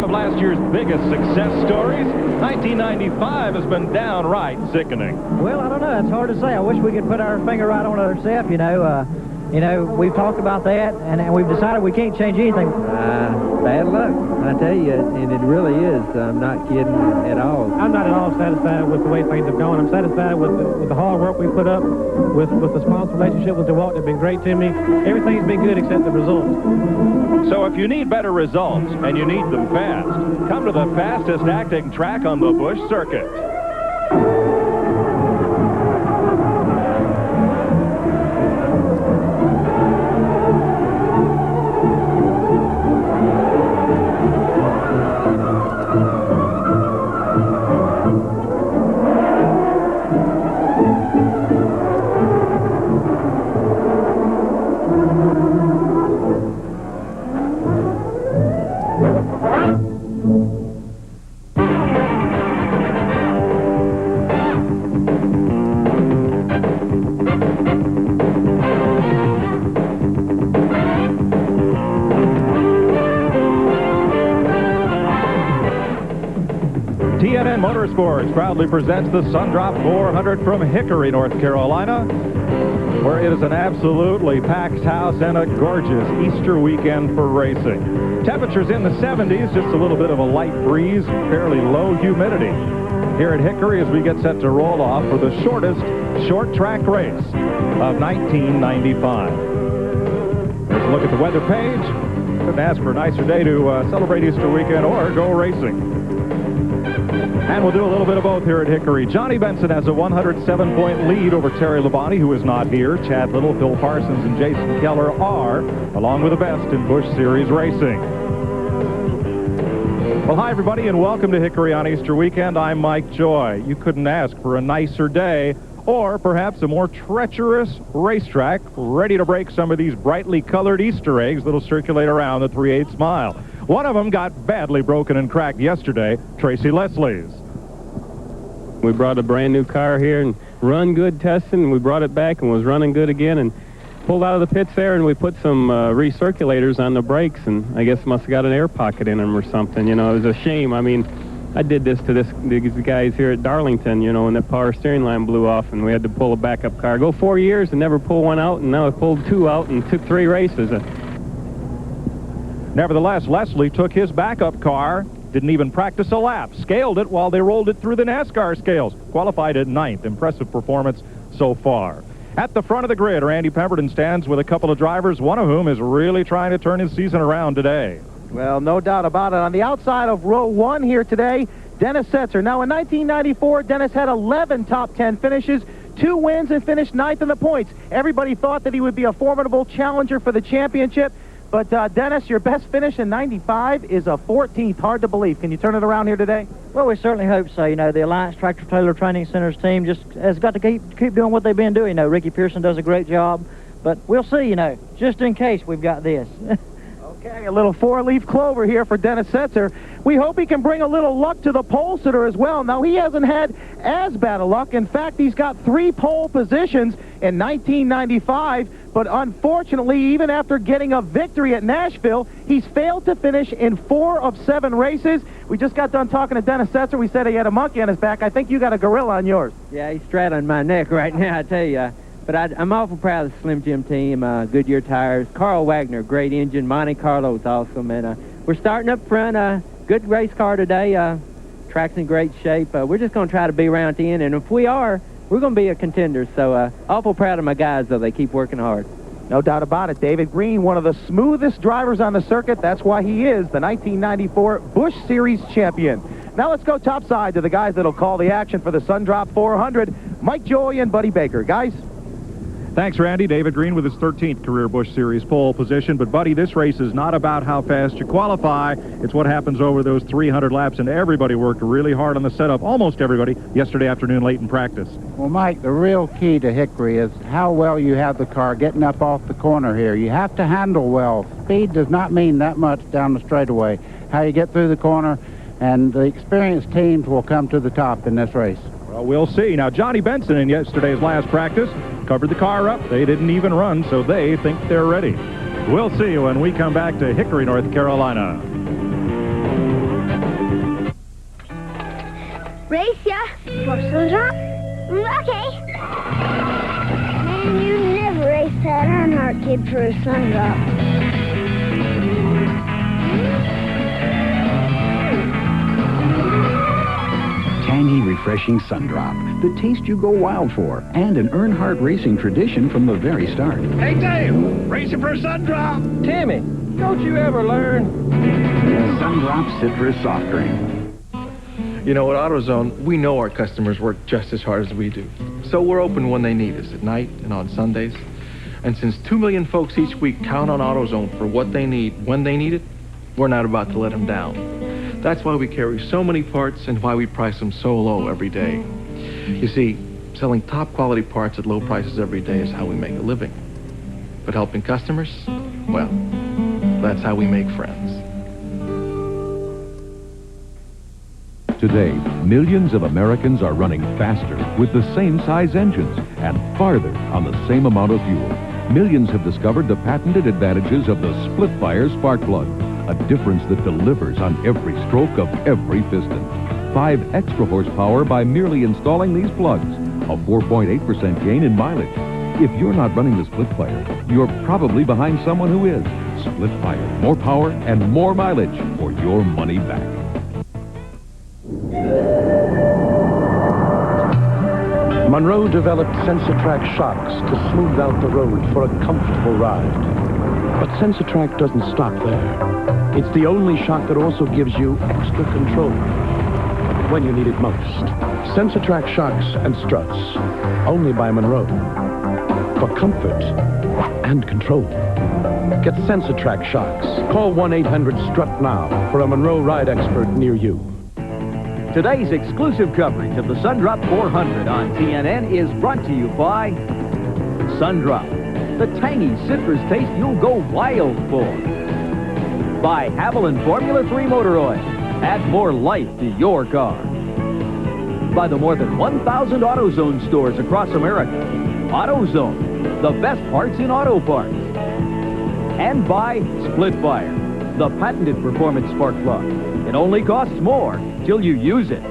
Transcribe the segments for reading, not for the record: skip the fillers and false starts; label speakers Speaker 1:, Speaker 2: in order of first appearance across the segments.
Speaker 1: of last year's biggest success stories. 1995 has been downright sickening.
Speaker 2: Well, I don't know. It's hard to say. I wish we could put our finger right on ourselves, we've talked about that, and we've decided we can't change anything.
Speaker 3: Bad luck, I tell you, and it really is. I'm not kidding at all.
Speaker 4: I'm not at all satisfied with the way things have gone. I'm satisfied with the hard work we put up, with the sponsor relationship with DeWalt. They've been great to me. Everything's been good except the results.
Speaker 1: So if you need better results, and you need them fast, come to the fastest acting track on the Busch circuit. TNN Motorsports proudly presents the Sundrop 400 from Hickory, North Carolina, where it is an absolutely packed house and a gorgeous Easter weekend for racing. Temperatures in the 70s, just a little bit of a light breeze, fairly low humidity. Here at Hickory as we get set to roll off for the shortest short track race of 1995. Here's a look at the weather page. Couldn't ask for a nicer day to celebrate Easter weekend or go racing. And we'll do a little bit of both here at Hickory. Johnny Benson has a 107-point lead over Terry Labonte, who is not here. Chad Little, Phil Parsons, and Jason Keller are, along with the best in Busch Series racing. Well, hi, everybody, and welcome to Hickory on Easter weekend. I'm Mike Joy. You couldn't ask for a nicer day, or perhaps a more treacherous racetrack, ready to break some of these brightly colored Easter eggs that'll circulate around the 3/8 mile. One of them got badly broken and cracked yesterday, Tracy Leslie's.
Speaker 5: We brought a brand new car here and run good testing, and we brought it back and was running good again and pulled out of the pits there, and we put some recirculators on the brakes, and I guess must have got an air pocket in them or something. It was a shame. I mean, I did this to these guys here at Darlington, and the power steering line blew off, and we had to pull a backup car. Go 4 years and never pull one out, and now I pulled two out and took 3 races.
Speaker 1: Nevertheless, Leslie took his backup car, didn't even practice a lap, scaled it while they rolled it through the NASCAR scales, qualified at 9th. Impressive performance so far. At the front of the grid, Randy Pemberton stands with a couple of drivers, one of whom is really trying to turn his season around today.
Speaker 6: Well, no doubt about it. On the outside of row 1 here today, Dennis Setzer. Now, in 1994, Dennis had 11 top 10 finishes, 2 wins, and finished 9th in the points. Everybody thought that he would be a formidable challenger for the championship. But, Dennis, your best finish in 95 is a 14th. Hard to believe. Can you turn it around here today?
Speaker 2: Well, we certainly hope so. The Alliance Tractor Trailer Training Center's team just has got to keep doing what they've been doing. Ricky Pearson does a great job. But we'll see, just in case we've got this.
Speaker 6: Okay, a little 4-leaf clover here for Dennis Setzer. We hope he can bring a little luck to the pole sitter as well. Now, he hasn't had as bad a luck. In fact, he's got 3 pole positions in 1995, but unfortunately, even after getting a victory at Nashville, he's failed to finish in 4 of 7 races. We just got done talking to Dennis Setzer. We said he had a monkey on his back. I think you got a gorilla on yours.
Speaker 3: Yeah, he's straddling my neck right now, I tell you. But I'm awful proud of the Slim Jim team, Goodyear tires. Carl Wagner, great engine. Monte Carlo's awesome. And we're starting up front. Good race car today. Track's in great shape. We're just going to try to be around at the end. And if we are, we're going to be a contender. So awful proud of my guys, though. They keep working hard.
Speaker 6: No doubt about it. David Green, one of the smoothest drivers on the circuit. That's why he is the 1994 Busch Series champion. Now let's go topside to the guys that'll call the action for the Sundrop 400. Mike Joy and Buddy Baker. Guys?
Speaker 1: Thanks, Randy. David Green with his 13th career Busch Series pole position. But, Buddy, this race is not about how fast you qualify. It's what happens over those 300 laps, and everybody worked really hard on the setup, almost everybody, yesterday afternoon late in practice.
Speaker 7: Well, Mike, the real key to Hickory is how well you have the car getting up off the corner here. You have to handle well. Speed does not mean that much down the straightaway. How you get through the corner, and the experienced teams will come to the top in this race.
Speaker 1: Well, we'll see. Now, Johnny Benson in yesterday's last practice covered the car up. They didn't even run, so they think they're ready. We'll see you when we come back to Hickory, North Carolina.
Speaker 8: race ya for Sundrop? Okay. Man, you never raced that Earnhardt kid for a Sundrop.
Speaker 9: Tangy, refreshing Sundrop. The taste you go wild for. And an Earnhardt racing tradition from the very start.
Speaker 10: Hey, Dave! Racing for a Sundrop!
Speaker 3: Timmy, don't you ever learn?
Speaker 9: Sundrop Citrus Soft Drink.
Speaker 11: You know, at AutoZone, we know our customers work just as hard as we do. So we're open when they need us, at night and on Sundays. And since 2 million folks each week count on AutoZone for what they need when they need it, we're not about to let them down. That's why we carry so many parts and why we price them so low every day. You see, selling top quality parts at low prices every day is how we make a living. But helping customers, well, that's how we make friends.
Speaker 12: Today, millions of Americans are running faster with the same size engines and farther on the same amount of fuel. Millions have discovered the patented advantages of the split-fire spark plug, a difference that delivers on every stroke of every piston. 5 extra horsepower by merely installing these plugs, a 4.8% gain in mileage. If you're not running the split-fire, you're probably behind someone who is. Split-fire, more power and more mileage for your money back.
Speaker 13: Monroe developed Sensatrack shocks to smooth out the road for a comfortable ride. But Sensatrack doesn't stop there. It's the only shock that also gives you extra control when you need it most. Sensatrack shocks and struts, only by Monroe. For comfort and control. Get Sensatrack shocks. Call 1-800-STRUT now for a Monroe ride expert near you.
Speaker 14: Today's exclusive coverage of the Sundrop 400 on TNN is brought to you by Sundrop, the tangy citrus taste you'll go wild for. By Haviland Formula 3 Motor Oil. Add more life to your car. By the more than 1,000 AutoZone stores across America. AutoZone, the best parts in auto parts. And by Split-Fire, the patented performance spark plug. It only costs more till you use it.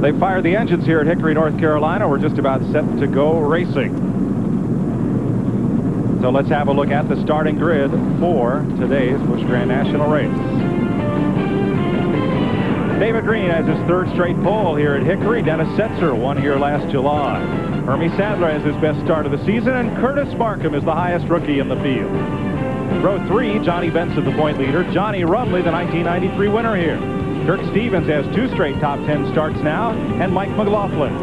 Speaker 1: They fired the engines here at Hickory, North Carolina. We're just about set to go racing. So let's have a look at the starting grid for today's Busch Grand National race. David Green has his 3rd straight pole here at Hickory. Dennis Setzer won here last July. Hermie Sadler has his best start of the season, and Curtis Markham is the highest rookie in the field. Row 3, Johnny Benson, the point leader. Johnny Rumley, the 1993 winner here. Kirk Stevens has 2 straight top 10 starts now, and Mike McLaughlin.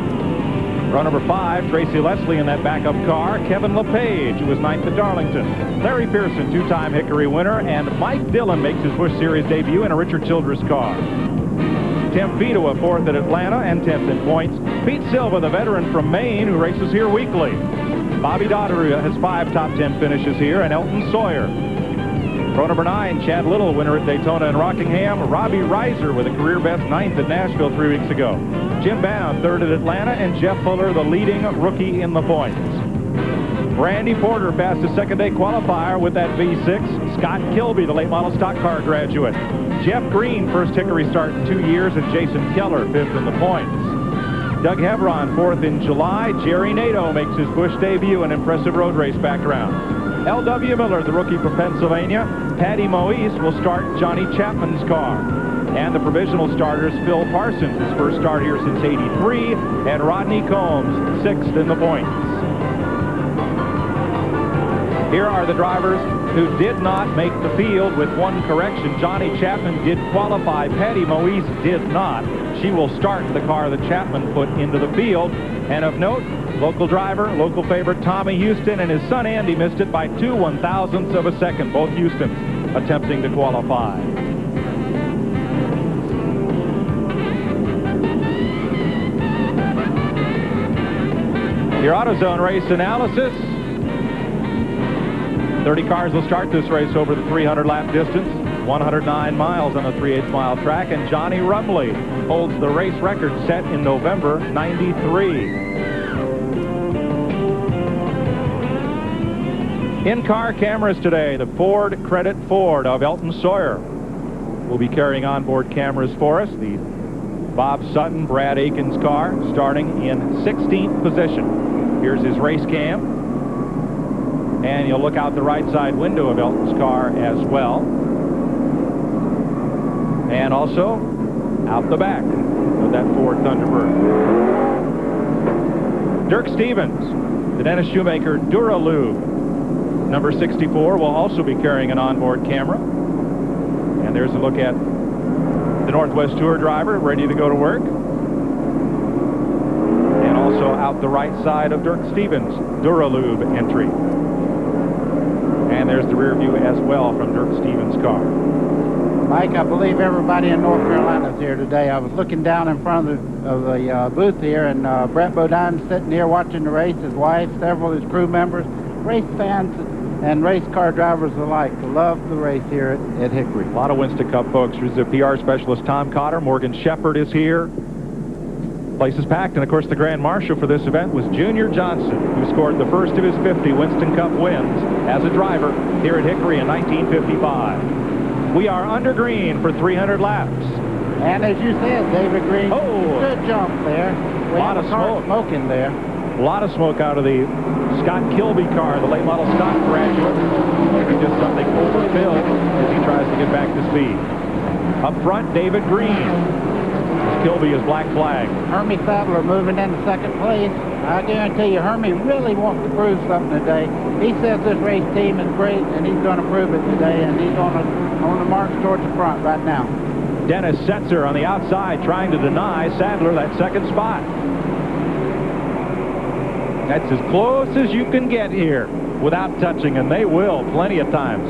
Speaker 1: Row number 5, Tracy Leslie in that backup car. Kevin LePage, who was 9th at Darlington. Larry Pearson, 2-time Hickory winner, and Mike Dillon makes his Busch Series debut in a Richard Childress car. Tim Vito, a 4th at Atlanta and 10th in points. Pete Silva, the veteran from Maine, who races here weekly. Bobby Daugherty has 5 top 10 finishes here, and Elton Sawyer. Row number 9, Chad Little, winner at Daytona and Rockingham. Robbie Reiser with a career best 9th at Nashville 3 weeks ago. Jim Bound, 3rd at Atlanta, and Jeff Fuller, the leading rookie in the points. Randy Porter passed his 2nd-day qualifier with that V6. Scott Kilby, the late model stock car graduate. Jeff Green, first Hickory start in 2 years, and Jason Keller, 5th in the points. Doug Hebron, 4th in July. Jerry Nadeau makes his Busch debut, an impressive road race background. L.W. Miller, the rookie from Pennsylvania. Patty Moise will start Johnny Chapman's car. And the provisional starters, Phil Parsons, his first start here since '83, and Rodney Combs, 6th in the points. Here are the drivers who did not make the field with one correction. Johnny Chapman did qualify. Patty Moise did not. She will start the car that Chapman put into the field. And of note, local driver, local favorite Tommy Houston, and his son Andy missed it by 2 1/1000ths of a second. Both Houstons attempting to qualify. Your AutoZone race analysis. 30 cars will start this race over the 300-lap distance. 109 miles on a 3/8 mile track, and Johnny Rumley holds the race record set in November '93. In-car cameras today, the Ford Credit Ford of Elton Sawyer. will be carrying onboard cameras for us. The Bob Sutton, Brad Aikens car starting in 16th position. Here's his race cam. And you'll look out the right side window of Elton's car as well. And also out the back of that Ford Thunderbird. Dirk Stevens, the Dennis Shoemaker Duralube number 64 will also be carrying an onboard camera. And there's a look at the Northwest Tour driver ready to go to work. And also out the right side of Dirk Stevens' Duralube entry. And there's the rear view as well from Dirk Stevens' car.
Speaker 7: Mike, I believe everybody in North Carolina is here today. I was looking down in front of the booth here, and Brett Bodine's sitting here watching the race. His wife, several of his crew members, race fans, and race car drivers alike love the race here at Hickory.
Speaker 1: A lot of Winston Cup folks. There's the PR specialist Tom Cotter. Morgan Shepherd is here. Place is packed, and of course the Grand Marshal for this event was Junior Johnson, who scored the first of his 50 Winston Cup wins as a driver here at Hickory in 1955. We are under green for 300 laps.
Speaker 7: And as you said, David Green, good jump there.
Speaker 1: A lot of smoke
Speaker 7: in there.
Speaker 1: A lot of smoke out of the Scott Kilby car, the late model Scott graduate. Maybe just something overfilled as he tries to get back to speed. Up front, David Green. Kilby is black flag.
Speaker 7: Hermie Sadler moving into second place. I guarantee you, Hermie really wants to prove something today. He says this race team is great, and he's going to prove it today, and he's on the march towards the front right now.
Speaker 1: Dennis Setzer on the outside trying to deny Sadler that second spot. That's as close as you can get here without touching, and they will plenty of times.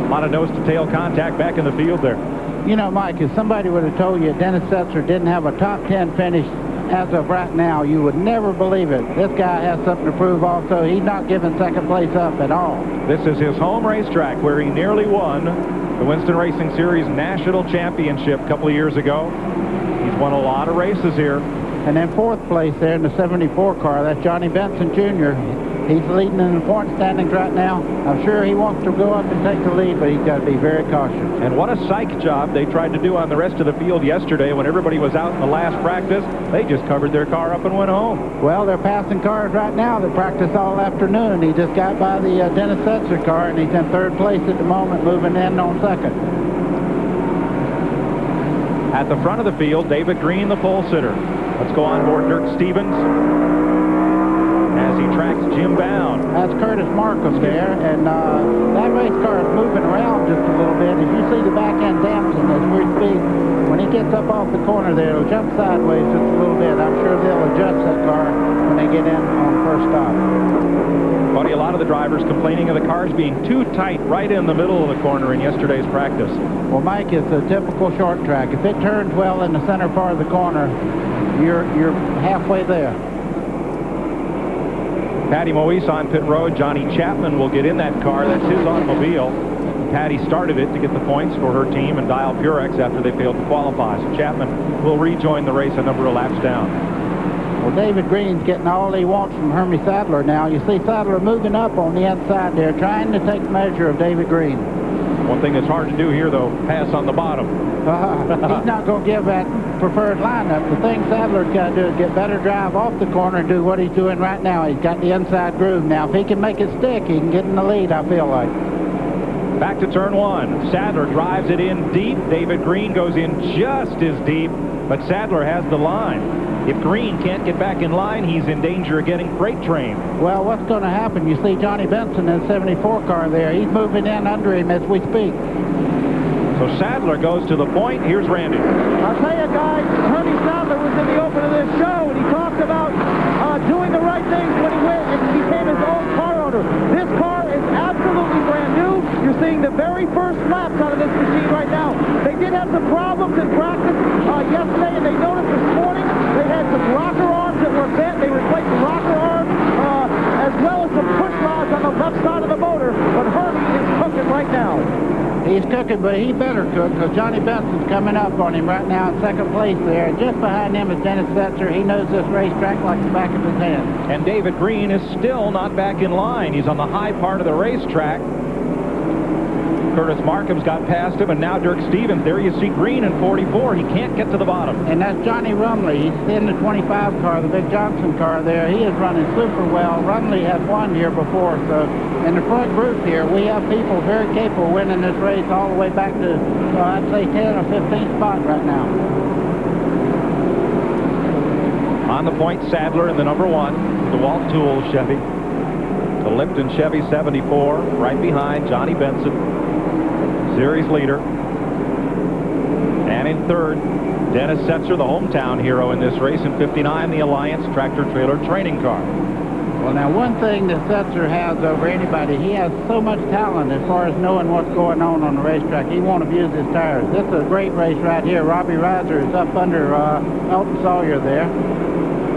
Speaker 1: A lot of nose-to-tail contact back in the field there.
Speaker 7: You know, Mike, if somebody would have told you Dennis Setzer didn't have a top 10 finish as of right now, you would never believe it. This guy has something to prove also. He's not giving second place up at all.
Speaker 1: This is his home racetrack where he nearly won the Winston Racing Series National Championship a couple of years ago. He's won a lot of races here.
Speaker 7: And in fourth place there in the 74 car, that's Johnny Benson Jr. He's leading in the point standings right now. I'm sure he wants to go up and take the lead, but he's got to be very cautious.
Speaker 1: And what a psych job they tried to do on the rest of the field yesterday when everybody was out in the last practice. They just covered their car up and went home.
Speaker 7: Well, they're passing cars right now that practice all afternoon. He just got by the Dennis Setzer car, and he's in third place at the moment, moving in on second.
Speaker 1: At the front of the field, David Green, the pole sitter. Let's go on board Dirk Stevens as he tracks Jim Bound.
Speaker 7: That's Curtis Markham there, and that race car is moving around just a little bit. If you see the back end dancing as we speak, when he gets up off the corner there, it'll jump sideways just a little bit. I'm sure they'll adjust that car when they get in on first stop.
Speaker 1: Buddy, a lot of the drivers complaining of the cars being too tight right in the middle of the corner in yesterday's practice.
Speaker 7: Well, Mike, it's a typical short track. If it turns well in the center part of the corner, you're halfway there.
Speaker 1: Patty Moise on pit road. Johnny Chapman will get in that car. That's his automobile. Patty started it to get the points for her team and Dial Purex after they failed to qualify. So Chapman will rejoin the race a number of laps down.
Speaker 7: Well, David Green's getting all he wants from Hermie Sadler now. You see Sadler moving up on the inside there, trying to take measure of David Green.
Speaker 1: One thing that's hard to do here, though, pass on the bottom.
Speaker 7: He's not going to give that preferred lineup. The thing Sadler's got to do is get better drive off the corner and do what he's doing right now. He's got the inside groove now. If he can make it stick, he can get in the lead, I feel like.
Speaker 1: Back to turn one. Sadler drives it in deep. David Green goes in just as deep, but Sadler has the line. If Green can't get back in line, he's in danger of getting freight trained.
Speaker 7: Well, what's going to happen? You see Johnny Benson in the 74 car there. He's moving in under him as we speak.
Speaker 1: So Sadler goes to the point. Here's Randy.
Speaker 6: I'll tell you guys, Hermie Sadler was in the open of this show, and he talked about doing the right things when he went and became his own car owner. This car is absolutely brand new. You're seeing the very first laps out of this machine right now. They did have some problems in practice yesterday, and they noticed this morning they had some rocker arms that were bent. They replaced the rocker arms as well as some push rods on the left side of the motor. But Hermie is cooking right now.
Speaker 7: He's cooking, but he better cook because Johnny Benson's coming up on him right now in second place there. And just behind him is Dennis Setzer. He knows this racetrack like the back of his hand.
Speaker 1: And David Green is still not back in line. He's on the high part of the racetrack. Curtis Markham's got past him, and now Dirk Stevens. There you see Green in 44. He can't get to the bottom.
Speaker 7: And that's Johnny Rumley. He's in the 25 car, the big Johnson car there. He is running super well. Rumley had won here before, so in the front group here, we have people very capable of winning this race all the way back to, I'd say, 10 or 15th spot right now.
Speaker 1: On the point, Sadler in the number 1, DeWalt Tools Chevy. The Lipton Chevy 74, right behind Johnny Benson, series leader. And in third, Dennis Setzer, the hometown hero in this race, in 59, the Alliance tractor-trailer training car.
Speaker 7: Well, now, one thing that Setzer has over anybody, he has so much talent as far as knowing what's going on the racetrack. He won't abuse his tires. This is a great race right here. Robbie Reiser is up under Elton Sawyer there.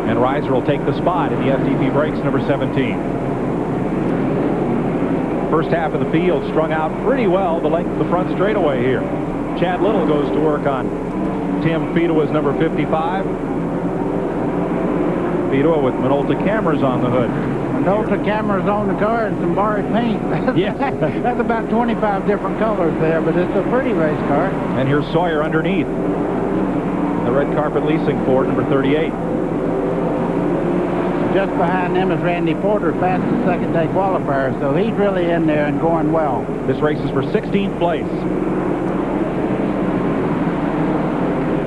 Speaker 1: And Reiser will take the spot in the FTP brakes, number 17. First half of the field strung out pretty well the length of the front straightaway here. Chad Little goes to work on Tim Fedewa's number 55. Fedewa with Minolta cameras on the hood.
Speaker 7: Minolta cameras on the car and some barred paint.
Speaker 1: Yes.
Speaker 7: That's about 25 different colors there, but it's a pretty race car.
Speaker 1: And here's Sawyer underneath. The red carpet leasing Ford, number 38.
Speaker 7: Just behind them is Randy Porter, fastest second-day qualifier, so he's really in there and going well.
Speaker 1: This race is for 16th place.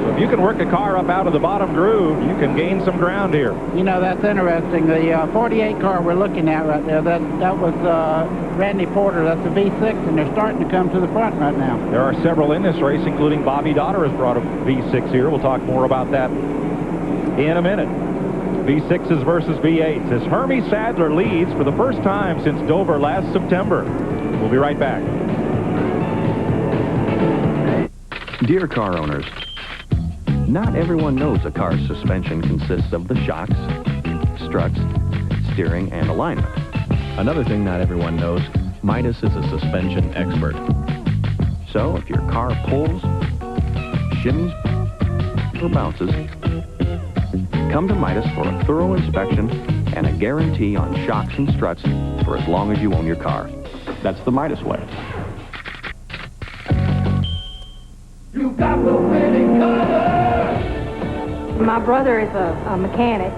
Speaker 1: So if you can work a car up out of the bottom groove, you can gain some ground here.
Speaker 7: You know, that's interesting. The 48 car we're looking at right there, that was Randy Porter. That's a V6, and they're starting to come to the front right now.
Speaker 1: There are several in this race, including Bobby Dotter has brought a V6 here. We'll talk more about that in a minute. V6s versus V8s as Hermie Sadler leads for the first time since Dover last September. We'll be right back.
Speaker 15: Dear car owners, not everyone knows a car's suspension consists of the shocks, struts, steering, and alignment. Another thing not everyone knows, Midas is a suspension expert. So if your car pulls, shimmies, or bounces, come to Midas for a thorough inspection and a guarantee on shocks and struts for as long as you own your car. That's the Midas way.
Speaker 16: You got the winning color.
Speaker 17: My brother is a mechanic,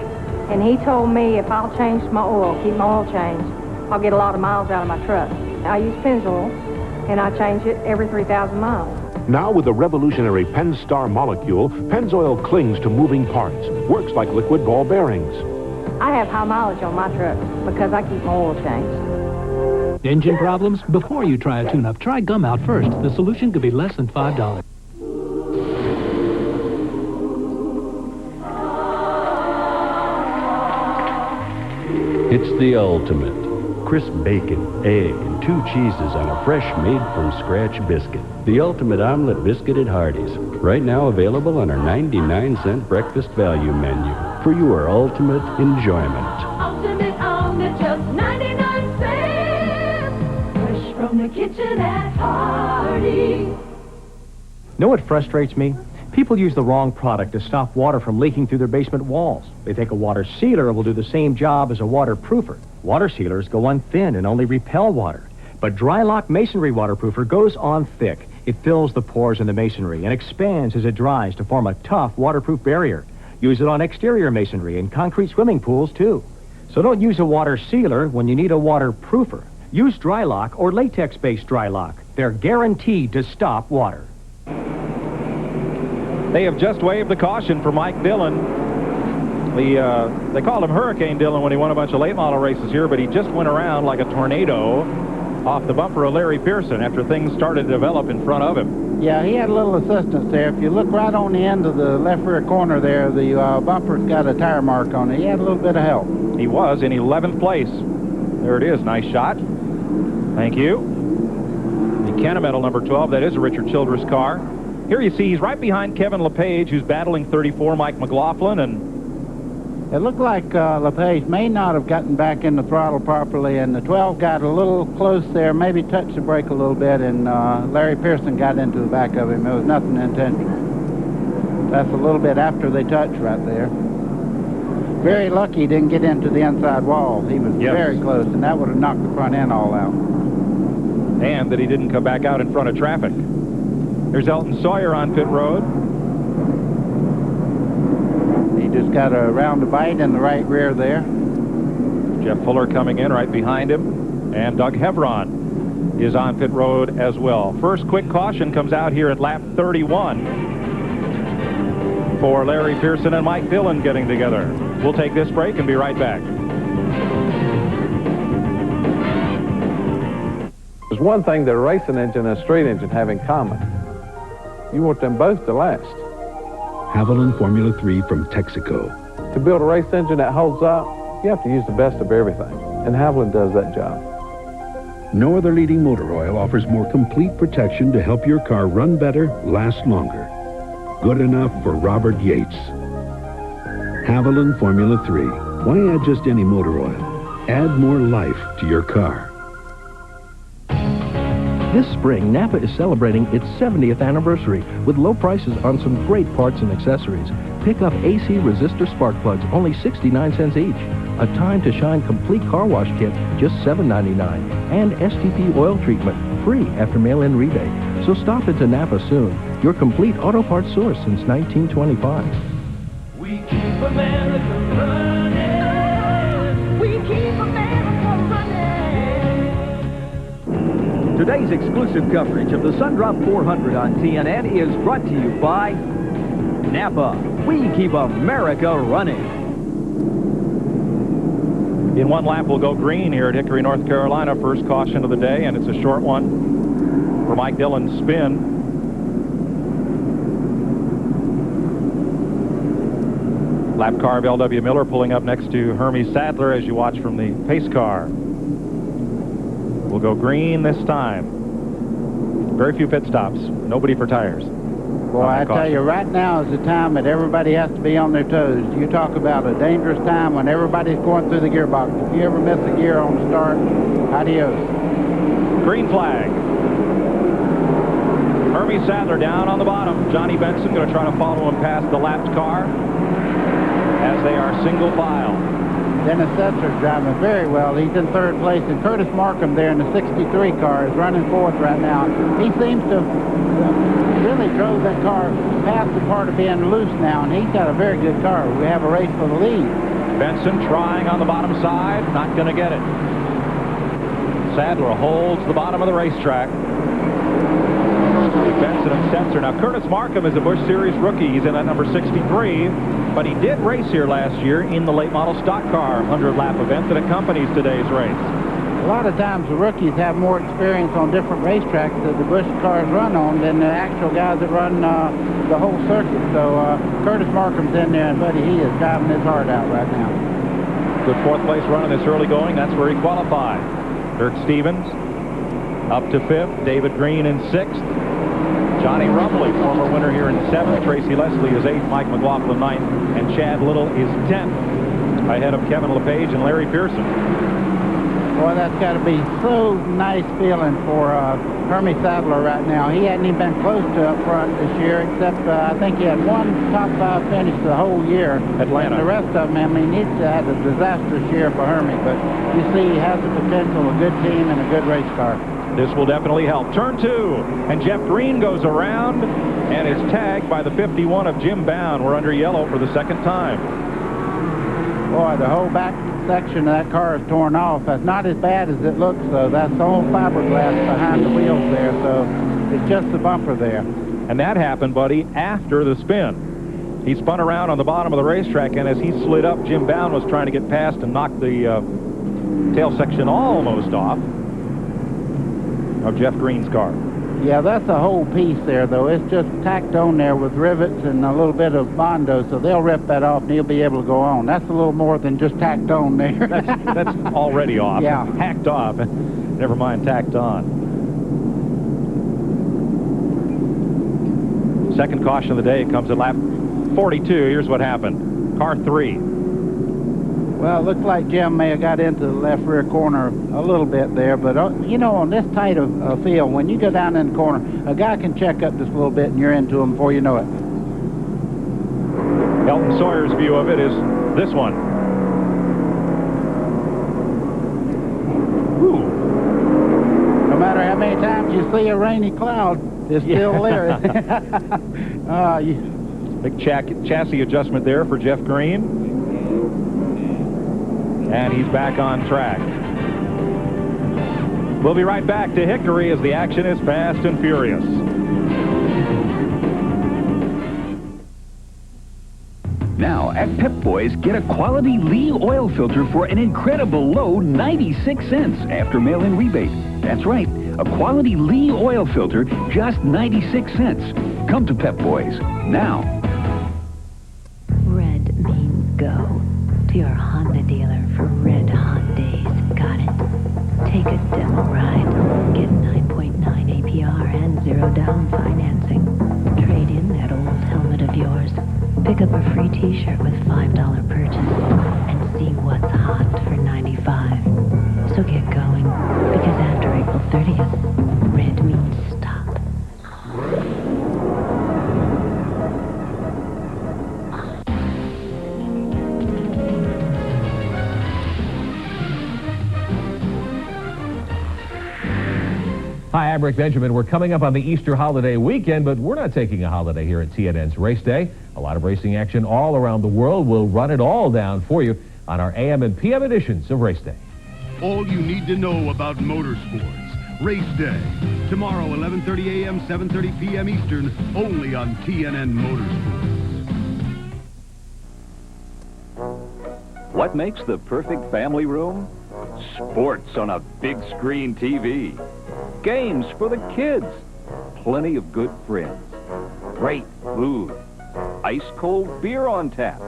Speaker 17: and he told me if I'll change my oil, keep my oil changed, I'll get a lot of miles out of my truck. I use Pennzoil, and I change it every 3,000 miles.
Speaker 13: Now with the revolutionary Pennstar molecule, Pennzoil clings to moving parts, works like liquid ball bearings.
Speaker 17: I have high mileage on my truck because I keep my oil changed.
Speaker 18: Engine problems? Before you try a tune-up, try Gum Out first. The solution could be less than $5.
Speaker 19: It's the ultimate. Crisp bacon, egg, and 2 cheeses on a fresh made-from-scratch biscuit. The ultimate omelet biscuit at Hardee's. Right now available on our 99-cent breakfast value menu for your ultimate enjoyment.
Speaker 16: Ultimate omelet, just 99 cents. Fresh from the kitchen at Hardee's.
Speaker 20: Know what frustrates me? People use the wrong product to stop water from leaking through their basement walls. They think a water sealer will do the same job as a waterproofer. Water sealers go on thin and only repel water. But Drylock Masonry Waterproofer goes on thick. It fills the pores in the masonry and expands as it dries to form a tough waterproof barrier. Use it on exterior masonry and concrete swimming pools, too. So don't use a water sealer when you need a waterproofer. Use Drylock or latex-based Drylock. They're guaranteed to stop water.
Speaker 1: They have just waved the caution for Mike Dillon. They called him Hurricane Dillon when he won a bunch of late model races here, but he just went around like a tornado off the bumper of Larry Pearson after things started to develop in front of him.
Speaker 7: Yeah, he had a little assistance there. If you look right on the end of the left rear corner there, the bumper's got a tire mark on it. He had a little bit of help.
Speaker 1: He was in 11th place. There it is. Nice shot. Thank you. The Kennametal number 12. That is a Richard Childress car. Here you see he's right behind Kevin LePage, who's battling 34, Mike McLaughlin, and
Speaker 7: it looked like LePage may not have gotten back in the throttle properly, and the 12 got a little close there, maybe touched the brake a little bit, and Larry Pearson got into the back of him. It was nothing intentional. That's a little bit after they touched right there. Very lucky he didn't get into the inside wall. He was very close, and that would have knocked the front end all out.
Speaker 1: and that he didn't come back out in front of traffic. There's Elton Sawyer on pit road.
Speaker 7: He just got a roundabout in the right rear there.
Speaker 1: Jeff Fuller coming in right behind him, and Doug Hevron is on pit road as well. First quick caution comes out here at lap 31 for Larry Pearson and Mike Dillon getting together. We'll take this break and be right back.
Speaker 21: There's one thing that a racing engine and a street engine have in common. You want them both to last.
Speaker 12: Haviland Formula 3 from Texaco.
Speaker 21: To build a race engine that holds up, you have to use the best of everything, and Haviland does that job.
Speaker 12: No other leading motor oil offers more complete protection to help your car run better, last longer. Good enough for Robert Yates. Haviland Formula 3. Why add just any motor oil? Add more life to your car.
Speaker 13: This spring, Napa is celebrating its 70th anniversary with low prices on some great parts and accessories. Pick up AC resistor spark plugs, only 69 cents each. A Time to Shine complete car wash kit, just $7.99. And STP oil treatment, free after mail-in rebate. So stop into Napa soon, your complete auto parts source since 1925.
Speaker 16: We keep America running. We keep America running.
Speaker 14: Today's exclusive coverage of the Sundrop 400 on TNN is brought to you by Napa. We keep America running.
Speaker 1: In one lap, we'll go green here at Hickory, North Carolina. First caution of the day, and it's a short one for Mike Dillon's spin. Lap car of L.W. Miller pulling up next to Hermie Sadler as you watch from the pace car. We'll go green this time. Very few pit stops. Nobody for tires.
Speaker 7: Boy, I tell you, right now is the time that everybody has to be on their toes. You talk about a dangerous time when everybody's going through the gearbox. If you ever miss a gear on the start, adios.
Speaker 1: Green flag. Hermie Sadler down on the bottom. Johnny Benson going to try to follow him past the lapped car as they are single file.
Speaker 7: Dennis Setzer's driving very well. He's in third place, and Curtis Markham there in the 63 car is running fourth right now. He seems to really drove that car past the part of being loose now, and he's got a very good car. We have a race for the lead.
Speaker 1: Benson trying on the bottom side, not going to get it. Sadler holds the bottom of the racetrack. Benson and Setzer. Now, Curtis Markham is a Busch Series rookie. He's in at number 63, but he did race here last year in the late model stock car 100-lap event that accompanies today's race.
Speaker 7: A lot of times the rookies have more experience on different racetracks that the Busch cars run on than the actual guys that run the whole circuit. So Curtis Markham's in there, and buddy, he is driving his heart out right now.
Speaker 1: Good fourth place run in this early going. That's where he qualified. Dirk Stevens up to fifth. David Green in sixth. Johnny Rumley, former winner here in seventh. Tracy Leslie is eighth. Mike McLaughlin ninth. And Chad Little is 10th, ahead of Kevin LePage and Larry Pearson.
Speaker 7: Boy, that's got to be so nice feeling for Hermie Sadler right now. He hadn't even been close to up front this year, except I think he had one top five finish the whole year.
Speaker 1: Atlanta.
Speaker 7: And the rest of them, I mean, he's had a disastrous year for Hermie, but you see he has the potential, a good team, and a good race car.
Speaker 1: This will definitely help. Turn two, and Jeff Green goes around and is tagged by the 51 of Jim Bound. We're under yellow for the second time.
Speaker 7: Boy, the whole back section of that car is torn off. That's not as bad as it looks, though. That's the whole fiberglass behind the wheels there, so it's just the bumper there.
Speaker 1: And that happened, buddy, after the spin. He spun around on the bottom of the racetrack, and as he slid up, Jim Bound was trying to get past and knock the tail section almost off of Jeff Green's car.
Speaker 7: Yeah, that's a whole piece there, though. It's just tacked on there with rivets and a little bit of Bondo, so they'll rip that off and he'll be able to go on. That's a little more than just tacked on there.
Speaker 1: That's already off.
Speaker 7: Yeah.
Speaker 1: Hacked off. Never mind tacked on. Second caution of the day comes at lap 42. Here's what happened. Car 3.
Speaker 7: Well, it looks like Jim may have got into the left rear corner a little bit there, but, you know, on this tight of field, when you go down in the corner, a guy can check up just a little bit and you're into him before you know it.
Speaker 1: Elton Sawyer's view of it is this one.
Speaker 7: No matter how many you see a rainy cloud is still there.
Speaker 1: Big chassis adjustment there for Jeff Green. And he's back on track. We'll be right back to Hickory as the action is fast and furious.
Speaker 9: Now, at Pep Boys, get a quality Lee oil filter for an incredible low 96 cents after mail-in rebate. That's right, a quality Lee oil filter, just 96 cents. Come to Pep Boys, now.
Speaker 4: Red means go to your Honda dealer for red hot days. Got it? Take a demo ride. Get 9.9 APR and 0 down financing. Trade in that old helmet of yours. Pick up a free t-shirt with $5 purchase and see what's hot for $95. So get going, because after April 30th, red means stop.
Speaker 22: Hi, I'm Rick Benjamin. We're coming up on the Easter holiday weekend, but we're not taking a holiday here at TNN's Race Day. A lot of racing action all around the world. We'll run it all down for you on our AM and PM editions of Race Day.
Speaker 23: All you need to know about motorsports. Race Day. Tomorrow, 11:30 a.m., 7:30 p.m. Eastern, only on TNN Motorsports.
Speaker 14: What makes the perfect family room? Sports on a big screen TV. Games for the kids. Plenty of good friends. Great food. Ice-cold beer on tap.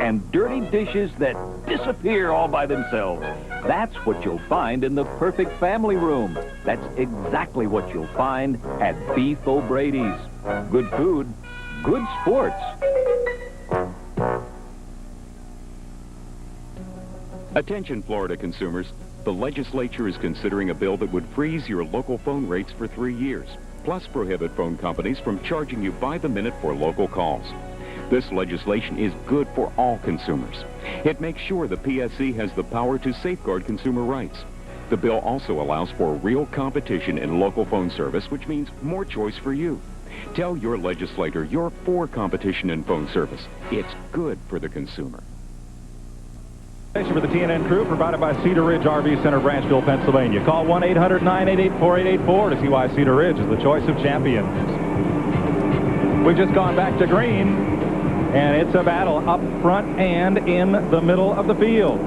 Speaker 14: And dirty dishes that disappear all by themselves. That's what you'll find in the perfect family room. That's exactly what you'll find at Beef O'Brady's. Good food, good sports.
Speaker 24: Attention, Florida consumers. The legislature is considering a bill that would freeze your local phone rates for 3 years, plus prohibit phone companies from charging you by the minute for local calls. This legislation is good for all consumers. It makes sure the PSC has the power to safeguard consumer rights. The bill also allows for real competition in local phone service, which means more choice for you. Tell your legislator you're for competition in phone service. It's good for the consumer.
Speaker 1: For the TNN crew, provided by Cedar Ridge RV Center, Branchville, Pennsylvania. Call 1-800-988-4884 to see why Cedar Ridge is the choice of champions. We've just gone back to green, and it's a battle up front and in the middle of the field.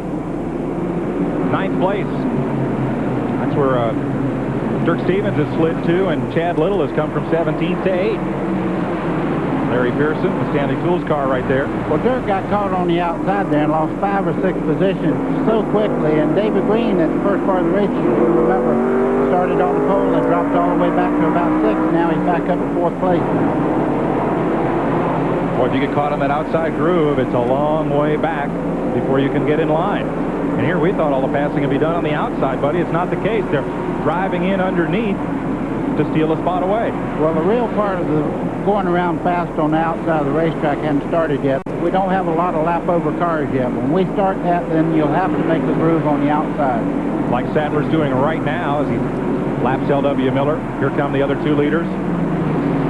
Speaker 1: 9th place. That's where Dirk Stevens has slid to, and Chad Little has come from 17th to 8th. Larry Pearson, the Stanley Tools car right there.
Speaker 7: Well, Dirk got caught on the outside there and lost 5 or 6 positions so quickly. And David Green, at the first part of the race, you remember, started on the pole and dropped all the way back to about 6th. Now he's back up at 4th place.
Speaker 1: Boy, if you get caught on that outside groove, it's a long way back before you can get in line. And here we thought all the passing would be done on the outside, buddy. It's not the case. They're driving in underneath to steal a spot away.
Speaker 7: Well, the real part of the going around fast on the outside of the racetrack hadn't started yet. We don't have a lot of lap-over cars yet. When we start that, then you'll have to make the groove on the outside.
Speaker 1: Like Sadler's doing right now as he laps L.W. Miller. Here come the other 2 leaders,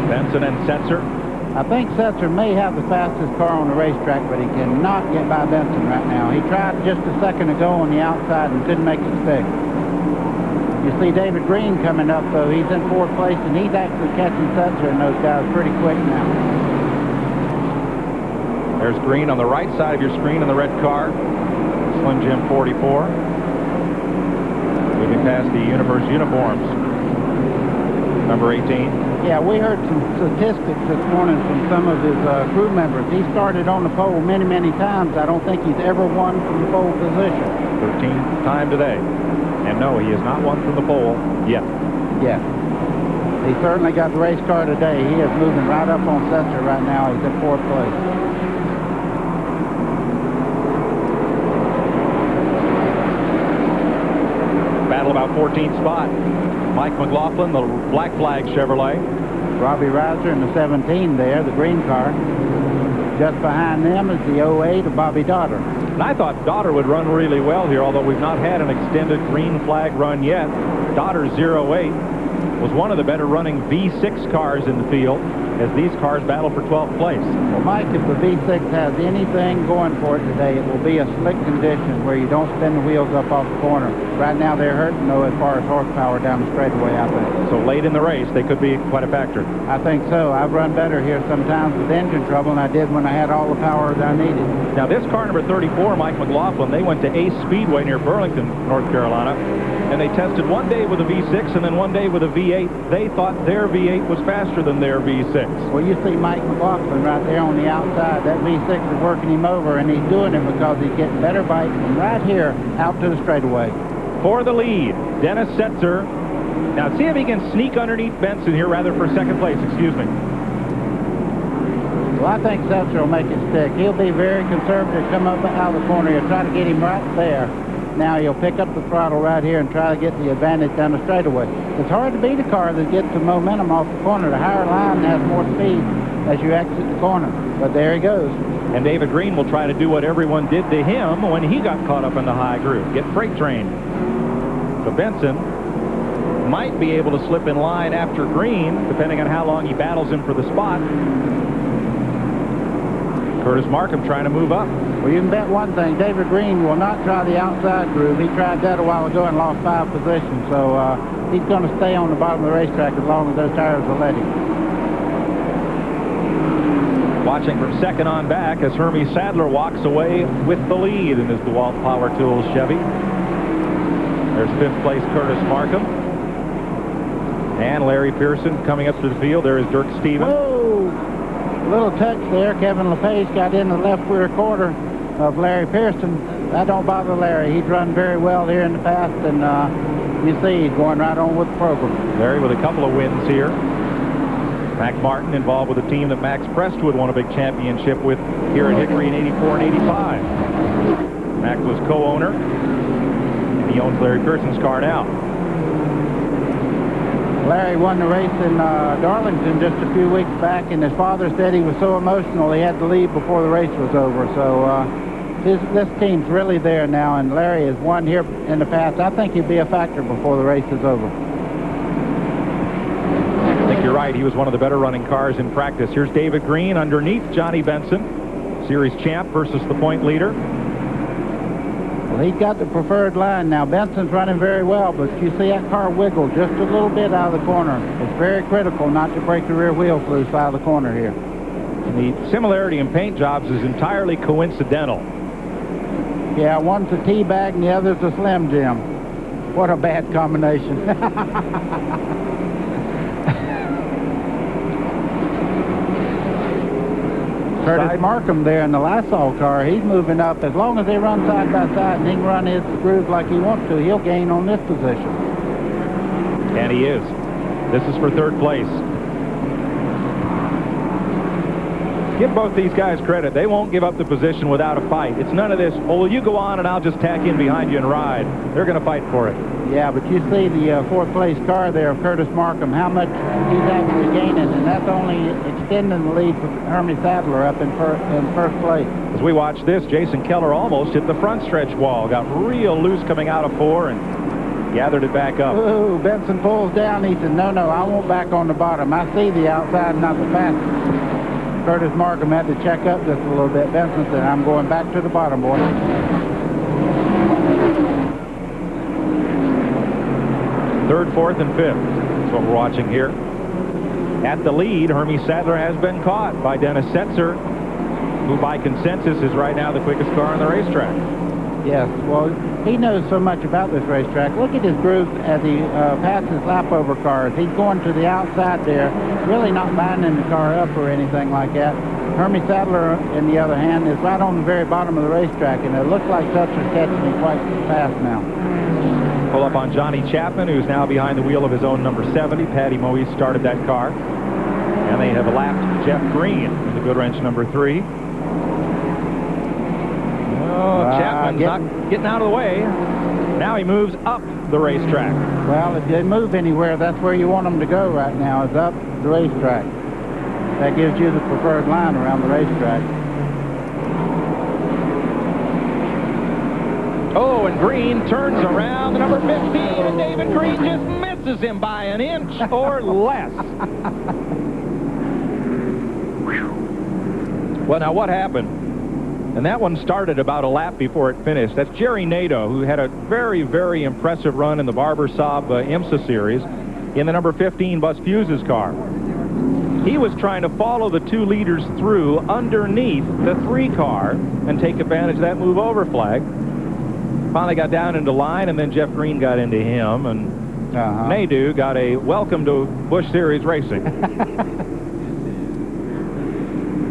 Speaker 1: Benson and Setzer.
Speaker 7: I think Setzer may have the fastest car on the racetrack, but he cannot get by Benson right now. He tried just a second ago on the outside and couldn't make it stick. You see David Green coming up, though. He's in 4th place, and he's actually catching Setzer and those guys pretty quick now.
Speaker 1: There's Green on the right side of your screen in the red car. Slim Jim 44. Moving past the Universe uniforms. Number 18.
Speaker 7: Yeah, we heard some statistics this morning from some of his crew members. He started on the pole many, many times. I don't think he's ever won from the pole position.
Speaker 1: 13th time today. And no, he has not won from the pole yet.
Speaker 7: Yeah. He certainly got the race car today. He is moving right up on Setzer right now. He's at 4th place.
Speaker 1: Battle about 14th spot. Mike McLaughlin, the Black Flag Chevrolet.
Speaker 7: Robbie Reiser in the 17 there, the green car. Just behind them is the 08 of Bobby Dotter.
Speaker 1: And I thought Dotter would run really well here, although we've not had an extended green flag run yet. Dotter's 08. was one of the better running V6 cars in the field as these cars battle for 12th place.
Speaker 7: Well, Mike, if the V6 has anything going for it today, it will be a slick condition where you don't spin the wheels up off the corner. Right now, they're hurting, though, as far as horsepower down the straightaway, I think.
Speaker 1: So late in the race, they could be quite a factor.
Speaker 7: I think so. I've run better here sometimes with engine trouble than I did when I had all the power that I needed.
Speaker 1: Now, this car number 34, Mike McLaughlin, they went to Ace Speedway near Burlington, North Carolina, and they tested one day with a V6 and then one day with a V8. They thought their V8 was faster than their V6.
Speaker 7: Well, you see Mike McLaughlin right there on the outside. That V6 is working him over, and he's doing it because he's getting better bite from right here out to the straightaway.
Speaker 1: For the lead, Dennis Setzer. Now, see if he can sneak underneath Benson here, rather for second place, excuse me.
Speaker 7: Well, I think Setzer will make it stick. He'll be very conservative, come up out of the corner. He'll try to get him right there. Now he'll pick up the throttle right here and try to get the advantage down the straightaway. It's hard to beat a car that gets the momentum off the corner. The higher line has more speed as you exit the corner. But there he goes.
Speaker 1: And David Green will try to do what everyone did to him when he got caught up in the high groove, get freight trained. So Benson might be able to slip in line after Green, depending on how long he battles him for the spot. Curtis Markham trying to move up.
Speaker 7: Well, you can bet one thing. David Green will not try the outside groove. He tried that a while ago and lost 5 positions. So he's going to stay on the bottom of the racetrack as long as those tires will let him.
Speaker 1: Watching from second on back as Hermie Sadler walks away with the lead in his DeWalt Power Tools Chevy. There's 5th place Curtis Markham. And Larry Pearson coming up to the field. There is Dirk Stevens.
Speaker 7: Whoa! A little touch there. Kevin LePage got in the left rear quarter of Larry Pearson. That don't bother Larry. He's run very well here in the past, and you see he's going right on with the program.
Speaker 1: Larry with a couple of wins here. Mac Martin involved with a team that Max Prestwood won a big championship with here at Hickory in 84 and 85. Mac was co-owner, and he owns Larry Pearson's car now.
Speaker 7: Larry won the race in Darlington just a few weeks back, and his father said he was so emotional he had to leave before the race was over. So this team's really there now, and Larry has won here in the past. I think he'll be a factor before the race is over.
Speaker 1: I think you're right. He was one of the better running cars in practice. Here's David Green underneath Johnny Benson, series champ versus the point leader.
Speaker 7: Well, he's got the preferred line now. Benson's running very well, but you see that car wiggle just a little bit out of the corner. It's very critical not to break the rear wheel loose out of the corner here.
Speaker 1: And the similarity in paint jobs is entirely coincidental.
Speaker 7: Yeah, one's a T-bag and the other's a Slim Jim. What a bad combination. Curtis Markham there in the Lassall car, he's moving up. As long as they run side by side and he can run his groove like he wants to, he'll gain on this position.
Speaker 1: And he is. This is for 3rd place. Give both these guys credit. They won't give up the position without a fight. It's none of this, oh, well, you go on and I'll just tack in behind you and ride. They're going to fight for it.
Speaker 7: Yeah, but you see the 4th place car there of Curtis Markham, how much he's actually gaining, and that's only extending the lead for Hermie Sadler up in 1st place.
Speaker 1: As we watch this, Jason Keller almost hit the front stretch wall, got real loose coming out of 4 and gathered it back up.
Speaker 7: Ooh, Benson pulls down. He said, no, I won't back on the bottom. I see the outside, not the fastest. Curtis Markham had to check up just a little bit. Benson said, I'm going back to the bottom, boy.
Speaker 1: 3rd, 4th, and 5th. That's what we're watching here. At the lead, Hermie Sadler has been caught by Dennis Setzer, who by consensus is right now the quickest car on the racetrack.
Speaker 7: Yes, well, he knows so much about this racetrack. Look at his groove as he passes lap-over cars. He's going to the outside there, really not binding the car up or anything like that. Hermie Sadler, on the other hand, is right on the very bottom of the racetrack, and it looks like Setzer's catching him quite fast now.
Speaker 1: Pull up on Johnny Chapman, who's now behind the wheel of his own number 70. Patty Moise started that car. And they have lapped Jeff Green in the good wrench number 3. Oh, Chapman's not getting out of the way. Now he moves up the racetrack.
Speaker 7: Well, if they move anywhere, that's where you want them to go right now, is up the racetrack. That gives you the preferred line around the racetrack.
Speaker 1: Oh, and Green turns around the number 15, and David Green just misses him by an inch or less. Well, now what happened? And that one started about a lap before it finished. That's Jerry Nadeau, who had a very, very impressive run in the Barber Saab IMSA series in the number 15 Bus Fuses car. He was trying to follow the 2 leaders through underneath the 3 car and take advantage of that move over flag. Finally got down into line, and then Jeff Green got into him, and Nadeau got a welcome to Busch Series racing.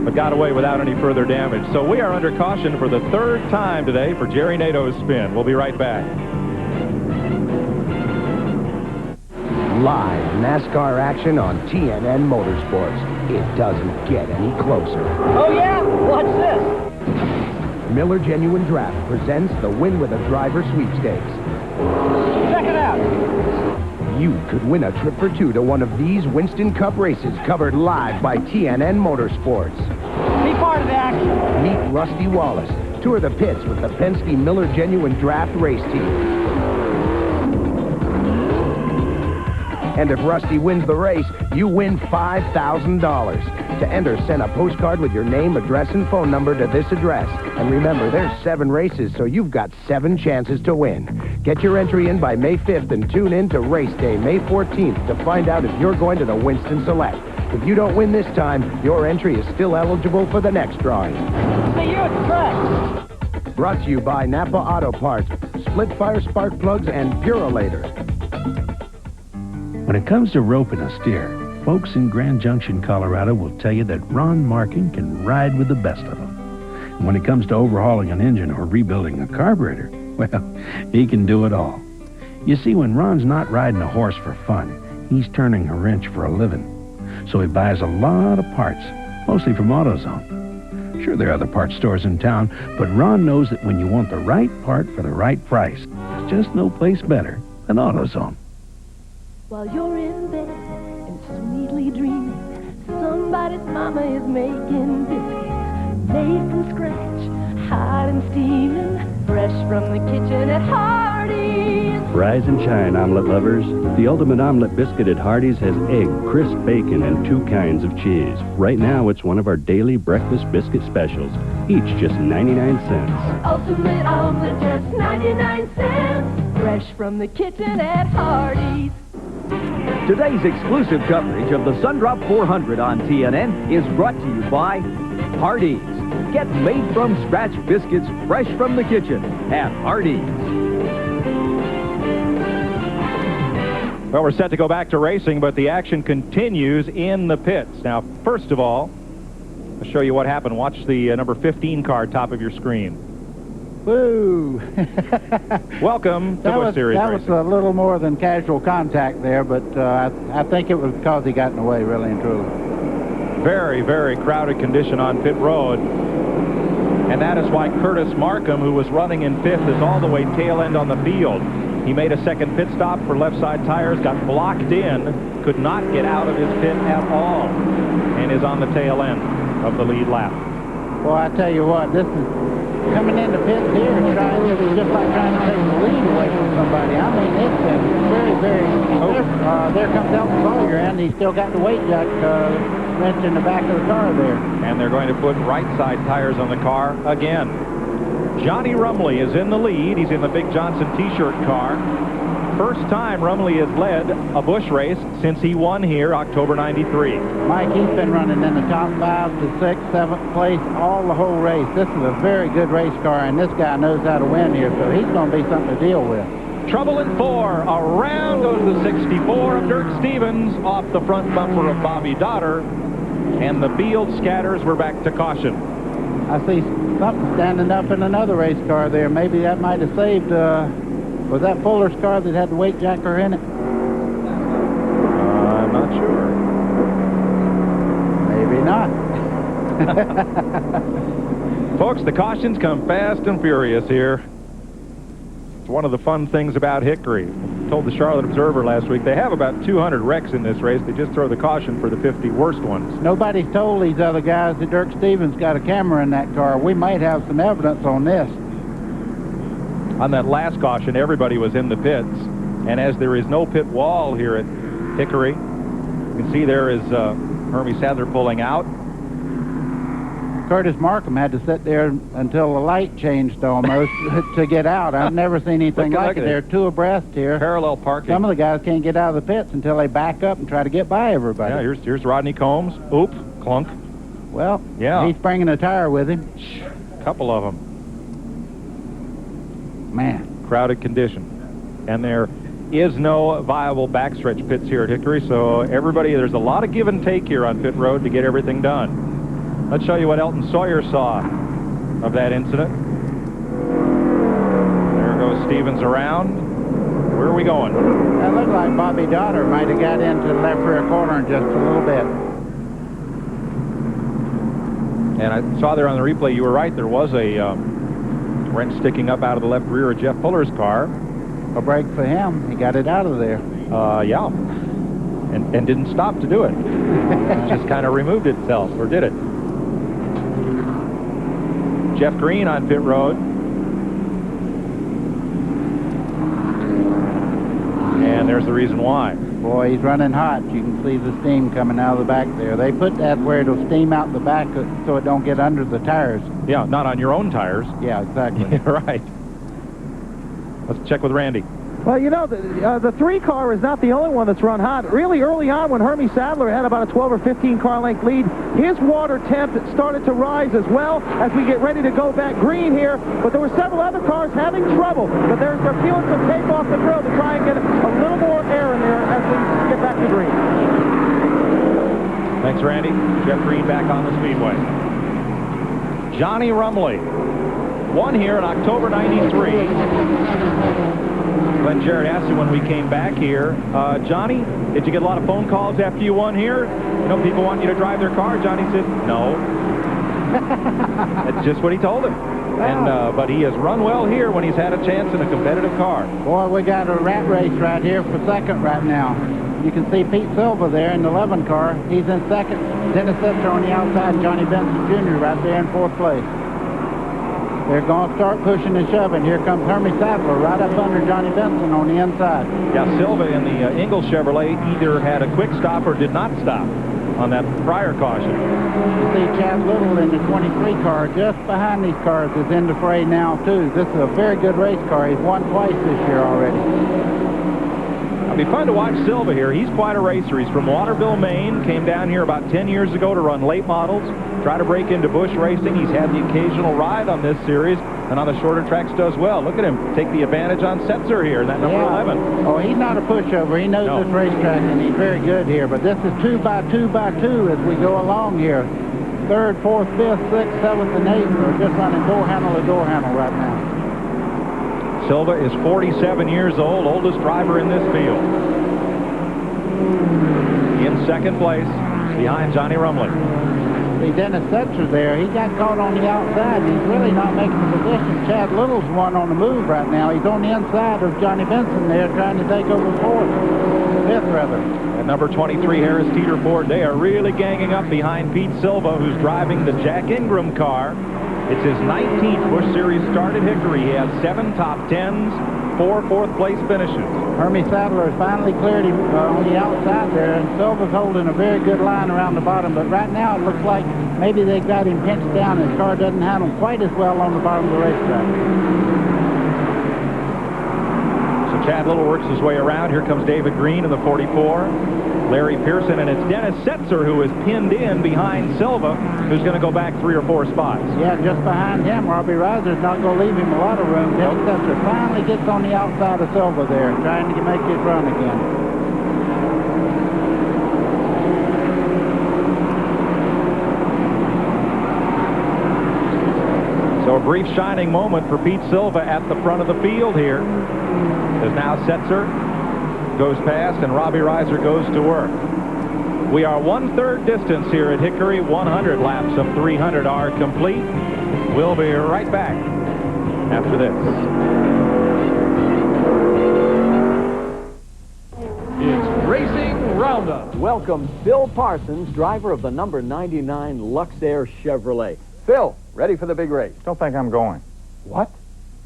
Speaker 1: But got away without any further damage. So we are under caution for the 3rd time today for Jerry Nadeau's spin. We'll be right back.
Speaker 2: Live NASCAR action on TNN Motorsports. It doesn't get any closer.
Speaker 5: Oh, yeah? What's this?
Speaker 2: Miller Genuine Draft presents the Win with a Driver sweepstakes.
Speaker 5: Check it out.
Speaker 2: You could win a trip for 2 to one of these Winston Cup races covered live by TNN Motorsports.
Speaker 5: Be part of the action.
Speaker 2: Meet Rusty Wallace. Tour the pits with the Penske Miller Genuine Draft race team. And if Rusty wins the race, you win $5,000. To enter, send a postcard with your name, address, and phone number to this address. And remember, there's 7 races, so you've got 7 chances to win. Get your entry in by May 5th and tune in to Race Day, May 14th, to find out if you're going to the Winston Select. If you don't win this time, your entry is still eligible for the next drawing.
Speaker 5: See you at the track.
Speaker 2: Brought to you by Napa Auto Parts, Split Fire Spark Plugs, and Purilators.
Speaker 13: When it comes to roping a steer, folks in Grand Junction, Colorado will tell you that Ron Markin can ride with the best of them. And when it comes to overhauling an engine or rebuilding a carburetor, well, he can do it all. You see, when Ron's not riding a horse for fun, he's turning a wrench for a living. So he buys a lot of parts, mostly from AutoZone. Sure, there are other parts stores in town, but Ron knows that when you want the right part for the right price, there's just no place better than AutoZone.
Speaker 16: While you're in bed and sweetly dreaming, somebody's mama is making biscuits made from scratch, hot and steaming, fresh from the kitchen at Hardee's.
Speaker 19: Rise and shine, omelet lovers. The ultimate omelet biscuit at Hardee's has egg, crisp bacon, and 2 kinds of cheese. Right now, it's one of our daily breakfast biscuit specials, each just 99 cents.
Speaker 16: Ultimate omelet, just 99 cents, fresh from the kitchen at Hardee's.
Speaker 14: Today's exclusive coverage of the Sundrop 400 on TNN is brought to you by Hardee's. Get made-from-scratch biscuits fresh from the kitchen at Hardee's.
Speaker 1: Well, we're set to go back to racing, but the action continues in the pits. Now, first of all, I'll show you what happened. Watch the number 15 car top of your screen.
Speaker 7: Woo!
Speaker 1: Welcome to Busch Series
Speaker 7: That
Speaker 1: racing.
Speaker 7: was a little more than casual contact there, but I think it was because he got in the way, really and truly.
Speaker 1: Very, very crowded condition on pit road. And that is why Curtis Markham, who was running in 5th, is all the way tail end on the field. He made a second pit stop for left side tires, got blocked in, could not get out of his pit at all, and is on the tail end of the lead lap.
Speaker 7: Well, I tell you what, this is coming into pits here and it's just like trying to take the lead away from somebody. I mean, it's been very, very... there comes Elton Sawyer, and he's still got the weight jack wrench in the back of the car there.
Speaker 1: And they're going to put right side tires on the car again. Johnny Rumley is in the lead. He's in the Big Johnson T-shirt car. First time Rumley has led a Busch race since he won here October 93.
Speaker 7: Mike, he's been running in the top 5 to 6th, 7th place all the whole race. This is a very good race car, and this guy knows how to win here, so he's going to be something to deal with.
Speaker 1: Trouble in 4. Around goes the 64 of Dirk Stevens off the front bumper of Bobby Dotter, and the field scatters. We're back to caution.
Speaker 7: I see something standing up in another race car there. Maybe that might have saved... was that Fuller's car that had the weight jacker in it?
Speaker 1: I'm not sure.
Speaker 7: Maybe not.
Speaker 1: Folks, the cautions come fast and furious here. It's one of the fun things about Hickory. I told the Charlotte Observer last week they have about 200 wrecks in this race. They just throw the caution for the 50 worst ones.
Speaker 7: Nobody's told these other guys that Dirk Stevens got a camera in that car. We might have some evidence on this.
Speaker 1: On that last caution, everybody was in the pits. And as there is no pit wall here at Hickory, you can see there is Hermie Sadler pulling out.
Speaker 7: Curtis Markham had to sit there until the light changed almost to get out. I've never seen anything like it. They're two abreast here.
Speaker 1: Parallel parking.
Speaker 7: Some of the guys can't get out of the pits until they back up and try to get by everybody.
Speaker 1: Yeah, here's Rodney Combs. Oop, clunk.
Speaker 7: Well,
Speaker 1: yeah,
Speaker 7: he's bringing a tire with him.
Speaker 1: Couple of them.
Speaker 7: Man.
Speaker 1: Crowded condition. And there is no viable backstretch pits here at Hickory, so everybody, there's a lot of give and take here on pit road to get everything done. Let's show you what Elton Sawyer saw of that incident. There goes Stevens around. Where are we going?
Speaker 7: That looked like Bobby Dotter might have got into the left rear corner in just a little bit.
Speaker 1: And I saw there on the replay, you were right, there was a wrench sticking up out of the left rear of Jeff Fuller's car.
Speaker 7: A break for him. He got it out of there.
Speaker 1: Yeah. And didn't stop to do it. It just kind of removed itself, or did it? Jeff Green on pit road. And there's the reason why.
Speaker 7: Boy, he's running hot. You can see the steam coming out of the back there. They put that where it'll steam out the back so it don't get under the tires.
Speaker 1: Yeah, not on your own tires.
Speaker 7: Yeah, exactly.
Speaker 1: Right. Let's check with Randy.
Speaker 6: Well, you know, the 3-car is not the only one that's run hot. Really early on, when Hermie Sadler had about a 12 or 15 car length lead, his water temp started to rise as well as we get ready to go back green here. But there were several other cars having trouble. But they're feeling some tape off the grill to try and get a little more air in there as we get back to green.
Speaker 1: Thanks, Randy. Jeff Green back on the Speedway. Johnny Rumley won here in October '93. Glenn Jarrett asked him when we came back here, Johnny, did you get a lot of phone calls after you won here? You know, people want you to drive their car. Johnny said, no. That's just what he told him. And but he has run well here when he's had a chance in a competitive car.
Speaker 7: Boy, we got a rat race right here for second right now. You can see Pete Silva there in the 11 car. He's in second. Dennis Setzer on the outside. Johnny Benson Jr. right there in fourth place. They're going to start pushing and shoving. Here comes Hermie Sadler right up under Johnny Benson on the inside.
Speaker 1: Yeah, Silva in the Ingalls Chevrolet either had a quick stop or did not stop on that prior caution.
Speaker 7: You see Chad Little in the 23 car just behind these cars is in the fray now, too. This is a very good race car. He's won twice this year already.
Speaker 1: It'll be fun to watch Silva here. He's quite a racer. He's from Waterville, Maine. Came down here about 10 years ago to run late models. Try to break into Busch racing. He's had the occasional ride on this series, and on the shorter tracks does well. Look at him take the advantage on Setzer here in that number 11.
Speaker 7: Oh, he's not a pushover. He knows this racetrack, and he's very good here. But this is 2 by 2 by 2 as we go along here. 3rd, 4th, 5th, 6th, 7th, and 8th are just running door handle to door handle right now.
Speaker 1: Silva is 47 years old, oldest driver in this field. In second place, behind Johnny Rumley.
Speaker 7: See, Dennis Setzer there, he got caught on the outside, and he's really not making the position. Chad Little's one on the move right now. He's on the inside of Johnny Benson there, trying to take over fourth. Fifth, rather.
Speaker 1: At number 23, Harris Teeter Ford, they are really ganging up behind Pete Silva, who's driving the Jack Ingram car. It's his 19th Busch Series start at Hickory. He has 7 top 10s, 4 fourth-place finishes.
Speaker 7: Hermie Sadler has finally cleared him on the outside there, and Silva's holding a very good line around the bottom, but right now it looks like maybe they got him pinched down and his car doesn't handle quite as well on the bottom of the racetrack.
Speaker 1: So Chad Little works his way around. Here comes David Green in the 44. Larry Pearson, and it's Dennis Setzer who is pinned in behind Silva, who's going to go back 3 or 4 spots.
Speaker 7: Yeah, just behind him, Robbie Reiser's not going to leave him a lot of room. Dennis Setzer finally gets on the outside of Silva there, trying to make his run again.
Speaker 1: So a brief shining moment for Pete Silva at the front of the field here. As now Setzer goes past and Robbie Reiser goes to work. We are 1/3 distance here at Hickory. 100 laps of 300 are complete. We'll be right back after this.
Speaker 14: It's Racing Roundup. Welcome Phil Parsons, driver of the number 99 Luxair Chevrolet. Phil, ready for the big race?
Speaker 3: Don't think I'm going.
Speaker 14: What?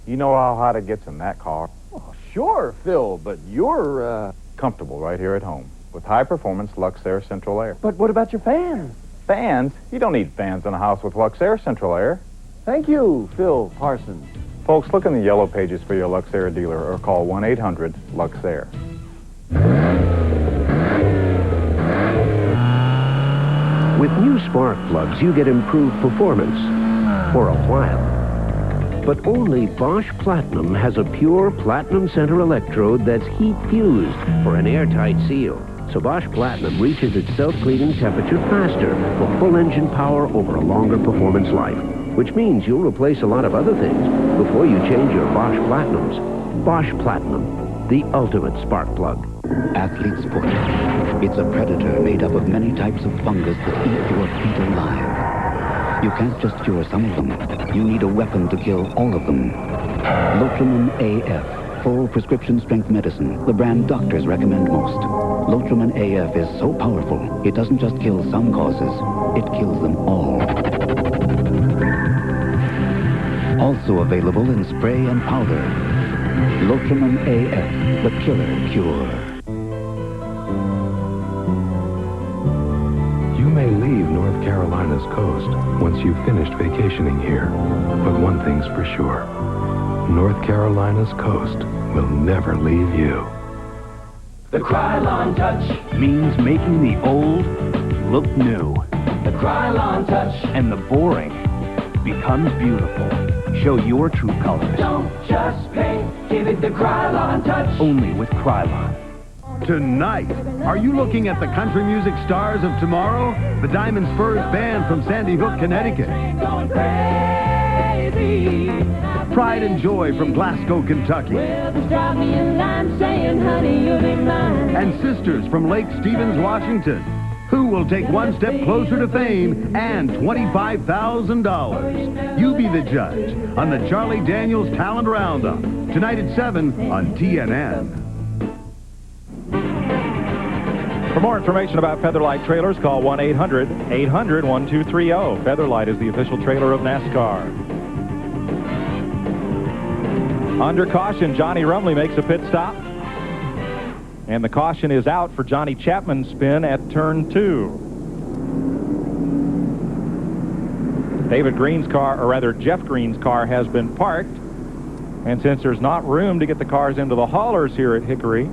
Speaker 21: You know how hot it gets in that car.
Speaker 3: Oh, sure, Phil, but you're,
Speaker 21: Comfortable right here at home with high-performance Luxair Central Air.
Speaker 3: But what about your fans?
Speaker 21: Fans? You don't need fans in a house with Luxair Central Air.
Speaker 3: Thank you, Phil Parsons.
Speaker 21: Folks, look in the yellow pages for your Luxair dealer or call 1-800-LUXAIR.
Speaker 8: With new spark plugs, you get improved performance for a while. But only Bosch Platinum has a pure platinum center electrode that's heat fused for an airtight seal. So Bosch Platinum reaches its self-cleaning temperature faster for full engine power over a longer performance life, which means you'll replace a lot of other things before you change your Bosch Platinums. Bosch Platinum, the ultimate spark plug.
Speaker 10: Athlete's foot. It's a predator made up of many types of fungus that eat your feet alive. You can't just cure some of them. You need a weapon to kill all of them. Lotramin AF. Full prescription strength medicine. The brand doctors recommend most. Lotramin AF is so powerful, it doesn't just kill some causes, it kills them all. Also available in spray and powder. Lotramin AF, the killer cure.
Speaker 13: You may leave North Carolina's coast once you've finished vacationing here. But one thing's for sure. North Carolina's coast will never leave you.
Speaker 11: The Krylon Touch
Speaker 14: means making the old look new.
Speaker 11: The Krylon Touch.
Speaker 14: And the boring becomes beautiful. Show your true colors.
Speaker 11: Don't just paint, give it the Krylon Touch.
Speaker 14: Only with Krylon.
Speaker 23: Tonight, are you looking at the country music stars of tomorrow? The Diamond Spurs Band from Sandy Hook, Connecticut.
Speaker 11: Going crazy.
Speaker 23: Pride and Joy from Glasgow, Kentucky.
Speaker 11: Well, they drive me in line saying, honey, you'll be mine.
Speaker 23: And Sisters from Lake Stevens, Washington. Who will take one step closer to fame and $25,000? You be the judge on the Charlie Daniels Talent Roundup. Tonight at 7 on TNN.
Speaker 1: For more information about Featherlight trailers, call 1-800-800-1230. Featherlight is the official trailer of NASCAR. Under caution, Johnny Rumley makes a pit stop. And the caution is out for Johnny Chapman's spin at turn 2. David Green's car, or rather Jeff Green's car, has been parked. And since there's not room to get the cars into the haulers here at Hickory,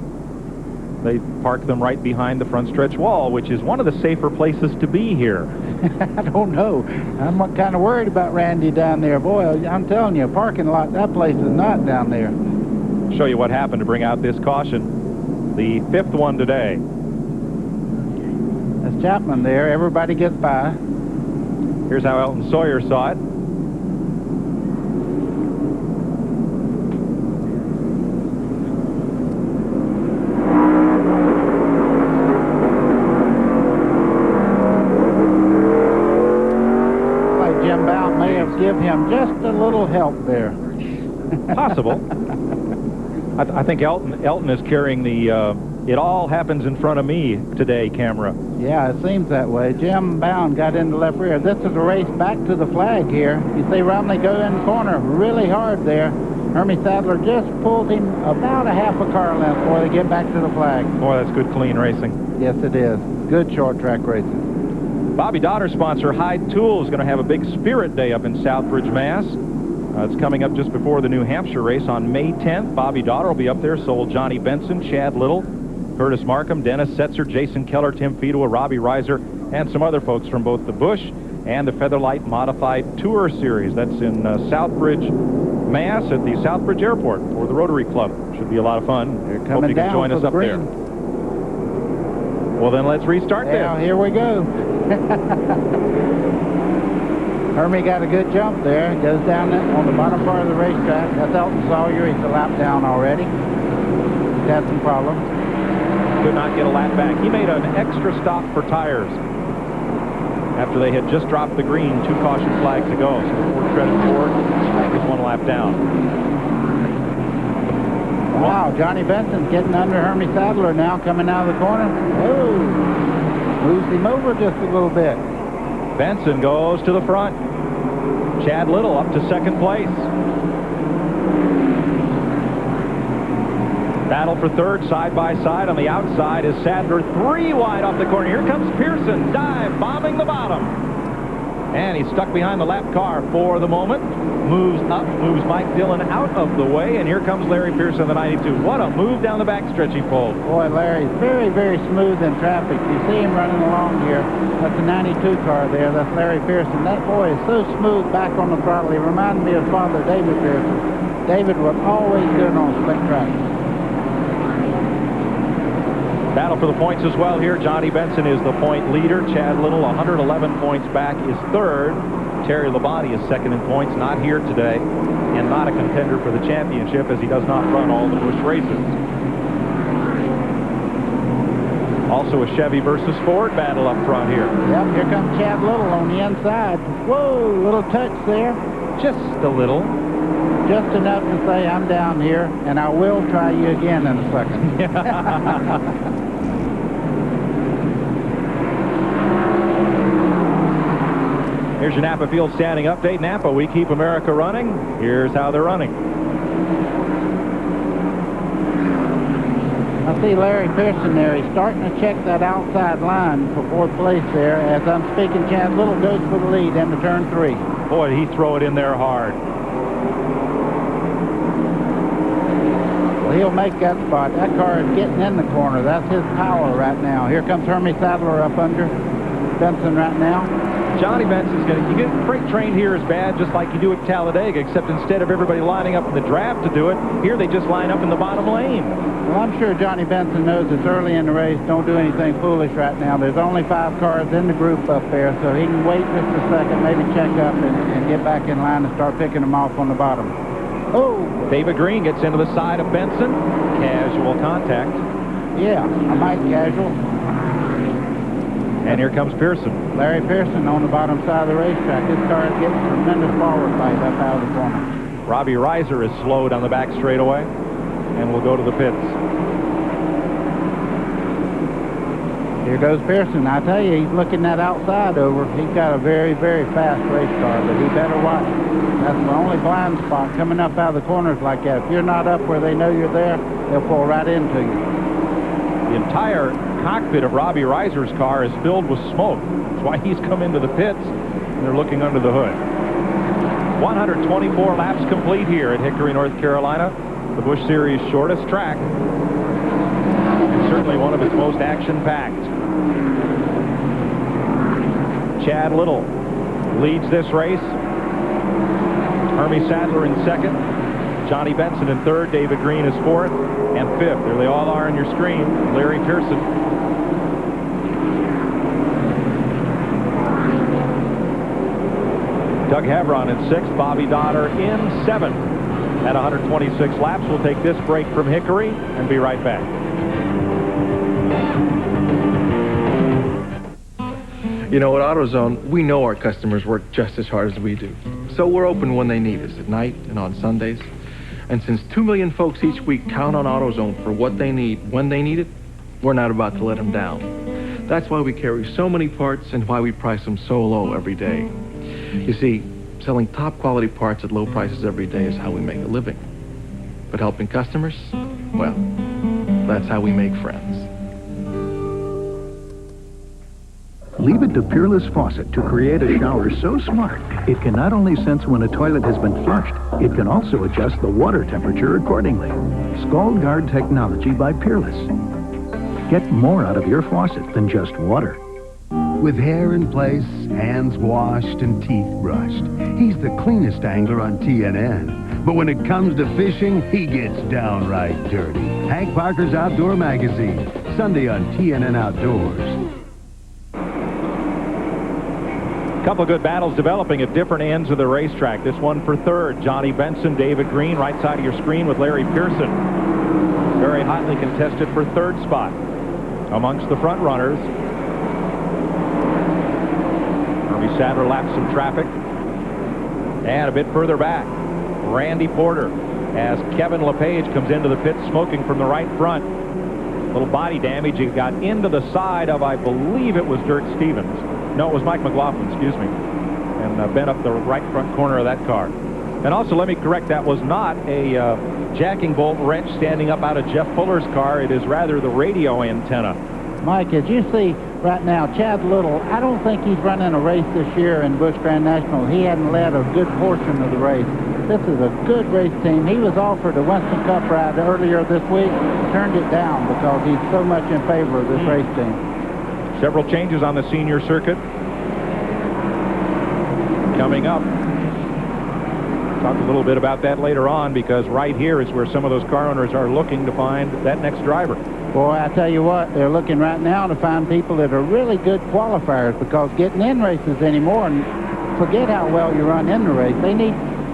Speaker 1: they park them right behind the front stretch wall, which is one of the safer places to be here.
Speaker 7: I don't know. I'm kind of worried about Randy down there. Boy, I'm telling you, parking lot, that place is not down there.
Speaker 1: Show you what happened to bring out this caution. The 5th one today.
Speaker 7: That's Chapman there. Everybody gets by.
Speaker 1: Here's how Elton Sawyer saw it.
Speaker 7: Give him just a little help there.
Speaker 1: Possible. I think Elton is carrying the it all happens in front of me today camera.
Speaker 7: Yeah, it seems that way. Jim Bound got in the left rear. This is a race back to the flag here. You see Rumley go in the corner really hard there. Hermie Sadler just pulled him about a half a car length before they get back to the flag.
Speaker 1: Boy, that's good clean racing.
Speaker 7: Yes, it is. Good short track racing.
Speaker 1: Bobby Daughter's sponsor, Hyde Tool, is going to have a big Spirit Day up in Southbridge, Mass. It's coming up just before the New Hampshire race on May 10th. Bobby Daughter will be up there. So will Johnny Benson, Chad Little, Curtis Markham, Dennis Setzer, Jason Keller, Tim Fedua, Robbie Reiser, and some other folks from both the Busch and the Featherlight Modified Tour Series. That's in Southbridge, Mass, at the Southbridge Airport for the Rotary Club. Should be a lot of fun.
Speaker 7: They're coming
Speaker 1: Hope you can
Speaker 7: down
Speaker 1: join us
Speaker 7: the
Speaker 1: up
Speaker 7: green.
Speaker 1: there. Well, then let's restart this.
Speaker 7: Yeah, here we go. Hermie got a good jump there. Goes down on the bottom part of the racetrack. That's Elton Sawyer. He's a lap down already. He's had some problems.
Speaker 1: Could not get a lap back. He made an extra stop for tires after they had just dropped the green. 2 caution flags to go. So Ford credit Ford. He's 1 lap down.
Speaker 7: Wow, Johnny Benson's getting under Hermie Sadler now, coming out of the corner. Oh, moves him over just a little bit.
Speaker 1: Benson goes to the front. Chad Little up to 2nd place. Battle for third, side by side. On the outside is Sadler, 3 wide off the corner. Here comes Pearson, dive, bombing the bottom. And he's stuck behind the lap car for the moment. Moves up, moves Mike Dillon out of the way, and here comes Larry Pearson, the 92. What a move down the backstretch he pulled.
Speaker 7: Boy, Larry's very, very smooth in traffic. You see him running along here. That's a 92 car there. That's Larry Pearson. That boy is so smooth back on the throttle. He reminded me of his father, David Pearson. David was always good on slick tracks.
Speaker 1: Battle for the points as well here. Johnny Benson is the point leader. Chad Little, 111 points back, is third. Terry Labonte is second in points, not here today, and not a contender for the championship as he does not run all the Busch races. Also a Chevy versus Ford battle up front here.
Speaker 7: Yep, here comes Chad Little on the inside. Whoa, little touch there.
Speaker 1: Just a little.
Speaker 7: Just enough to say I'm down here, and I will try you again in a second.
Speaker 1: Here's your Napa Field standing update. Napa, we keep America running. Here's how they're running.
Speaker 7: I see Larry Pearson there. He's starting to check that outside line for fourth place there. As I'm speaking, Chad Little goes for the lead into turn 3.
Speaker 1: Boy, did he throw it in there hard.
Speaker 7: Well, he'll make that spot. That car is getting in the corner. That's his power right now. Here comes Hermie Sadler up under Benson right now.
Speaker 1: Johnny Benson's going to, you get freight train here is bad, just like you do at Talladega, except instead of everybody lining up in the draft to do it, here they just line up in the bottom lane.
Speaker 7: Well, I'm sure Johnny Benson knows it's early in the race. Don't do anything foolish right now. There's only 5 cars in the group up there, so he can wait just a second, maybe check up and get back in line and start picking them off on the bottom. Oh!
Speaker 1: David Green gets into the side of Benson. Casual contact.
Speaker 7: Yeah, I might casual.
Speaker 1: And here comes Pearson.
Speaker 7: Larry Pearson on the bottom side of the racetrack. His car is getting tremendous forward fight up out of the corner.
Speaker 1: Robbie Reiser is slowed on the back straightaway and will go to the pits.
Speaker 7: Here goes Pearson. I tell you, he's looking that outside over. He's got a very, very fast race car, but he better watch. That's the only blind spot coming up out of the corners like that. If you're not up where they know you're there, they'll pull right into you.
Speaker 1: The entire cockpit of Robbie Reiser's car is filled with smoke. That's why he's come into the pits, and they're looking under the hood. 124 laps complete here at Hickory, North Carolina, the Busch Series' shortest track, and certainly one of its most action-packed. Chad Little leads this race. Hermie Sadler in second. Johnny Benson in third. David Green is fourth and fifth. There they all are on your screen. Larry Pearson. Doug Havron in sixth. Bobby Donner in seventh. At 126 laps, we'll take this break from Hickory and be right back.
Speaker 15: You know, at AutoZone, we know our customers work just as hard as we do. So we're open when they need us, at night and on Sundays. And since 2 million folks each week count on AutoZone for what they need when they need it, we're not about to let them down. That's why we carry so many parts and why we price them so low every day. You see, selling top quality parts at low prices every day is how we make a living. But helping customers, well, that's how we make friends.
Speaker 17: Leave it to Peerless Faucet to create a shower so smart, it can not only sense when a toilet has been flushed, it can also adjust the water temperature accordingly. Scald Guard technology by Peerless. Get more out of your faucet than just water.
Speaker 23: With hair in place, hands washed, and teeth brushed, he's the cleanest angler on TNN. But when it comes to fishing, he gets downright dirty. Hank Parker's Outdoor Magazine, Sunday on TNN Outdoors.
Speaker 1: Couple of good battles developing at different ends of the racetrack. This one for third, Johnny Benson, David Green, right side of your screen with Larry Pearson. Very hotly contested for third spot amongst the front runners. Hermie Sadler laps some traffic. And a bit further back, Randy Porter, as Kevin LePage comes into the pit smoking from the right front. Little body damage. He got into the side of, I believe it was Dirk Stevens. No, it was Mike McLaughlin, excuse me, and bent up the right front corner of that car. And also, let me correct, that was not a jacking bolt wrench standing up out of Jeff Fuller's car. It is rather the radio antenna.
Speaker 7: Mike, as you see right now, Chad Little, I don't think he's running a race this year in Busch Grand National. He hadn't led a good portion of the race. This is a good race team. He was offered a Winston Cup ride earlier this week, turned it down because he's so much in favor of this race team.
Speaker 1: Several changes on the senior circuit coming up. Talk a little bit about that later on, because right here is where some of those car owners are looking to find that next driver.
Speaker 7: Boy, I tell you what, they're looking right now to find people that are really good qualifiers, because getting in races anymore, and forget how well you run in the race.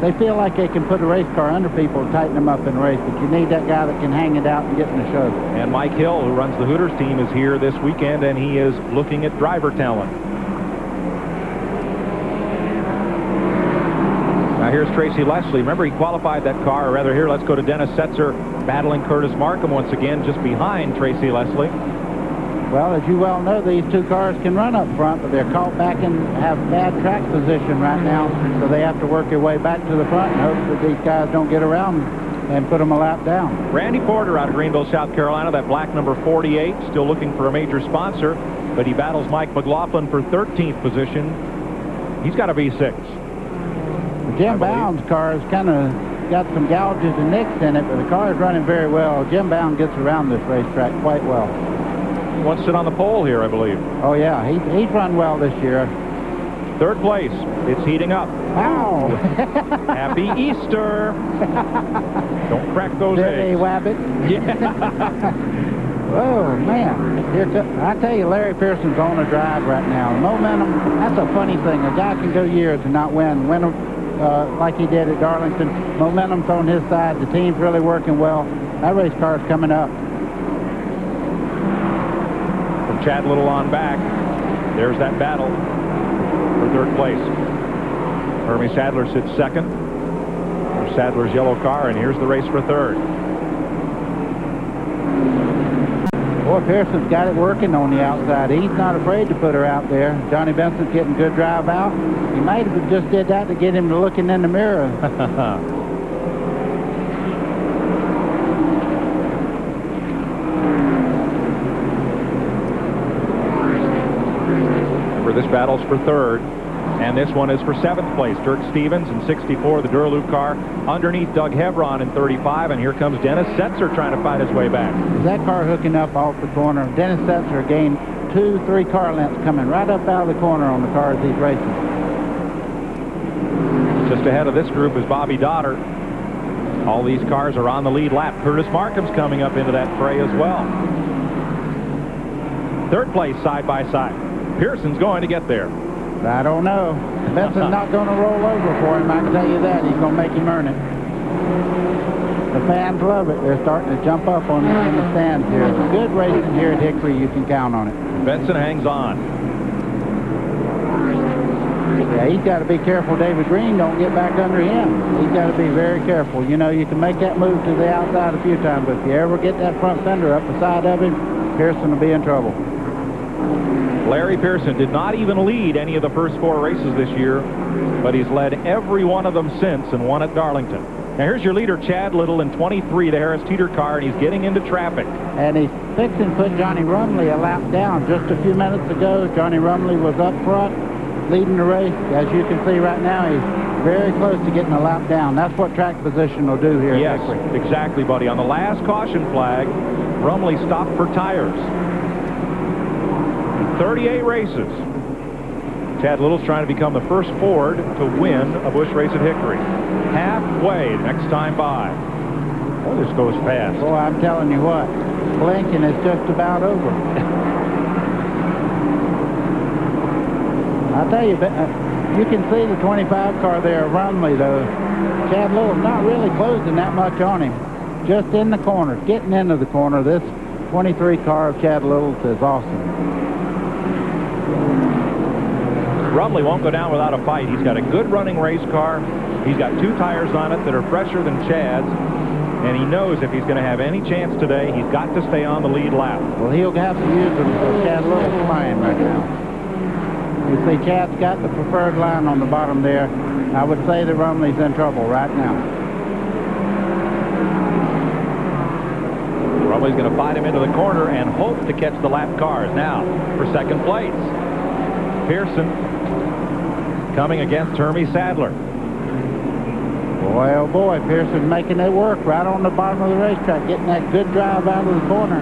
Speaker 7: They feel like they can put a race car under people and tighten them up in a race, but you need that guy that can hang it out and get in the show.
Speaker 1: And Mike Hill, who runs the Hooters team, is here this weekend, and he is looking at driver talent. Now here's Tracy Leslie. Remember, he qualified that car, or rather here, let's go to Dennis Setzer battling Curtis Markham once again, just behind Tracy Leslie.
Speaker 7: Well, as you well know, these two cars can run up front, but they're caught back and have bad track position right now, so they have to work their way back to the front and hope that these guys don't get around and put them a lap down.
Speaker 1: Randy Porter out of Greenville, South Carolina, that black number 48, still looking for a major sponsor, but he battles Mike McLaughlin for 13th position. He's got a V6.
Speaker 7: Jim Bound's car has kind of got some gouges and nicks in it, but the car is running very well. Jim Bound gets around this racetrack quite well.
Speaker 1: He wants to sit on the pole here, I believe.
Speaker 7: Oh, yeah. He's run well this year.
Speaker 1: Third place. It's heating up.
Speaker 7: Wow.
Speaker 1: Happy Easter. Don't crack those
Speaker 7: Did
Speaker 1: eggs.
Speaker 7: they wabbit?
Speaker 1: Yeah.
Speaker 7: Oh, man. I tell you, Larry Pearson's on a drive right now. Momentum, that's a funny thing. A guy can go years and not win. Win like he did at Darlington. Momentum's on his side. The team's really working well. That race car's coming up.
Speaker 1: From Chad Little on back, there's that battle for third place. Hermie Sadler sits second. There's Sadler's yellow car, and here's the race for third.
Speaker 7: Boy, Pearson's got it working on the outside. He's not afraid to put her out there. Johnny Benson's getting good drive out. He might have just did that to get him to looking in the mirror.
Speaker 1: Remember, this battle's for third, and this one is for 7th place. Dirk Stevens in 64, the Duraloop car, underneath Doug Hebron in 35, and here comes Dennis Setzer trying to fight his way back.
Speaker 7: That car hooking up off the corner. Dennis Setzer gained 2-3 car lengths coming right up out of the corner on the cars he's racing.
Speaker 1: Just ahead of this group is Bobby Dotter. All these cars are on the lead lap. Curtis Markham's coming up into that fray as well. Third place side by side. Pearson's going to get there.
Speaker 7: I don't know. Benson's not going to roll over for him, I can tell you that. He's going to make him earn it. The fans love it. They're starting to jump up on in the stands here. It's good racing here at Hickory. You can count on it.
Speaker 1: Benson hangs on.
Speaker 7: Yeah, he's got to be careful David Green don't get back under him. He's got to be very careful. You know, you can make that move to the outside a few times, but if you ever get that front fender up the side of him, Pearson will be in trouble.
Speaker 1: Larry Pearson did not even lead any of the first 4 races this year, but he's led every one of them since and won at Darlington. Now here's your leader, Chad Little, in 23, the Harris Teeter car, and he's getting into traffic.
Speaker 7: And he's fixing to put Johnny Rumley a lap down. Just a few minutes ago, Johnny Rumley was up front, leading the race. As you can see right now, he's very close to getting a lap down. That's what track position will do here at Hickory.
Speaker 1: Yes, exactly, buddy. On the last caution flag, Rumley stopped for tires. 38 races. Chad Little's trying to become the first Ford to win a Busch race at Hickory. Halfway next time by. Oh, this goes fast.
Speaker 7: Boy, I'm telling you what, blinking is just about over. I'll tell you, you can see the 25 car there, Rumley, though. Chad Little's not really closing that much on him. Just in the corner, getting into the corner. This 23 car of Chad Little's is awesome.
Speaker 1: Rumley won't go down without a fight. He's got a good running race car. He's got 2 tires on it that are fresher than Chad's, and he knows if he's going to have any chance today, he's got to stay on the lead lap.
Speaker 7: Well, he'll have to use them because Chad Little's flying right now. He's Obviously, Chad's got the preferred line on the bottom there. I would say the Rumley's in trouble right now.
Speaker 1: Rumley's going to fight him into the corner and hope to catch the lap cars. Now, for second place, Pearson coming against Hermie Sadler.
Speaker 7: Boy, oh boy, Pearson making it work right on the bottom of the racetrack, getting that good drive out of the corner.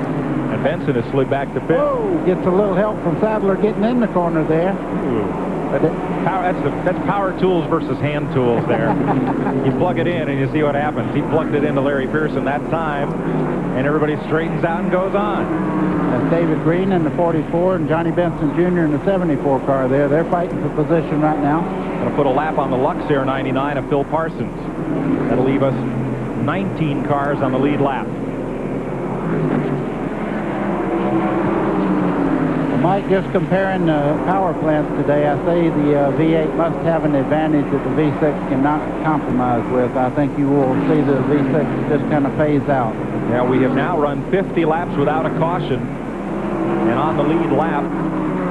Speaker 1: And Benson has slid back to fifth.
Speaker 7: Whoa, gets a little help from Sadler getting in the corner there.
Speaker 1: That's power tools versus hand tools there. You plug it in and you see what happens. He plugged it into Larry Pearson that time, and everybody straightens out and goes on.
Speaker 7: That's David Green in the 44 and Johnny Benson Jr. in the 74 car there. They're fighting for position right now.
Speaker 1: Going to put a lap on the Luxair 99 of Phil Parsons. That'll leave us 19 cars on the lead lap.
Speaker 7: Mike, just comparing the power plants today, I say the V8 must have an advantage that the V6 cannot compromise with. I think you will see the V6 just kind of phase out.
Speaker 1: Yeah, we have now run 50 laps without a caution. And on the lead lap,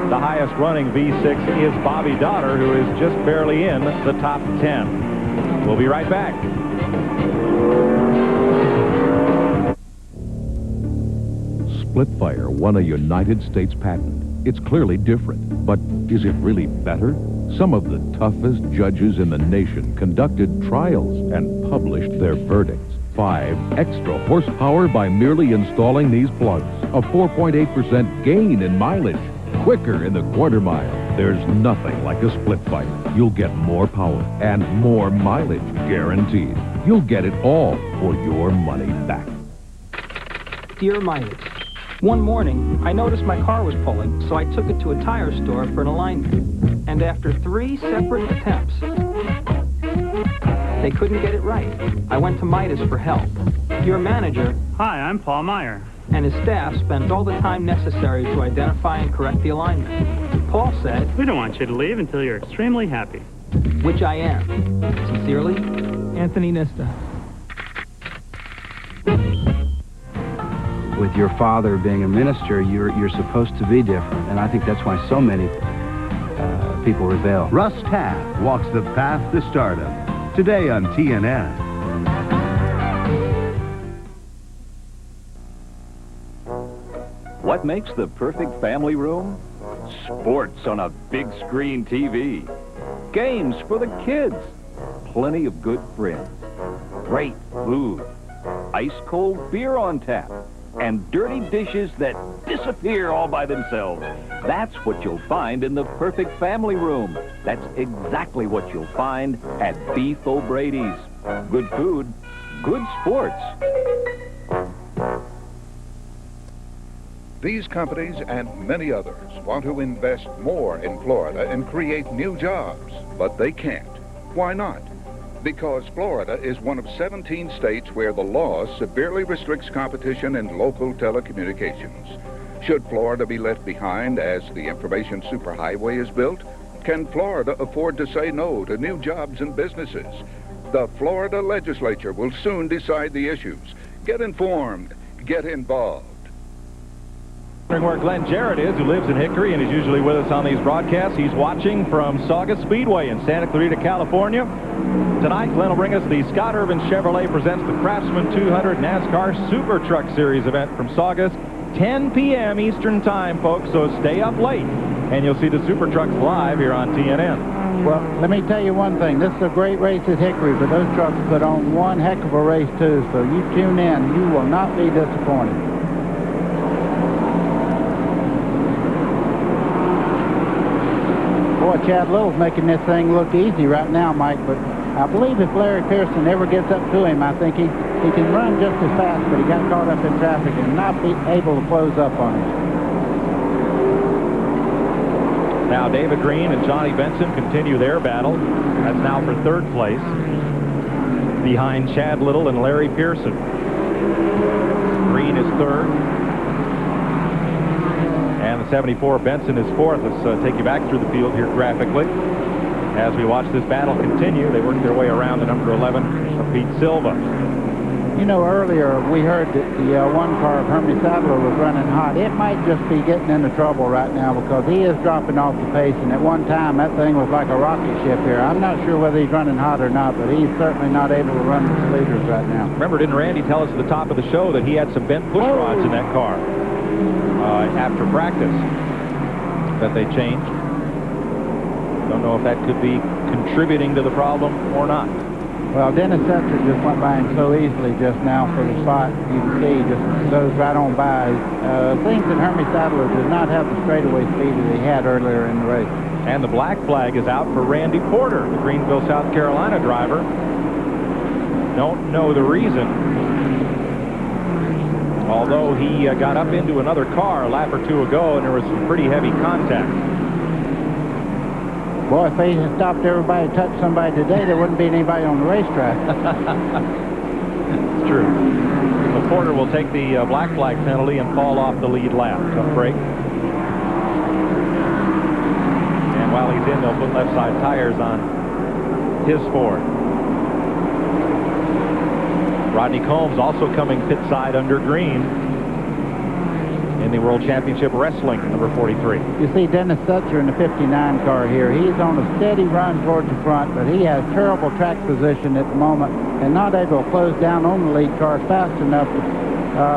Speaker 1: the highest running V6 is Bobby Daughter, who is just barely in the top 10. We'll be right back.
Speaker 9: Splitfire won a United States patent. It's clearly different, but is it really better? Some of the toughest judges in the nation conducted trials and published their verdicts. 5 extra horsepower by merely installing these plugs. A 4.8% gain in mileage. Quicker in the quarter mile. There's nothing like a Splitfire. You'll get more power and more mileage guaranteed. You'll get it all for your money back.
Speaker 12: Dear Mileage, one morning, I noticed my car was pulling, so I took it to a tire store for an alignment. And after 3 separate attempts, they couldn't get it right. I went to Midas for help. Your manager...
Speaker 18: Hi, I'm Paul Meyer.
Speaker 12: And his staff spent all the time necessary to identify and correct the alignment. Paul said...
Speaker 18: We don't want you to leave until you're extremely happy.
Speaker 12: Which I am. Sincerely, Anthony Nista.
Speaker 20: With your father being a minister, you're supposed to be different, and I think that's why so many people rebel.
Speaker 23: Russ Taff walks the path to stardom. Today on TNN.
Speaker 25: What makes the perfect family room? Sports on a big screen TV. Games for the kids. Plenty of good friends. Great food. Ice-cold beer on tap. And dirty dishes that disappear all by themselves. That's what you'll find in the perfect family room. That's exactly what you'll find at Beef O'Brady's. Good food, good sports.
Speaker 26: These companies and many others want to invest more in Florida and create new jobs, but they can't. Why not? Because Florida is one of 17 states where the law severely restricts competition in local telecommunications. Should Florida be left behind as the information superhighway is built? Can Florida afford to say no to new jobs and businesses? The Florida legislature will soon decide the issues. Get informed. Get involved.
Speaker 1: Where Glenn Jarrett is, who lives in Hickory and is usually with us on these broadcasts. He's watching from Saugus Speedway in Santa Clarita, California. Tonight, Glenn will bring us the Scott Irvin Chevrolet presents the Craftsman 200 NASCAR Super Truck Series event from Saugus, 10 p.m. Eastern Time, folks, so stay up late, and you'll see the Super Trucks live here on TNN.
Speaker 7: Well, let me tell you one thing. This is a great race at Hickory, but those trucks put on one heck of a race, too, so you tune in. You will not be disappointed. Boy, Chad Little's making this thing look easy right now, Mike, but I believe if Larry Pearson ever gets up to him, I think he can run just as fast, but he got caught up in traffic and not be able to close up on him.
Speaker 1: Now David Green and Johnny Benson continue their battle. That's now for third place, behind Chad Little and Larry Pearson. Green is third. And the 74 Benson is fourth. Let's take you back through the field here graphically. As we watch this battle continue, they work their way around to number 11 of Pete Silva.
Speaker 7: You know, earlier we heard that the one car of Hermie Sadler was running hot. It might just be getting into trouble right now because he is dropping off the pace, and at one time that thing was like a rocket ship here. I'm not sure whether he's running hot or not, but he's certainly not able to run the leaders right now.
Speaker 1: Remember, didn't Randy tell us at the top of the show that he had some bent push rods in that car after practice that they changed? Don't know if that could be contributing to the problem or not.
Speaker 7: Well, Dennis Setzer just went by him so easily just now for the spot. You can see he just goes right on by. Seems that Hermie Sadler does not have the straightaway speed that he had earlier in the race.
Speaker 1: And the black flag is out for Randy Porter, the Greenville, South Carolina driver. Don't know the reason. Although he got up into another car a lap or two ago, and there was some pretty heavy contact.
Speaker 7: Boy, if they had stopped everybody to touch somebody today, there wouldn't be anybody on the racetrack.
Speaker 1: It's true. The Porter will take the black flag penalty and fall off the lead lap. Tough break. And while he's in, they'll put left side tires on his Ford. Rodney Combs also coming pit side under green in the World Championship Wrestling, number 43.
Speaker 7: You see Dennis Setzer in the 59 car here. He's on a steady run towards the front, but he has terrible track position at the moment and not able to close down on the lead car fast enough.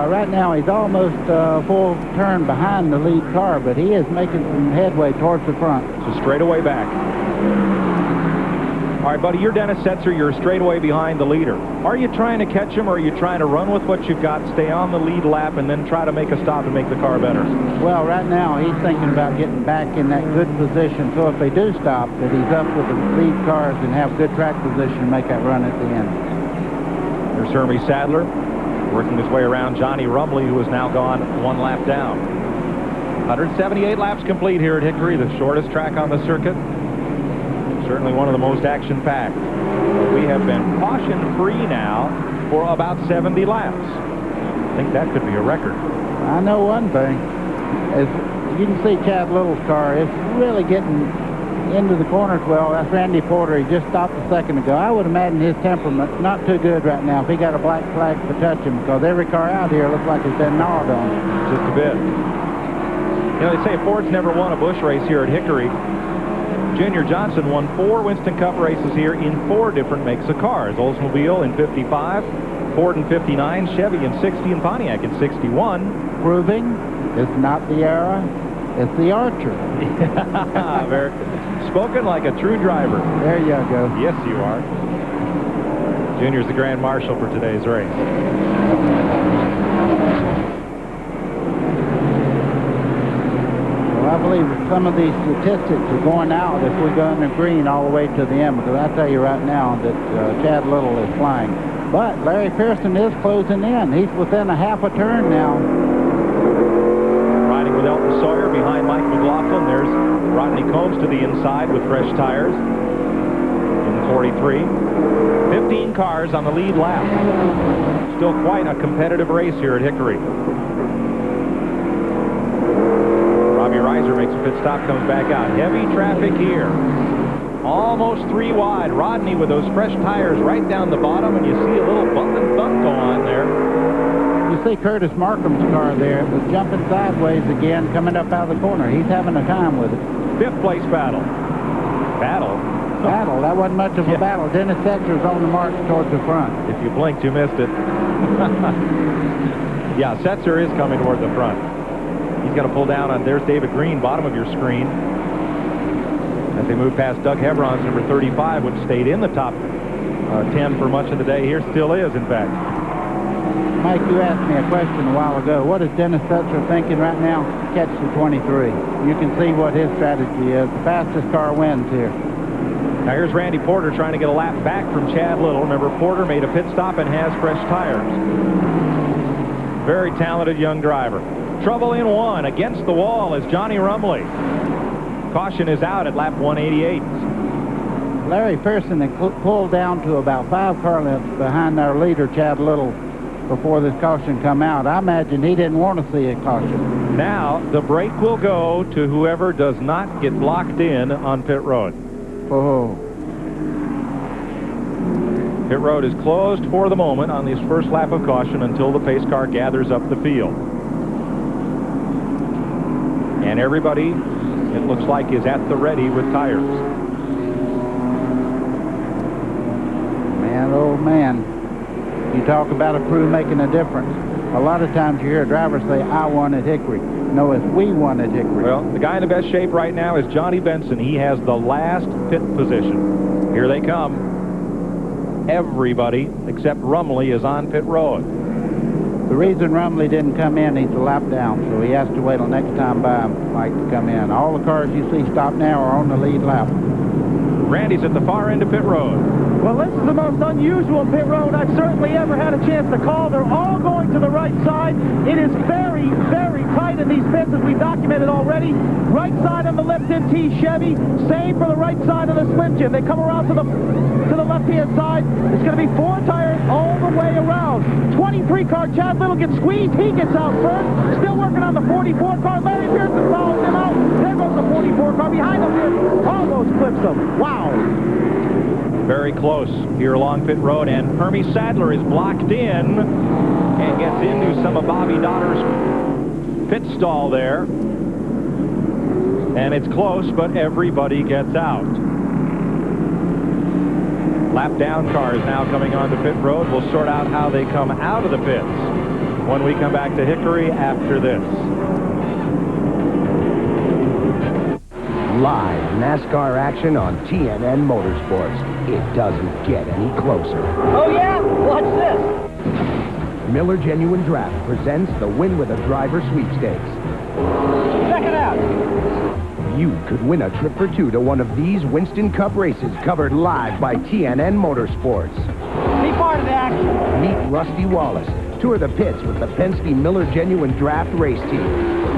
Speaker 7: Right now, he's almost full turn behind the lead car, but he is making some headway towards the front.
Speaker 1: So straightaway back. All right, buddy, you're Dennis Setzer. You're straightaway behind the leader. Are you trying to catch him, or are you trying to run with what you've got, stay on the lead lap, and then try to make a stop and make the car better?
Speaker 7: Well, right now, he's thinking about getting back in that good position, so if they do stop, that he's up with the lead cars and have good track position and make that run at the end.
Speaker 1: There's Hermie Sadler working his way around Johnny Rumley, who has now gone one lap down. 178 laps complete here at Hickory, the shortest track on the circuit. Certainly one of the most action-packed. We have been caution-free now for about 70 laps. I think that could be a record.
Speaker 7: I know one thing. As you can see, Chad Little's car is really getting into the corners well. That's Randy Porter. He just stopped a second ago. I would imagine his temperament not too good right now if he got a black flag for touching, because every car out here looks like it's been gnawed on.
Speaker 1: Just a bit. You know, they say Ford's never won a Busch race here at Hickory. Junior Johnson won 4 Winston Cup races here in 4 different makes of cars. Oldsmobile in 55, Ford in 59, Chevy in 60, and Pontiac in 61.
Speaker 7: Proving it's not the era, it's the Archer.
Speaker 1: Very spoken like a true driver.
Speaker 7: There you go.
Speaker 1: Yes, you are. Junior's the Grand Marshal for today's race.
Speaker 7: I believe some of these statistics are going out if we go under green all the way to the end, because I tell you right now that Chad Little is flying. But Larry Pearson is closing in. He's within a half a turn now.
Speaker 1: Riding with Elton Sawyer behind Mike McLaughlin. There's Rodney Combs to the inside with fresh tires in the 43. 15 cars on the lead lap. Still quite a competitive race here at Hickory. Robbie Reiser makes a pit stop, comes back out. Heavy traffic here. Almost 3 wide. Rodney with those fresh tires right down the bottom, and you see a little bump and thump go on there.
Speaker 7: You see Curtis Markham's car there. It was jumping sideways again, coming up out of the corner. He's having a time with it.
Speaker 1: 5th place battle. Battle?
Speaker 7: Battle. That wasn't much of a battle. Dennis Setzer's on the march towards the front.
Speaker 1: If you blinked, you missed it. Yeah, Setzer is coming toward the front. He's going to pull down on, there's David Green, bottom of your screen. As they move past Doug Hebron's number 35, which stayed in the top 10 for much of the day. Here still is, in fact.
Speaker 7: Mike, you asked me a question a while ago. What is Dennis Setzer thinking right now? Catch the 23. You can see what his strategy is. The fastest car wins here.
Speaker 1: Now here's Randy Porter trying to get a lap back from Chad Little. Remember, Porter made a pit stop and has fresh tires. Very talented young driver. Trouble in 1. Against the wall is Johnny Rumley. Caution is out at lap 188.
Speaker 7: Larry Pearson had pulled down to about 5 car lengths behind our leader, Chad Little, before this caution come out. I imagine he didn't want to see a caution.
Speaker 1: Now the break will go to whoever does not get blocked in on pit road.
Speaker 7: Oh.
Speaker 1: Pit road is closed for the moment on this first lap of caution until the pace car gathers up the field. And everybody, it looks like, is at the ready with tires.
Speaker 7: Man, oh man, you talk about a crew making a difference. A lot of times you hear drivers say, I won at Hickory. No, it's we won at Hickory.
Speaker 1: Well, the guy in the best shape right now is Johnny Benson. He has the last pit position. Here they come. Everybody except Rumley is on pit road.
Speaker 7: The reason Rumley didn't come in, he's a lap down, so he has to wait till next time by, Mike, to come in. All the cars you see stop now are on the lead lap.
Speaker 1: Randy's at the far end of pit road.
Speaker 6: Well, this is the most unusual pit road I've certainly ever had a chance to call. They're all going to the right side. It is very, very tight in these pits, as we've documented already. Right side on the left-hand T Chevy, same for the right side of the Slim Jim. They come around to the left-hand side. It's going to be 4 tires all the way around. 23 car Chad Little gets squeezed. He gets out first. Still working on the 44 car. Larry Pearson follows him out. There goes the 44 car behind him here. Almost clips him. Wow.
Speaker 1: Very close here along pit road, and Hermie Sadler is blocked in and gets into some of Bobby Donner's pit stall there. And it's close, but everybody gets out. Lap down cars now coming onto pit road. We'll sort out how they come out of the pits when we come back to Hickory after this.
Speaker 8: Live NASCAR action on TNN Motorsports. It doesn't get any closer.
Speaker 2: Oh, yeah? What's this?
Speaker 8: Miller Genuine Draft presents the Win with a Driver sweepstakes.
Speaker 2: Check it out.
Speaker 8: You could win a trip for 2 to one of these Winston Cup races covered live by TNN Motorsports.
Speaker 2: Be part of the action.
Speaker 8: Meet Rusty Wallace. Tour the pits with the Penske Miller Genuine Draft race team.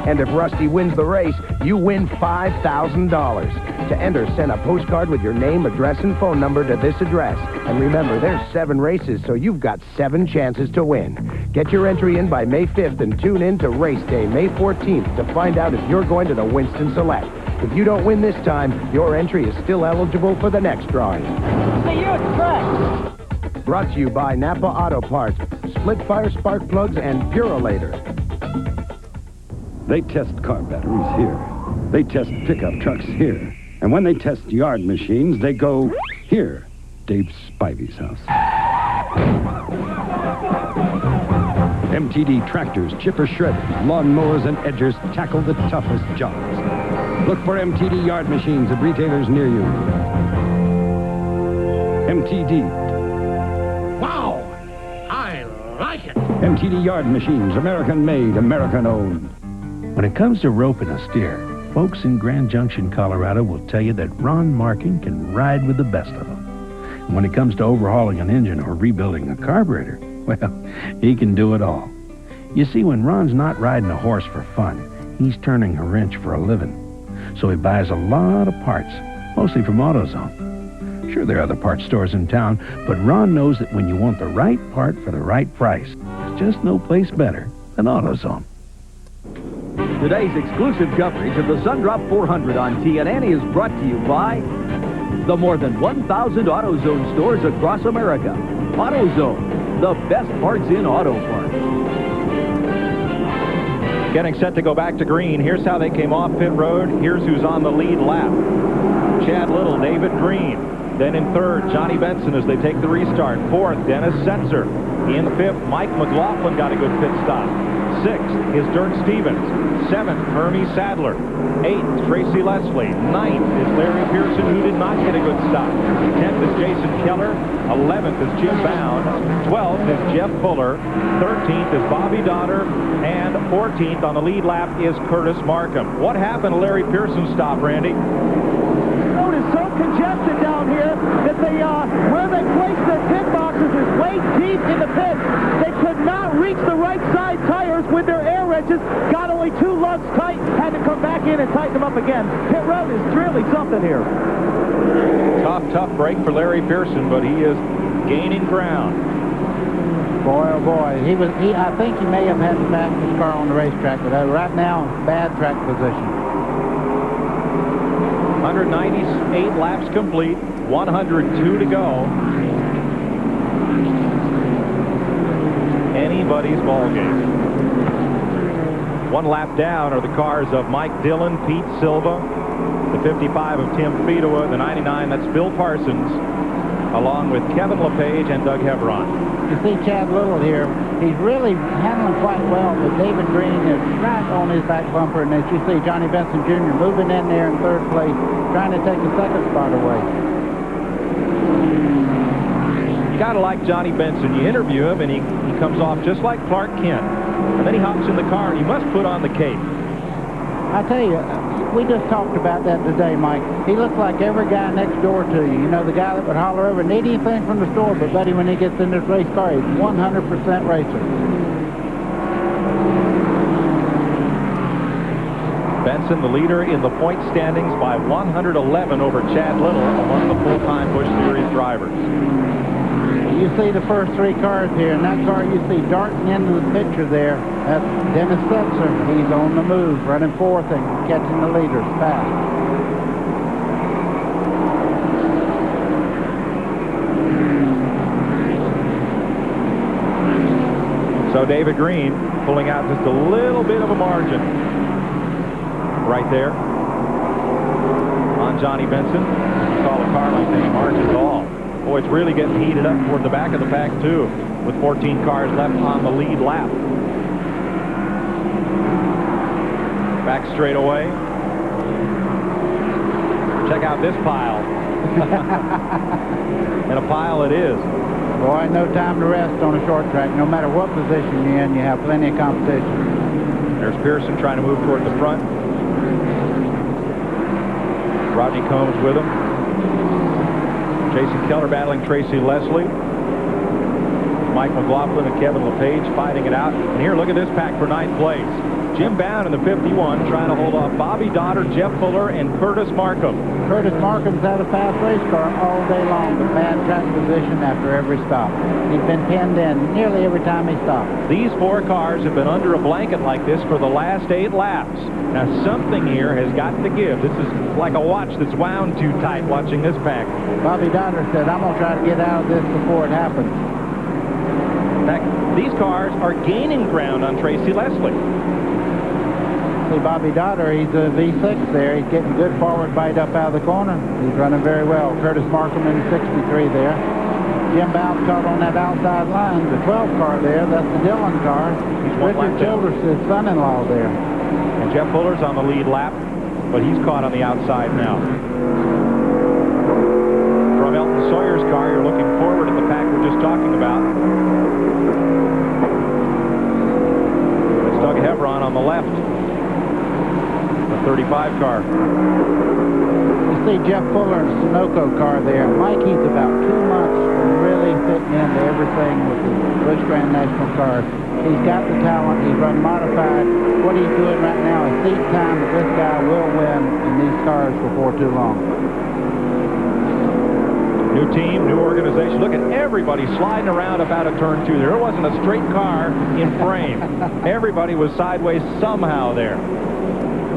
Speaker 8: And if Rusty wins the race, you win $5,000. To enter, send a postcard with your name, address, and phone number to this address. And remember, there's 7 races, so you've got 7 chances to win. Get your entry in by May 5th and tune in to Race Day, May 14th, to find out if you're going to the Winston Select. If you don't win this time, your entry is still eligible for the next drawing.
Speaker 2: See you at the track.
Speaker 8: Brought to you by Napa Auto Parts, Split Fire Spark Plugs, and Purolator.
Speaker 4: They test car batteries here. They test pickup trucks here. And when they test yard machines, they go here, Dave Spivey's house. MTD tractors, chipper shredders, lawnmowers, and edgers tackle the toughest jobs. Look for MTD yard machines at retailers near you. MTD.
Speaker 5: Wow! I like it!
Speaker 4: MTD yard machines, American-made, American-owned.
Speaker 13: When it comes to roping a steer, folks in Grand Junction, Colorado will tell you that Ron Markin can ride with the best of them. And when it comes to overhauling an engine or rebuilding a carburetor, well, he can do it all. You see, when Ron's not riding a horse for fun, he's turning a wrench for a living. So he buys a lot of parts, mostly from AutoZone. Sure, there are other parts stores in town, but Ron knows that when you want the right part for the right price, there's just no place better than AutoZone.
Speaker 14: Today's exclusive coverage of the Sundrop 400 on TNN is brought to you by the more than 1,000 AutoZone stores across America. AutoZone, the best parts in auto parts.
Speaker 1: Getting set to go back to green. Here's how they came off pit road. Here's who's on the lead lap. Chad Little, David Green. Then in third, Johnny Benson as they take the restart. Fourth, Dennis Setzer. In fifth, Mike McLaughlin got a good pit stop. Sixth is Dirk Stevens. Seventh, Hermie Sadler. Eighth, Tracy Leslie. Ninth is Larry Pearson, who did not get a good stop. 10th is Jason Keller. 11th is Jim Bound. 12th is Jeff Fuller. 13th is Bobby Donner. And 14th on the lead lap is Curtis Markham. What happened to Larry Pearson's stop, Randy?
Speaker 6: The road is so congested down here that they, where they placed their pit boxes is way deep in the pit. They could not reach the right side tires with their air wrenches. Got only 2 lugs tight. Had to come back in and tighten them up again. Pit road is really something here.
Speaker 1: Tough break for Larry Pearson, but he is gaining ground.
Speaker 7: Boy, oh boy, I think he may have had the fastest car on the racetrack, but right now, bad track position.
Speaker 1: 198 laps complete, 102 to go. Anybody's ball game. One lap down are the cars of Mike Dillon, Pete Silva, the 55 of Tim Fedewa, the 99, that's Bill Parsons, along with Kevin LePage and Doug Hebron.
Speaker 7: You see Chad Little here. He's really handling quite well, but David Green is right on his back bumper, and as you see Johnny Benson Jr. moving in there in third place, trying to take the second spot away.
Speaker 1: You gotta like Johnny Benson. You interview him, and he comes off just like Clark Kent. And then he hops in the car, and he must put on the cape.
Speaker 7: I tell you, we just talked about that today, Mike. He looks like every guy next door to you. You know, the guy that would holler over, need anything from the store, but Buddy, when he gets in this race car, he's 100% racer.
Speaker 1: Benson, the leader in the point standings by 111 over Chad Little, among the full-time Busch Series drivers.
Speaker 7: You see the first three cars here, and that car you see darting into the picture there, that's Dennis Setzer. He's on the move, running fourth and catching the leaders fast.
Speaker 1: So David Green pulling out just a little bit of a margin right there on Johnny Benson. You saw the car like that, margins all. Boy, it's really getting heated up toward the back of the pack, too, with 14 cars left on the lead lap. Back straight away. Check out this pile. And a pile it is.
Speaker 7: Boy, no time to rest on a short track. No matter what position you're in, you have plenty of competition.
Speaker 1: There's Pearson trying to move toward the front. Rodney Combs with him. Jason Keller battling Tracy Leslie. Mike McLaughlin and Kevin LePage fighting it out. And here, look at this pack for ninth place. Jim Bound in the 51 trying to hold off Bobby Dotter, Jeff Fuller, and Curtis Markham.
Speaker 7: Curtis Markham's had a fast race car all day long, but bad track position after every stop. He's been pinned in nearly every time he stops.
Speaker 1: These four cars have been under a blanket like this for the last 8 laps. Now, something here has got to give. This is like a watch that's wound too tight watching this pack.
Speaker 7: Bobby Dotter said, I'm going to try to get out of this before it happens.
Speaker 1: In fact, these cars are gaining ground on Tracy Leslie.
Speaker 7: See Bobby Dotter, he's a V6 there. He's getting good forward bite up out of the corner. He's running very well. Curtis Markham in the 63 there. Jim Bounce caught on that outside line. The 12 car there, that's the Dillon car. Richard Childress' son-in-law there.
Speaker 1: And Jeff Fuller's on the lead lap, but he's caught on the outside now. From Elton Sawyer's car, you're looking forward at the pack we're just talking about. It's Doug Hebron on the left. The 35 car.
Speaker 7: You see Jeff Fuller in the Sunoco car there. Mikey's about 2 months from really fitting into everything with the Busch Grand National cars. He's got the talent. He's run modified. What he's doing right now is seat time that this guy will win in these cars before too long.
Speaker 1: New team, new organization. Look at everybody sliding around about a turn 2 there. There wasn't a straight car in frame. Everybody was sideways somehow there.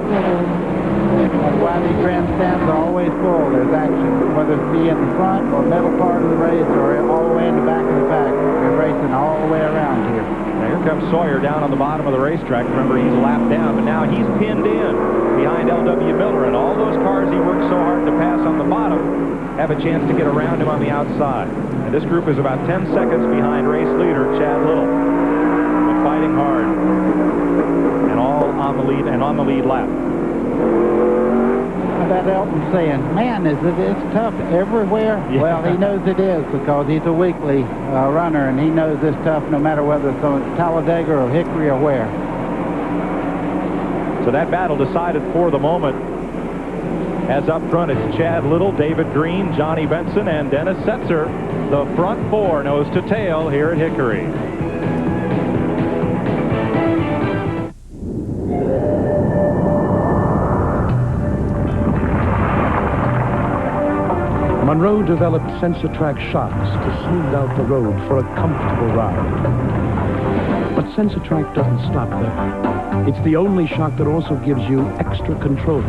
Speaker 7: That's why these grandstands are always full. There's action, whether it be in the front or middle part of the race or all the way in the back of the pack. They're racing all the way around here.
Speaker 1: Now here comes Sawyer down on the bottom of the racetrack. Remember, he's lapped down, but now he's pinned in behind L.W. Miller, and all those cars he worked so hard to pass on the bottom have a chance to get around him on the outside. And this group is about 10 seconds behind race leader Chad Little. But fighting hard. And all on the lead and on the lead lap.
Speaker 7: How about Elton saying, man, it's tough everywhere? Yeah. Well, he knows it is because he's a weekly runner, and he knows it's tough no matter whether it's on Talladega or Hickory or where.
Speaker 1: So that battle decided for the moment. As up front, it's Chad Little, David Green, Johnny Benson, and Dennis Setzer. The front four nose to tail here at Hickory.
Speaker 13: Monroe developed Sensatrack shocks to smooth out the road for a comfortable ride. But Sensatrack doesn't stop there. It's the only shock that also gives you extra control.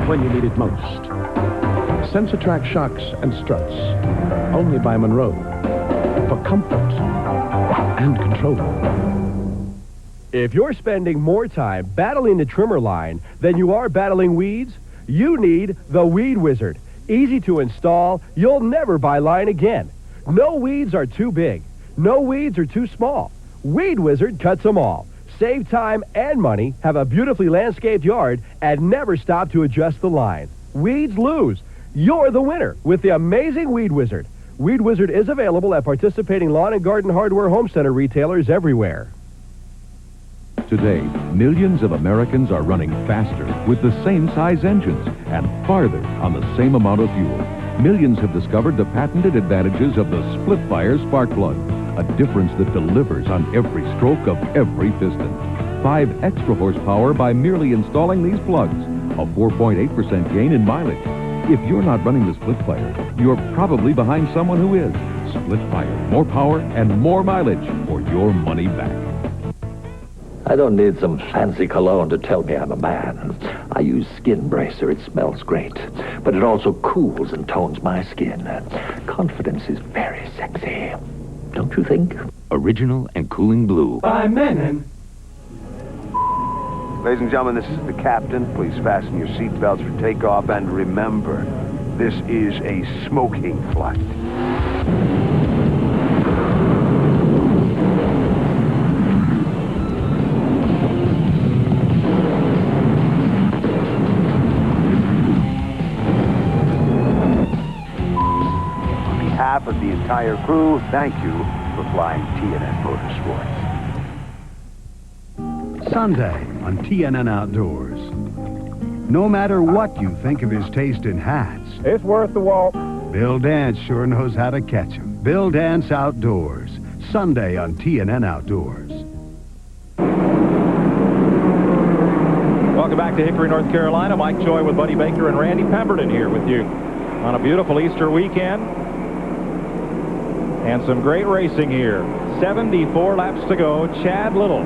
Speaker 13: when you need it most. Sensatrack shocks and struts, only by Monroe, for comfort and control.
Speaker 3: If you're spending more time battling the trimmer line than you are battling weeds, you need the Weed Wizard. Easy to install, you'll never buy line again. No weeds are too big. No weeds are too small. Weed Wizard cuts them all. Save time and money, have a beautifully landscaped yard, and never stop to adjust the line. Weeds lose. You're the winner with the amazing Weed Wizard. Weed Wizard is available at participating lawn and garden hardware home center retailers everywhere.
Speaker 9: Today, millions of Americans are running faster with the same size engines and farther on the same amount of fuel. Millions have discovered the patented advantages of the split-fire spark plug, a difference that delivers on every stroke of every piston. 5 extra horsepower by merely installing these plugs, a 4.8% gain in mileage. If you're not running the split-fire, you're probably behind someone who is. Split-fire, more power and more mileage for your money back.
Speaker 16: I don't need some fancy cologne to tell me I'm a man. I use Skin Bracer. It smells great, but it also cools and tones my skin. Confidence is very sexy, don't you think?
Speaker 19: Original and cooling blue.
Speaker 16: By Menon.
Speaker 21: Ladies and gentlemen, this is the captain. Please fasten your seatbelts for takeoff, and remember, this is a smoking flight. Of the entire crew, thank you for flying TNN Motorsports. Sunday on TNN Outdoors. No matter what you think of his taste in hats,
Speaker 6: it's worth the walk.
Speaker 21: Bill Dance sure knows how to catch him. Bill Dance Outdoors, Sunday on TNN Outdoors.
Speaker 1: Welcome back to Hickory, North Carolina. Mike Joy with Buddy Baker and Randy Pemberton here with you on a beautiful Easter weekend. And some great racing here. 74 laps to go. Chad Little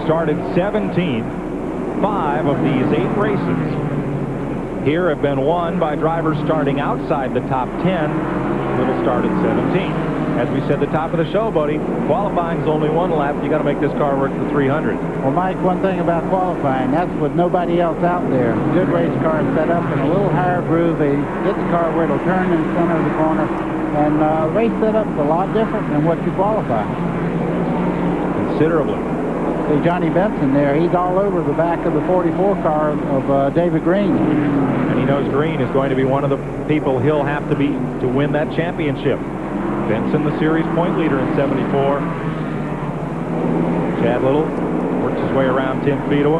Speaker 1: started 17th. 5 of these 8 races here have been won by drivers starting outside the top 10. Little started 17th. As we said at the top of the show, Buddy, qualifying's only 1 lap. You got to make this car work for 300.
Speaker 7: Well, Mike, one thing about qualifying, that's with nobody else out there. Good race car set up in a little higher groove. They get the car where it'll turn in the center of the corner. And race setup's a lot different than what you qualify.
Speaker 1: Considerably.
Speaker 7: See Johnny Benson there. He's all over the back of the 44 car of David Green.
Speaker 1: And he knows Green is going to be one of the people he'll have to beat to win that championship. Benson, the series point leader in 74. Chad Little works his way around Tim Fedowa.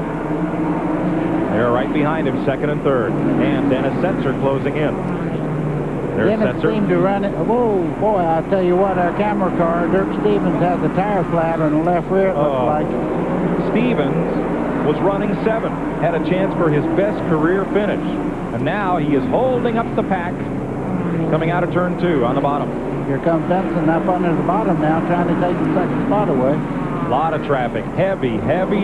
Speaker 1: They're right behind him, 2nd and 3rd. And Dennis Setzer closing in.
Speaker 7: Dennis seemed to run it. Whoa, boy, I'll tell you what, our camera car, Dirk Stevens, has the tire flat on the left rear, it looks like.
Speaker 1: Stevens was running 7, had a chance for his best career finish. And now he is holding up the pack, coming out of turn 2 on the bottom.
Speaker 7: Here comes Benson up under the bottom now, trying to take the 2nd spot away.
Speaker 1: A lot of traffic, heavy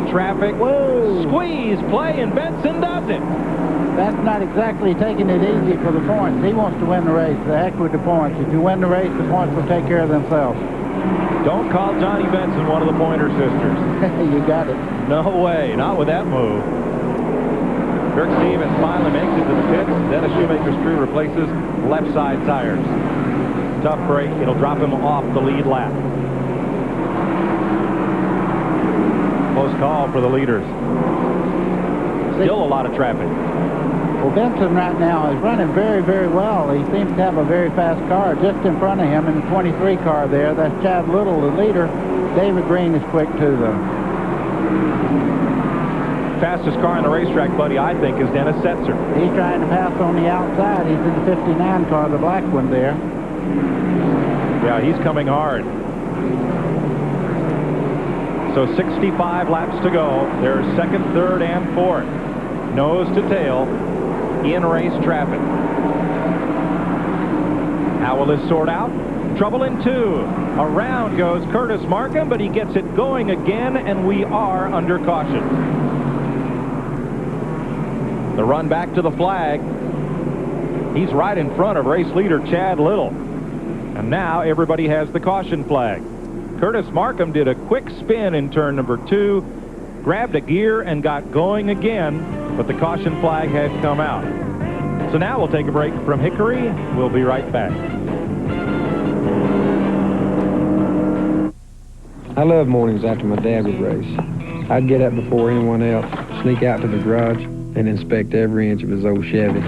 Speaker 1: traffic.
Speaker 7: Whoa!
Speaker 1: Squeeze play, and Benson does it.
Speaker 7: That's not exactly taking it easy for the points. He wants to win the race. The heck with the points. If you win the race, the points will take care of themselves.
Speaker 1: Don't call Johnny Benson one of the Pointer sisters.
Speaker 7: You got it.
Speaker 1: No way. Not with that move. Dirk Stevens finally makes it to the pits. Dennis Shoemaker's crew replaces left side tires. Tough break. It'll drop him off the lead lap. Close call for the leaders. Still a lot of traffic.
Speaker 7: Well, Benson right now is running very, very well. He seems to have a very fast car just in front of him in the 23 car there. That's Chad Little, the leader. David Green is quick too, though.
Speaker 1: Fastest car on the racetrack, Buddy, I think, is Dennis Setzer.
Speaker 7: He's trying to pass on the outside. He's in the 59 car, the black one there.
Speaker 1: Yeah, he's coming hard. So 65 laps to go. There's 2nd, 3rd, and 4th. Nose to tail in race traffic. How will this sort out? Trouble in 2. Around goes Curtis Markham, but he gets it going again, and we are under caution. The run back to the flag. He's right in front of race leader Chad Little. And now everybody has the caution flag. Curtis Markham did a quick spin in turn number 2, grabbed a gear and got going again, but the caution flag had come out. So now we'll take a break from Hickory. We'll be right back.
Speaker 10: I love mornings after my dad would race. I'd get up before anyone else, sneak out to the garage, and inspect every inch of his old Chevy.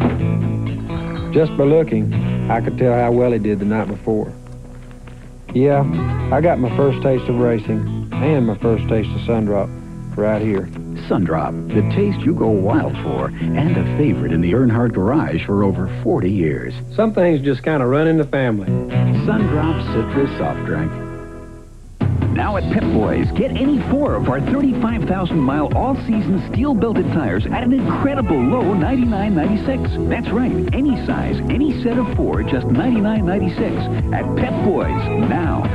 Speaker 10: Just by looking, I could tell how well he did the night before. Yeah, I got my first taste of racing and my first taste of Sundrop right here.
Speaker 11: Sundrop, the taste you go wild for, and a favorite in the Earnhardt garage for over 40 years.
Speaker 10: Some things just kind of run in the family.
Speaker 11: Sundrop Citrus Soft Drink. Now at Pep Boys, get any 4 of our 35,000-mile all-season steel-belted tires at an incredible low $99.96. That's right, any size, any set of 4, just $99.96 at Pep Boys now.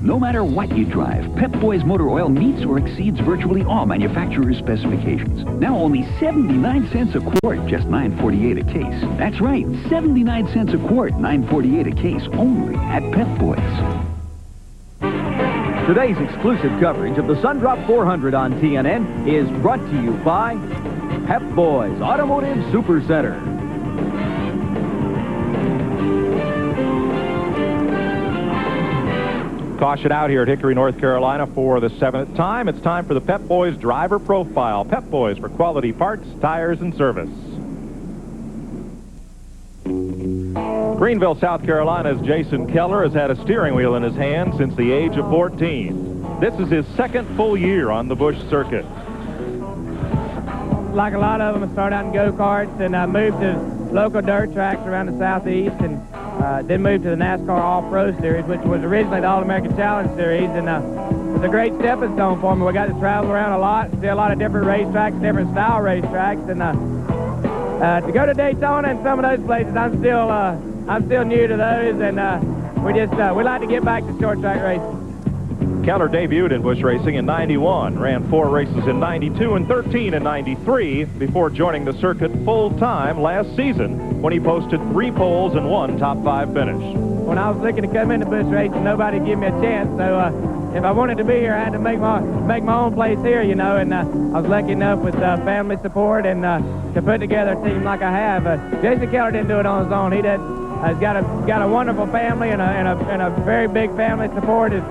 Speaker 11: No matter what you drive, Pep Boys motor oil meets or exceeds virtually all manufacturer's specifications. Now only 79 cents a quart, just $9.48 a case. That's right, 79 cents a quart, $9.48 a case, only at Pep Boys.
Speaker 14: Today's exclusive coverage of the Sundrop 400 on TNN is brought to you by Pep Boys Automotive Super Center.
Speaker 1: Caution out here at Hickory, North Carolina for the 7th time. It's time for the Pep Boys driver profile. Pep Boys for quality parts, tires, and service. Greenville, South Carolina's Jason Keller has had a steering wheel in his hand since the age of 14. This is his second full year on the Busch circuit.
Speaker 2: Like a lot of them, I started out in go-karts and I moved to local dirt tracks around the southeast and then moved to the NASCAR All-Pro Series, which was originally the All-American Challenge Series, and it's a great stepping stone for me. We got to travel around a lot, see a lot of different racetracks, different style racetracks, and to go to Daytona and some of those places, I'm still new to those, and we like to get back to short track racing.
Speaker 1: Keller debuted in Busch racing in 91, ran 4 races in 92 and 13 in 93 before joining the circuit full-time last season when he posted 3 poles and 1 top 5 finish.
Speaker 2: When I was looking to come into Busch racing, nobody gave me a chance, so if I wanted to be here, I had to make my own place here, you know, and I was lucky enough with family support and to put together a team like I have. Jason Keller didn't do it on his own. He did. He's got a wonderful family and a very big family support as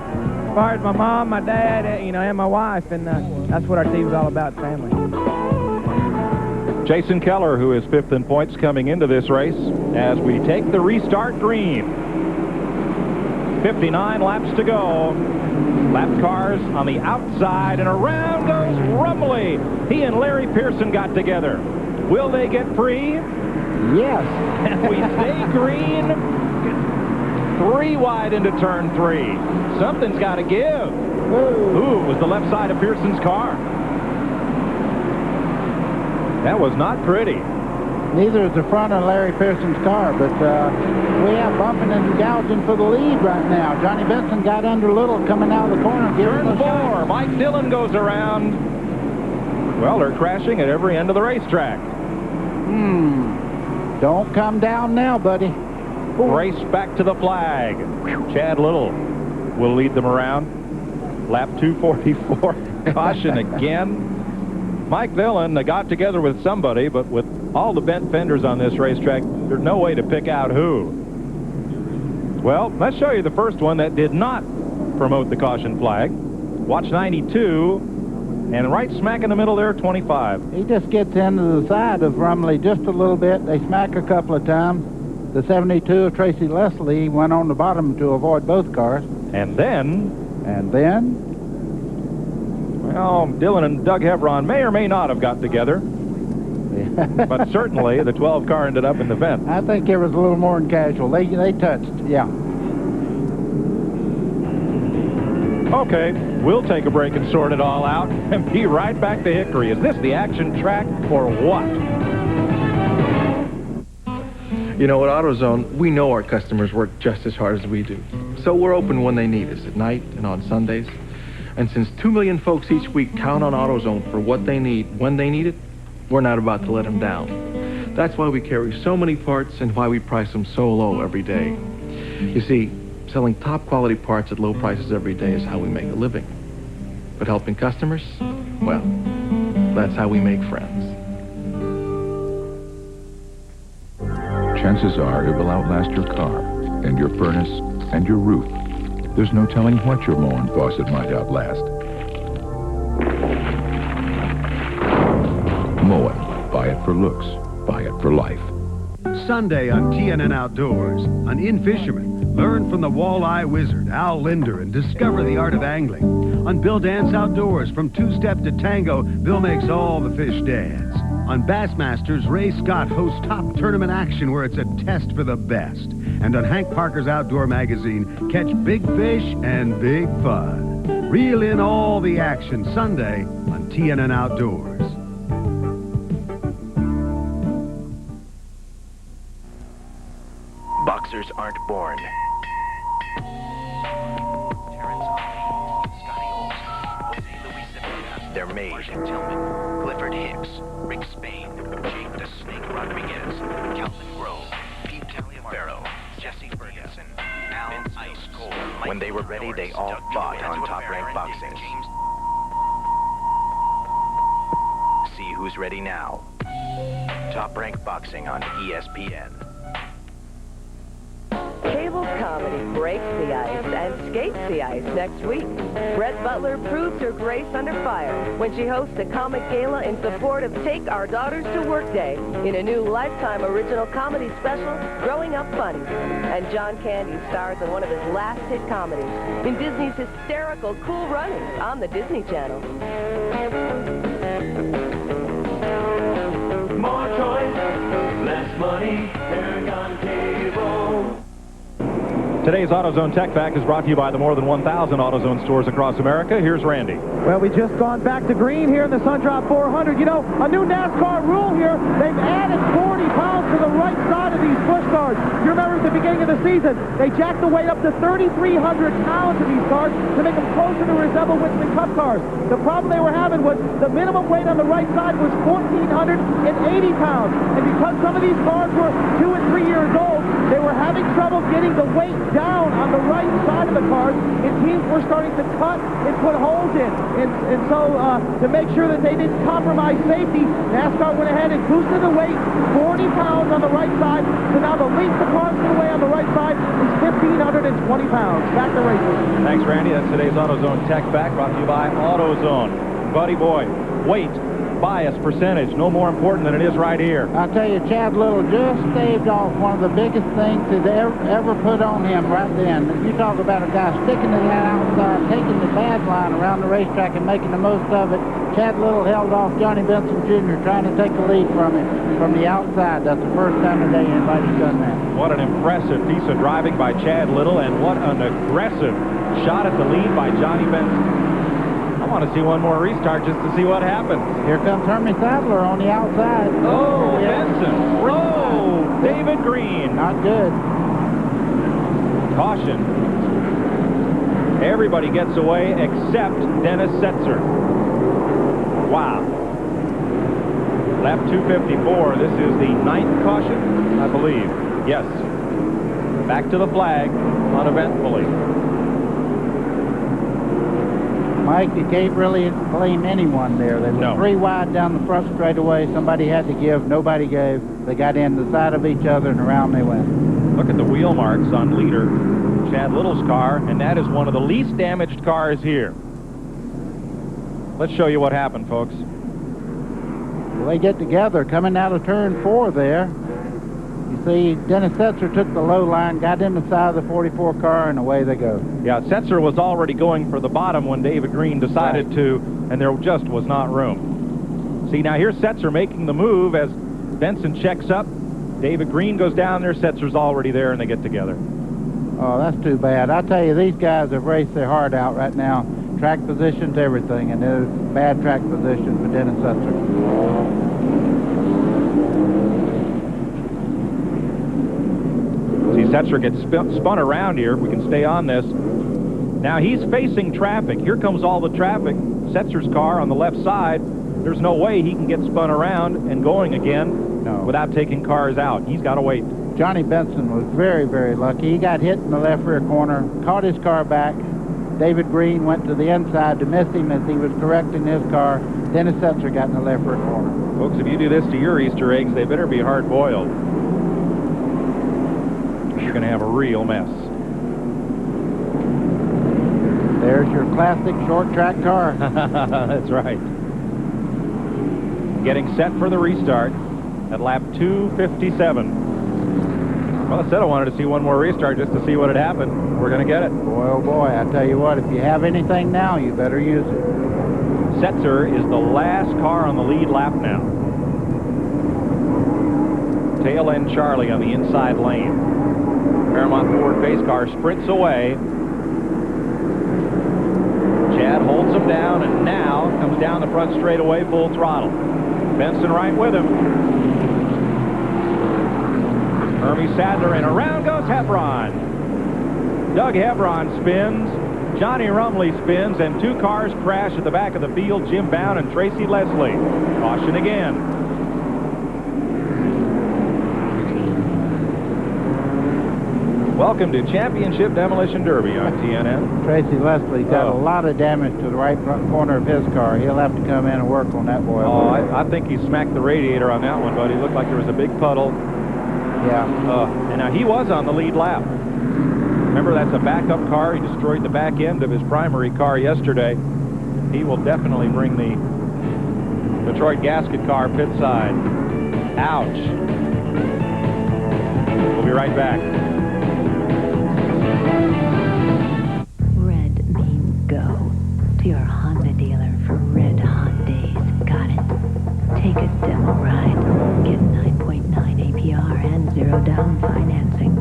Speaker 2: far as my mom, my dad, you know, and my wife, and that's what our team's all about, family.
Speaker 1: Jason Keller, who is 5th in points coming into this race, as we take the restart green. 59 laps to go. Lap cars on the outside, and around goes Rumley. He and Larry Pearson got together. Will they get free?
Speaker 7: Yes.
Speaker 1: And we stay green. 3 wide into turn 3. Something's got to give. Ooh, it was the left side of Pearson's car. That was not pretty.
Speaker 7: Neither is the front of Larry Pearson's car, but we have bumping and gouging for the lead right now. Johnny Benson got under Little coming out of the corner.
Speaker 1: Turn 4. Mike Dillon goes around. Well, they're crashing at every end of the racetrack.
Speaker 7: Don't come down now, buddy.
Speaker 1: Race back to the flag. Chad Little will lead them around. Lap 244. Caution again. Mike Dillon got together with somebody, but with all the bent fenders on this racetrack, there's no way to pick out who. Well, let's show you the first one that did not promote the caution flag. Watch 92, and right smack in the middle there, 25.
Speaker 7: He just gets into the side of Rumley just a little bit. They smack a couple of times. The 72 of Tracy Leslie went on the bottom to avoid both cars.
Speaker 1: And then? Well, Dillon and Doug Hevron may or may not have got together. But certainly the 12 car ended up in the vent.
Speaker 7: I think it was a little more than casual. They touched, yeah.
Speaker 1: Okay, we'll take a break and sort it all out and be right back to Hickory. Is this the action track or what?
Speaker 15: You know, at AutoZone, we know our customers work just as hard as we do. So we're open when they need us, at night and on Sundays. And since 2 million folks each week count on AutoZone for what they need when they need it, we're not about to let them down. That's why we carry so many parts and why we price them so low every day. You see, selling top quality parts at low prices every day is how we make a living. But helping customers, well, that's how we make friends.
Speaker 9: Chances are it will outlast your car, and your furnace, and your roof. There's no telling what your Moen faucet might outlast. Moen. Buy it for looks. Buy it for life.
Speaker 23: Sunday on TNN Outdoors, an in-fisherman. Learn from the walleye wizard, Al Linder, and discover the art of angling. On Bill Dance Outdoors, from two-step to tango, Bill makes all the fish dance. On Bassmasters, Ray Scott hosts top tournament action where it's a test for the best. And on Hank Parker's Outdoor Magazine, catch big fish and big fun. Reel in all the action Sunday on TNN Outdoors.
Speaker 12: Boxers aren't born. They're made. Tillman, Clifford Hicks, Rick Spain, Jake the Snake Rodriguez, Calvin Grove, Pete Taliaferro, Jesse Ferguson, Al Ice Cold. When they were ready, they all fought on Top Rank Boxing. See who's ready now. Top Rank Boxing on ESPN.
Speaker 17: Cable comedy breaks the ice and skates the ice next week. Brett Butler proves her grace under fire when she hosts a comic gala in support of Take Our Daughters to Work Day in a new Lifetime original comedy special, Growing Up Funny. And John Candy stars in one of his last hit comedies in Disney's hysterical Cool Runnings on the Disney Channel.
Speaker 18: More choice, less money, Paragon Cable.
Speaker 1: Today's AutoZone Tech Back is brought to you by the more than 1,000 AutoZone stores across America. Here's Randy.
Speaker 6: Well, we just gone back to green here in the Sundrop 400. You know, a new NASCAR rule here. They've added 40 pounds to the right side of these push cars. You remember at the beginning of the season, they jacked the weight up to 3,300 pounds of these cars to make them closer to resemble Winston Cup cars. The problem they were having was the minimum weight on the right side was 1,480 pounds. And because some of these cars were 2 and 3 years old, they were having trouble getting the weight down on the right side of the cars, and teams were starting to cut and put holes in. And so to make sure that they didn't compromise safety, NASCAR went ahead and boosted the weight 40 pounds on the right side. So now the least the cars put away on the right side is 1,520 pounds. Back to racing.
Speaker 1: Thanks, Randy. That's today's AutoZone Tech Back, brought to you by AutoZone. Buddy boy, weight, bias, percentage, no more important than it is right here.
Speaker 7: I'll tell you, Chad Little just staved off one of the biggest things that they ever put on him right then. You talk about a guy sticking to that outside, taking the bad line around the racetrack and making the most of it. Chad Little held off Johnny Benson Jr. trying to take the lead from him from the outside. That's the first time today anybody's done that.
Speaker 1: What an impressive piece of driving by Chad Little, and what an aggressive shot at the lead by Johnny Benson. I want to see one more restart just to see what happens.
Speaker 7: Here comes Hermie Sadler on the outside.
Speaker 1: Oh, Benson. Oh, David Green.
Speaker 7: Not good.
Speaker 1: Caution. Everybody gets away except Dennis Setzer. Wow. Lap 254. This is the 9th caution, I believe. Yes. Back to the flag, uneventfully.
Speaker 7: Mike, you can't really blame anyone there. They were 3 wide down the front straightaway. Somebody had to give. Nobody gave. They got in the side of each other, and around they went.
Speaker 1: Look at the wheel marks on leader Chad Little's car, and that is one of the least damaged cars here. Let's show you what happened, folks.
Speaker 7: Well, they get together coming out of turn 4 there. You see, Dennis Setzer took the low line, got in the side of the 44 car, and away they go.
Speaker 1: Yeah, Setzer was already going for the bottom when David Green decided to, and there just was not room. See, now here's Setzer making the move as Benson checks up. David Green goes down there. Setzer's already there, and they get together.
Speaker 7: Oh, that's too bad. I tell you, these guys have raced their heart out right now. Track positions, everything, and there's bad track position for Dennis Setzer.
Speaker 1: See, Setzer gets spun around here. We can stay on this. Now he's facing traffic. Here comes all the traffic. Setzer's car on the left side. there's no way he can get spun around and going again without taking cars out. He's got to wait.
Speaker 7: Johnny Benson was very, very lucky. He got hit in the left rear corner, caught his car back. David Green went to the inside to miss him as he was correcting his car. Dennis Setzer got in the left rear corner.
Speaker 1: Folks, if you do this to your Easter eggs, they better be hard-boiled. You're going to have a real mess.
Speaker 7: There's your classic short track car.
Speaker 1: That's right. Getting set for the restart at lap 257. Well, I said I wanted to see one more restart just to see what had happened. We're going to get it.
Speaker 7: Boy, oh boy, I tell you what, if you have anything now, you better use it.
Speaker 1: Setzer is the last car on the lead lap now. Tail end Charlie on the inside lane. Paramount Ford pace car sprints away. Chad holds him down and now comes down the front straightaway full throttle. Benson right with him. Hermie Sadler, and around goes Hebron. Doug Hebron spins, Johnny Rumley spins, and two cars crash at the back of the field. Jim Bound and Tracy Leslie. Caution again. Welcome to Championship Demolition Derby on TNN.
Speaker 7: Tracy Leslie's got a lot of damage to the right front corner of his car. He'll have to come in and work on that boy.
Speaker 1: Oh, I think he smacked the radiator on that one, but he looked like there was a big puddle.
Speaker 7: Yeah.
Speaker 1: And now he was on the lead lap. Remember, that's a backup car. He destroyed the back end of his primary car yesterday. He will definitely bring the Detroit gasket car pit side. Ouch. We'll be right back.
Speaker 8: Red means go to your Honda dealer for red hot days. Got it? Take a demo ride. Get 9.9 APR and 0 down financing.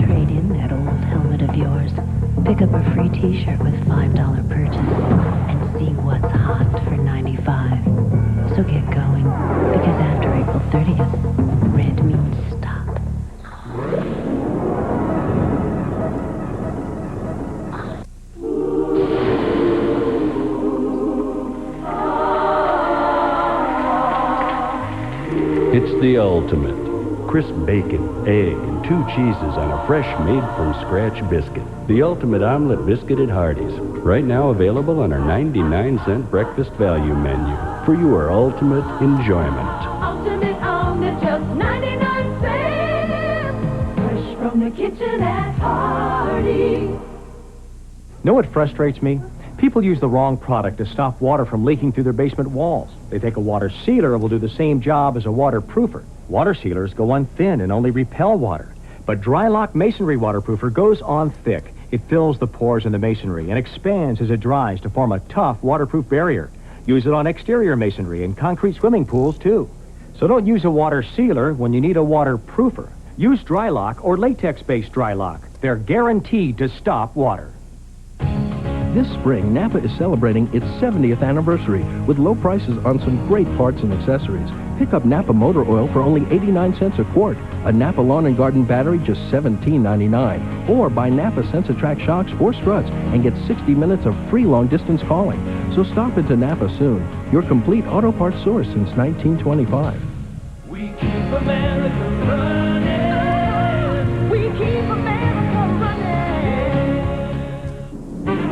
Speaker 8: Trade in that old helmet of yours. Pick up a free t-shirt with $5 purchase and see what's hot for $95. So get going, because after April 30th, red means stop.
Speaker 23: It's the ultimate. Crisp bacon, egg, and 2 cheeses on a fresh made-from-scratch biscuit. The ultimate omelet biscuit at Hardee's. Right now available on our 99-cent breakfast value menu for your ultimate enjoyment.
Speaker 18: Ultimate omelet, just 99 cents. Fresh from the kitchen at Hardee's.
Speaker 20: Know what frustrates me? People use the wrong product to stop water from leaking through their basement walls. They think a water sealer will do the same job as a waterproofer. Water sealers go on thin and only repel water. But Drylock Masonry Waterproofer goes on thick. It fills the pores in the masonry and expands as it dries to form a tough waterproof barrier. Use it on exterior masonry and concrete swimming pools, too. So don't use a water sealer when you need a waterproofer. Use Drylock or latex-based Drylock. They're guaranteed to stop water.
Speaker 13: This spring, Napa is celebrating its 70th anniversary with low prices on some great parts and accessories. Pick up Napa motor oil for only 89 cents a quart, a Napa lawn and garden battery just $17.99, or buy Napa Sensatrack shocks 4 struts and get 60 minutes of free long-distance calling. So stop into Napa soon, your complete auto parts source since 1925.
Speaker 18: We keep America running. We keep America running.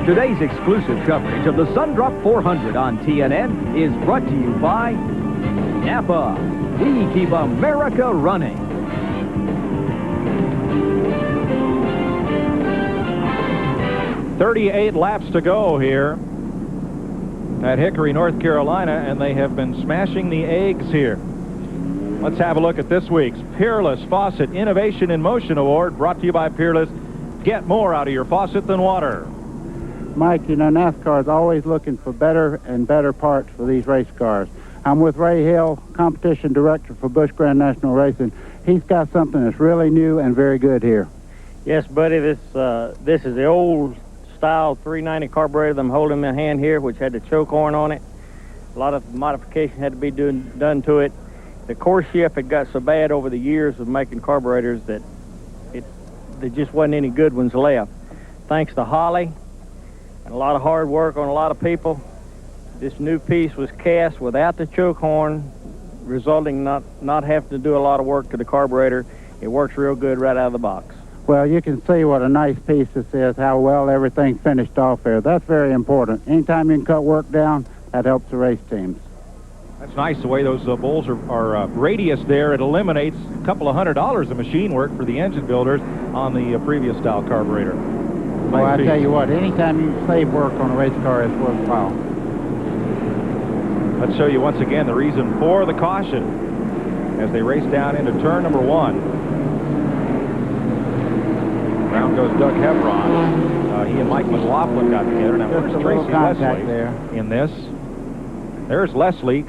Speaker 14: Today's exclusive coverage of the Sundrop 400 on TNN is brought to you by Napa. We keep America running.
Speaker 1: "38 laps to go here at Hickory, North Carolina, and they have been smashing the eggs here. Let's have a look at this week's Peerless Faucet Innovation in Motion Award, brought to you by Peerless. Get more out of your faucet than water.
Speaker 7: Mike, you know, NASCAR is always looking for better and better parts for these race cars. I'm with Ray Hill, competition director for Busch Grand National Racing. He's got something that's really new and very good here.
Speaker 22: Yes, buddy, this is the old style 390 carburetor that I'm holding in my hand here, which had the choke horn on it. A lot of modification had to be done to it. The core shift had got so bad over the years of making carburetors that there just wasn't any good ones left. Thanks to Holly and a lot of hard work on a lot of people, This new piece was cast without the choke horn, resulting not having to do a lot of work to the carburetor. It works real good right out of the box.
Speaker 7: Well, you can see what a nice piece this is, how well everything finished off there. That's very important. Anytime you can cut work down, that helps the race teams.
Speaker 1: That's nice, the way those bowls are radius there. It eliminates a couple of $100 of machine work for the engine builders on the previous style carburetor.
Speaker 7: Well, I tell you what, anytime you save work on a race car, it's worthwhile.
Speaker 1: Let's show you once again the reason for the caution as they race down into turn number 1. Round goes Doug Hebron. He and Mike McLaughlin got together. Now, where's Tracy Leslie
Speaker 7: there
Speaker 1: in this? There's Leslie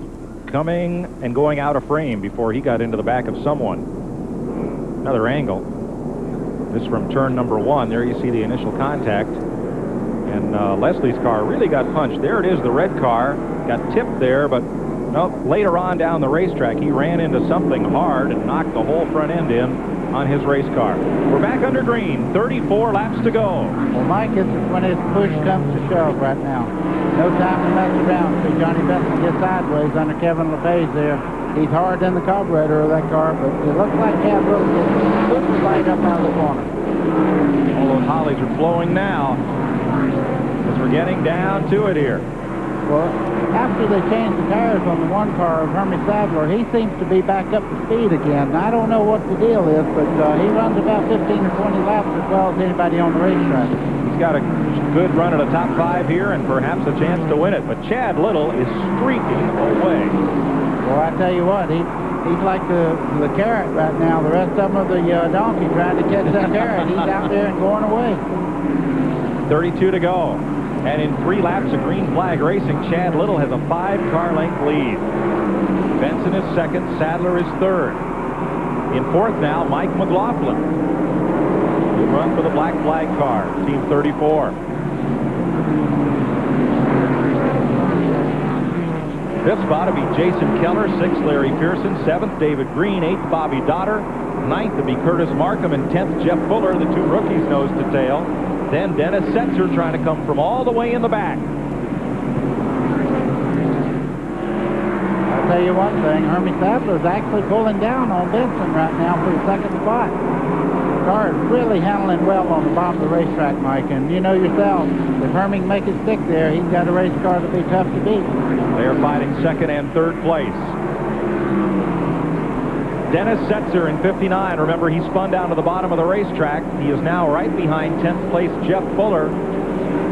Speaker 1: coming and going out of frame before he got into the back of someone. Another angle. This from turn number 1. There you see the initial contact. And Leslie's car really got punched. There it is, the red car. Got tipped there, but nope, later on down the racetrack, he ran into something hard and knocked the whole front end in on his race car. We're back under green. 34 laps to go.
Speaker 7: Well, Mike, it's when his push comes to shove right now. No time to mess around. See Johnny Benson get sideways under Kevin LePage there. He's hard in the carburetor of that car, but it looks like Chad Little gets put the light up out of the corner.
Speaker 1: All those hollies are flowing now as we're getting down to it here.
Speaker 7: Well, after they changed the tires on the one car of Hermie Sadler, he seems to be back up to speed again. I don't know what the deal is, but he runs about 15 or 20 laps as well as anybody on the racetrack.
Speaker 1: He's got a good run at the top 5 here and perhaps a chance to win it, but Chad Little is streaking away.
Speaker 7: Well, I tell you what, he's like the carrot right now. The rest of them are the donkey trying to catch that carrot. He's out there and going away.
Speaker 1: 32 to go. And in 3 laps of green flag racing, Chad Little has a 5-car length lead. Benson is second, Sadler is third. In 4th now, Mike McLaughlin. He'll run for the black flag car, team 34. Fifth spot will be Jason Keller, 6th Larry Pearson, 7th David Green, 8th Bobby Dotter, 9th will be Curtis Markham, and 10th Jeff Fuller, the 2 rookies nose to tail. Then Dennis Setzer trying to come from all the way in the back.
Speaker 7: I'll tell you one thing, Hermie Sadler is actually pulling down on Benson right now for the 2nd spot. The car is really handling well on the bottom of the racetrack, Mike, and you know yourself, if Hermie can make it stick there, he's got a race car that'll be tough to beat.
Speaker 1: They are fighting 2nd and 3rd place. Dennis Setzer in 59. Remember, he spun down to the bottom of the racetrack. He is now right behind 10th place Jeff Fuller.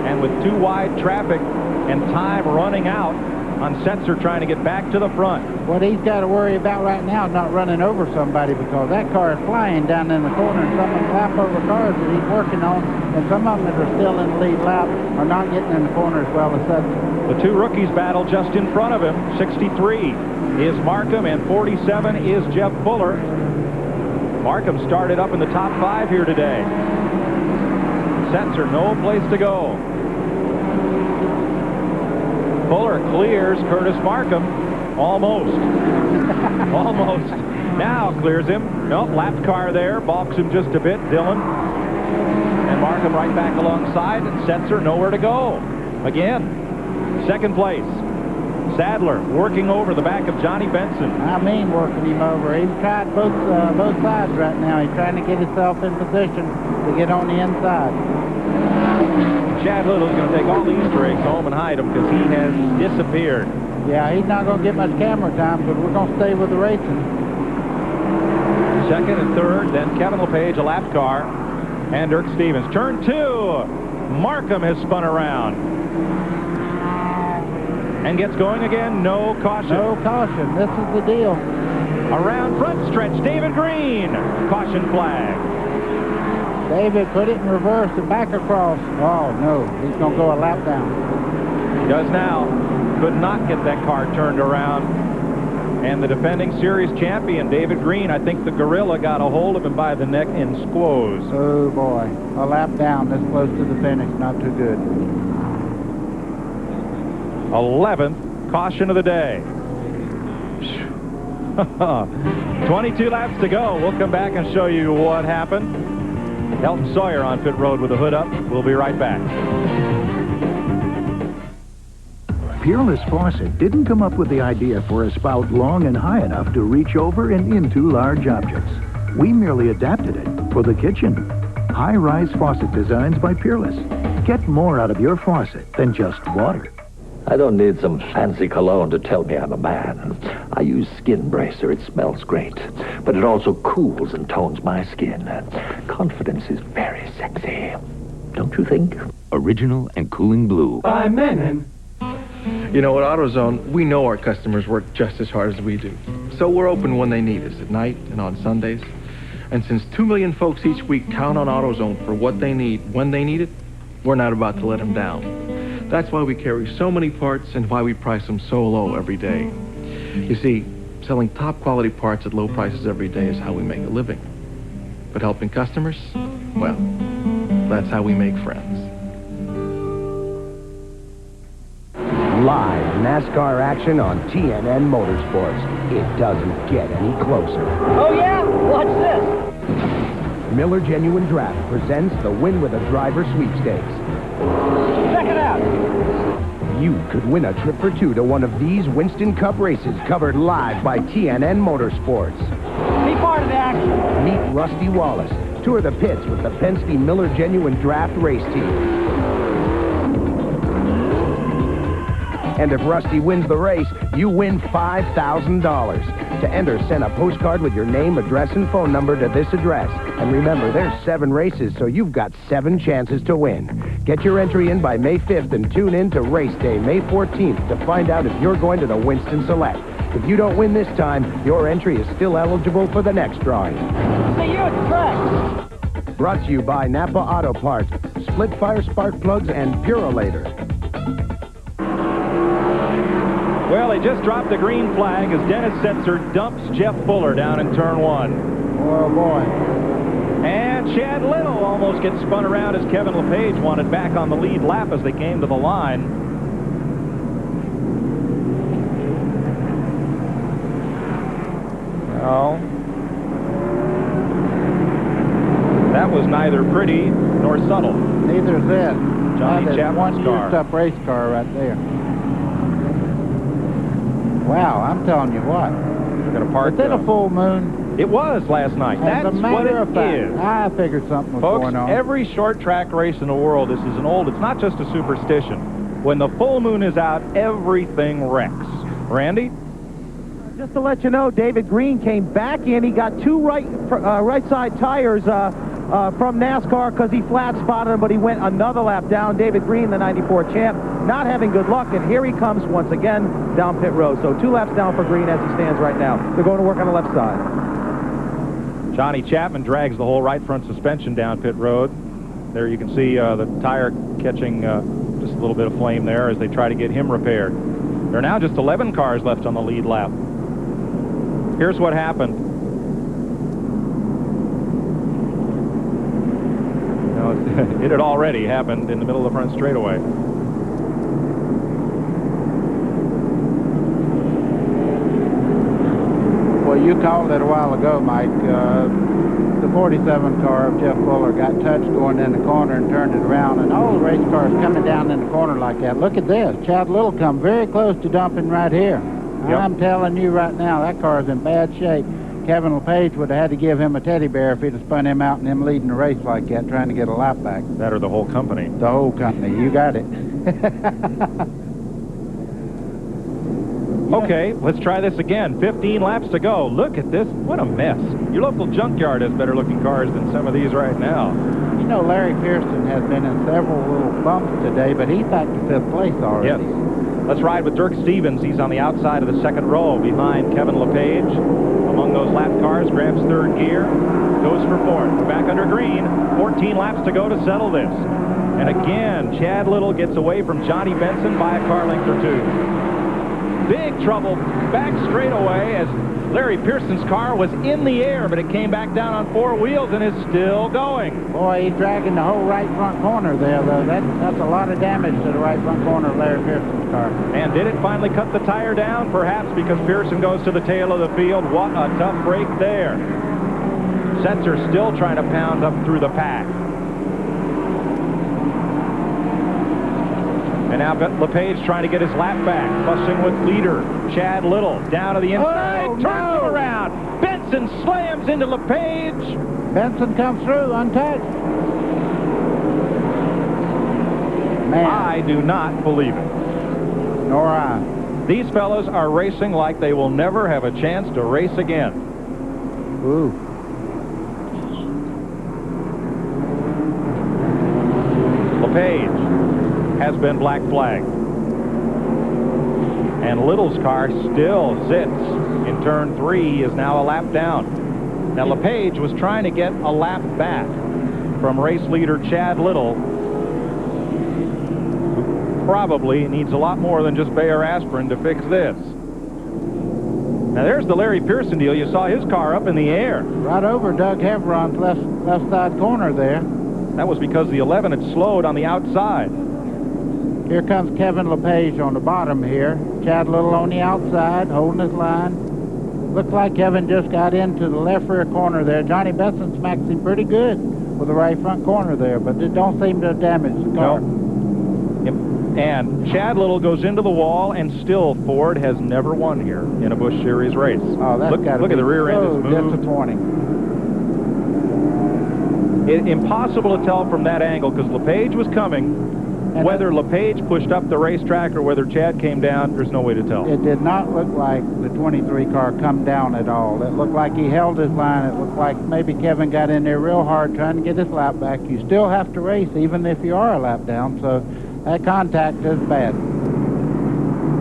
Speaker 1: And with 2 wide traffic and time running out on Setzer trying to get back to the front.
Speaker 7: What he's got to worry about right now is not running over somebody, because that car is flying down in the corner, and some of them lap over cars that he's working on, and some of them that are still in the lead lap are not getting in the corner as well as Setzer.
Speaker 1: The 2 rookies battle just in front of him. 63 is Markham, and 47 is Jeff Fuller. Markham started up in the top 5 here today. Setzer, no place to go. Fuller clears Curtis Markham. Almost. Almost. Now clears him. Nope, lapped car there. Balks him just a bit, Dillon. And Markham right back alongside, and Setzer nowhere to go. Again. 2nd place. Sadler working over the back of Johnny Benson.
Speaker 7: I mean working him over. He's tried both sides right now. He's trying to get himself in position to get on the inside.
Speaker 1: Chad Little's going to take all the Easter eggs home and hide them because he has disappeared.
Speaker 7: Yeah, he's not going to get much camera time, but we're going to stay with the racing.
Speaker 1: 2nd and 3rd, then Kevin LePage, a lap car, and Dirk Stevens. Turn 2. Markham has spun around. And gets going again. No caution.
Speaker 7: No caution. This is the deal.
Speaker 1: Around front stretch, David Green. Caution flag.
Speaker 7: David put it in reverse and back across. Oh, no. He's going to go a lap down.
Speaker 1: He does now. Could not get that car turned around. And the defending series champion, David Green, I think the gorilla got a hold of him by the neck and squoze.
Speaker 7: Oh, boy. A lap down this close to the finish. Not too good.
Speaker 1: 11th caution of the day. 22 laps to go. We'll come back and show you what happened. Elton Sawyer on pit road with the hood up. We'll be right back.
Speaker 3: Peerless Faucet didn't come up with the idea for a spout long and high enough to reach over and into large objects. We merely adapted it for the kitchen. High-rise faucet designs by Peerless. Get more out of your faucet than just water.
Speaker 16: I don't need some fancy cologne to tell me I'm a man. I use Skin Bracer. It smells great, but it also cools and tones my skin. Confidence is very sexy. Don't you think?
Speaker 19: Original and cooling blue.
Speaker 15: By Menon. You know, at AutoZone, we know our customers work just as hard as we do. So we're open when they need us, at night and on Sundays. And since 2 million folks each week count on AutoZone for what they need when they need it, we're not about to let them down. That's why we carry so many parts and why we price them so low every day. You see, selling top quality parts at low prices every day is how we make a living. But helping customers, well, that's how we make friends.
Speaker 4: Live NASCAR action on TNN Motorsports. It doesn't get any closer.
Speaker 5: Oh yeah? What's this?
Speaker 4: Miller Genuine Draft presents the Win with a Driver sweepstakes.
Speaker 5: Check it out.
Speaker 4: You could win a trip for two to one of these Winston Cup races covered live by TNN Motorsports.
Speaker 5: Be part of the action.
Speaker 4: Meet Rusty Wallace. Tour the pits with the Penske Miller Genuine Draft race team. And if Rusty wins the race, you win $5,000. To enter, send a postcard with your name, address, and phone number to this address. And remember, there's 7 races, so you've got 7 chances to win. Get your entry in by May 5th and tune in to Race Day, May 14th, to find out if you're going to the Winston Select. If you don't win this time, your entry is still eligible for the next drawing.
Speaker 5: See you at the track.
Speaker 4: Brought to you by Napa Auto Parts, Split Fire Spark Plugs, and Purolator.
Speaker 1: Well, they just dropped the green flag as Dennis Setzer dumps Jeff Fuller down in turn 1.
Speaker 7: Oh, boy.
Speaker 1: And Chad Little almost gets spun around as Kevin LePage wanted back on the lead lap as they came to the line. Well, that was neither pretty nor subtle.
Speaker 7: Neither is it.
Speaker 1: Johnny Chapman's
Speaker 7: one
Speaker 1: car.
Speaker 7: used-up race car right there. Wow, I'm telling you what.
Speaker 1: Got a park.
Speaker 7: Was it a full moon?
Speaker 1: It was last night.
Speaker 7: As
Speaker 1: That's
Speaker 7: a matter
Speaker 1: what it
Speaker 7: of fact,
Speaker 1: is.
Speaker 7: I figured something was
Speaker 1: Folks,
Speaker 7: going on.
Speaker 1: every short track race in the world, this is it's not just a superstition. When the full moon is out, everything wrecks. Randy?
Speaker 6: Just to let you know, David Green came back in. He got 2 right side tires from NASCAR because he flat spotted him, but he went another lap down. David Green, the 94 champ, not having good luck, and here he comes once again down pit road. So 2 laps down for Green as he stands right now. They're going to work on the left side.
Speaker 1: Johnny Chapman drags the whole right front suspension down pit road. There you can see the tire catching just a little bit of flame there as they try to get him repaired. There are now just 11 cars left on the lead lap. Here's what happened. It had already happened in the middle of the front straightaway.
Speaker 7: Well, you called it a while ago, Mike. The 47 car of Jeff Fuller got touched going in the corner and turned it around, and all the race cars coming down in the corner like that. Look at this. Chad Little come very close to dumping right here.
Speaker 1: Yep.
Speaker 7: I'm telling you right now, that car is in bad shape. Kevin LePage would have had to give him a teddy bear if he'd have spun him out and him leading the race like that, trying to get a lap back.
Speaker 1: That or the whole company.
Speaker 7: The whole company. You got it.
Speaker 1: Okay, let's try this again. 15 laps to go. Look at this. What a mess. Your local junkyard has better looking cars than some of these right now.
Speaker 7: You know, Larry Pearson has been in several little bumps today, but he's back to 5th place already.
Speaker 1: Yes. Let's ride with Dirk Stevens. He's on the outside of the second row behind Kevin LePage. Among those lap cars, grabs 3rd gear, goes for 4th. We're back under green. 14 laps to go to settle this. And again, Chad Little gets away from Johnny Benson by a car length or 2. Big trouble back straightaway as Larry Pearson's car was in the air, but it came back down on 4 wheels and is still going.
Speaker 7: Boy, he's dragging the whole right front corner there, though. That's a lot of damage to the right front corner of Larry Pearson's car.
Speaker 1: And did it finally cut the tire down? Perhaps because Pearson goes to the tail of the field. What a tough break there. Setzer still trying to pound up through the pack. And now LePage trying to get his lap back, fussing with leader Chad Little. Down to the inside, turns him around. Benson slams into LePage.
Speaker 7: Benson comes through untouched. Man.
Speaker 1: I do not believe it.
Speaker 7: Nor I.
Speaker 1: These fellas are racing like they will never have a chance to race again.
Speaker 7: Ooh.
Speaker 1: LePage has been black flagged. And Little's car still sits in turn 3. He is now a lap down. Now LePage was trying to get a lap back from race leader Chad Little, who probably needs a lot more than just Bayer aspirin to fix this. Now there's the Larry Pearson deal. You saw his car up in the air.
Speaker 7: Right over Doug Heveron's left side corner there.
Speaker 1: That was because the 11 had slowed on the outside.
Speaker 7: Here comes Kevin LePage on the bottom here. Chad Little on the outside, holding his line. Looks like Kevin just got into the left rear corner there. Johnny Benson smacks him pretty good with the right front corner there, but it don't seem to damage the car.
Speaker 1: No. And Chad Little goes into the wall, and still Ford has never won here in a Busch Series race.
Speaker 7: Oh, that's
Speaker 1: look at the rear end is moved.
Speaker 7: Disappointing.
Speaker 1: Impossible to tell from that angle because LePage was coming. And whether LePage pushed up the racetrack or whether Chad came down, there's no way to tell.
Speaker 7: It did not look like the 23 car come down at all. It looked like he held his line. It looked like maybe Kevin got in there real hard trying to get his lap back. You still have to race even if you are a lap down, so that contact is bad.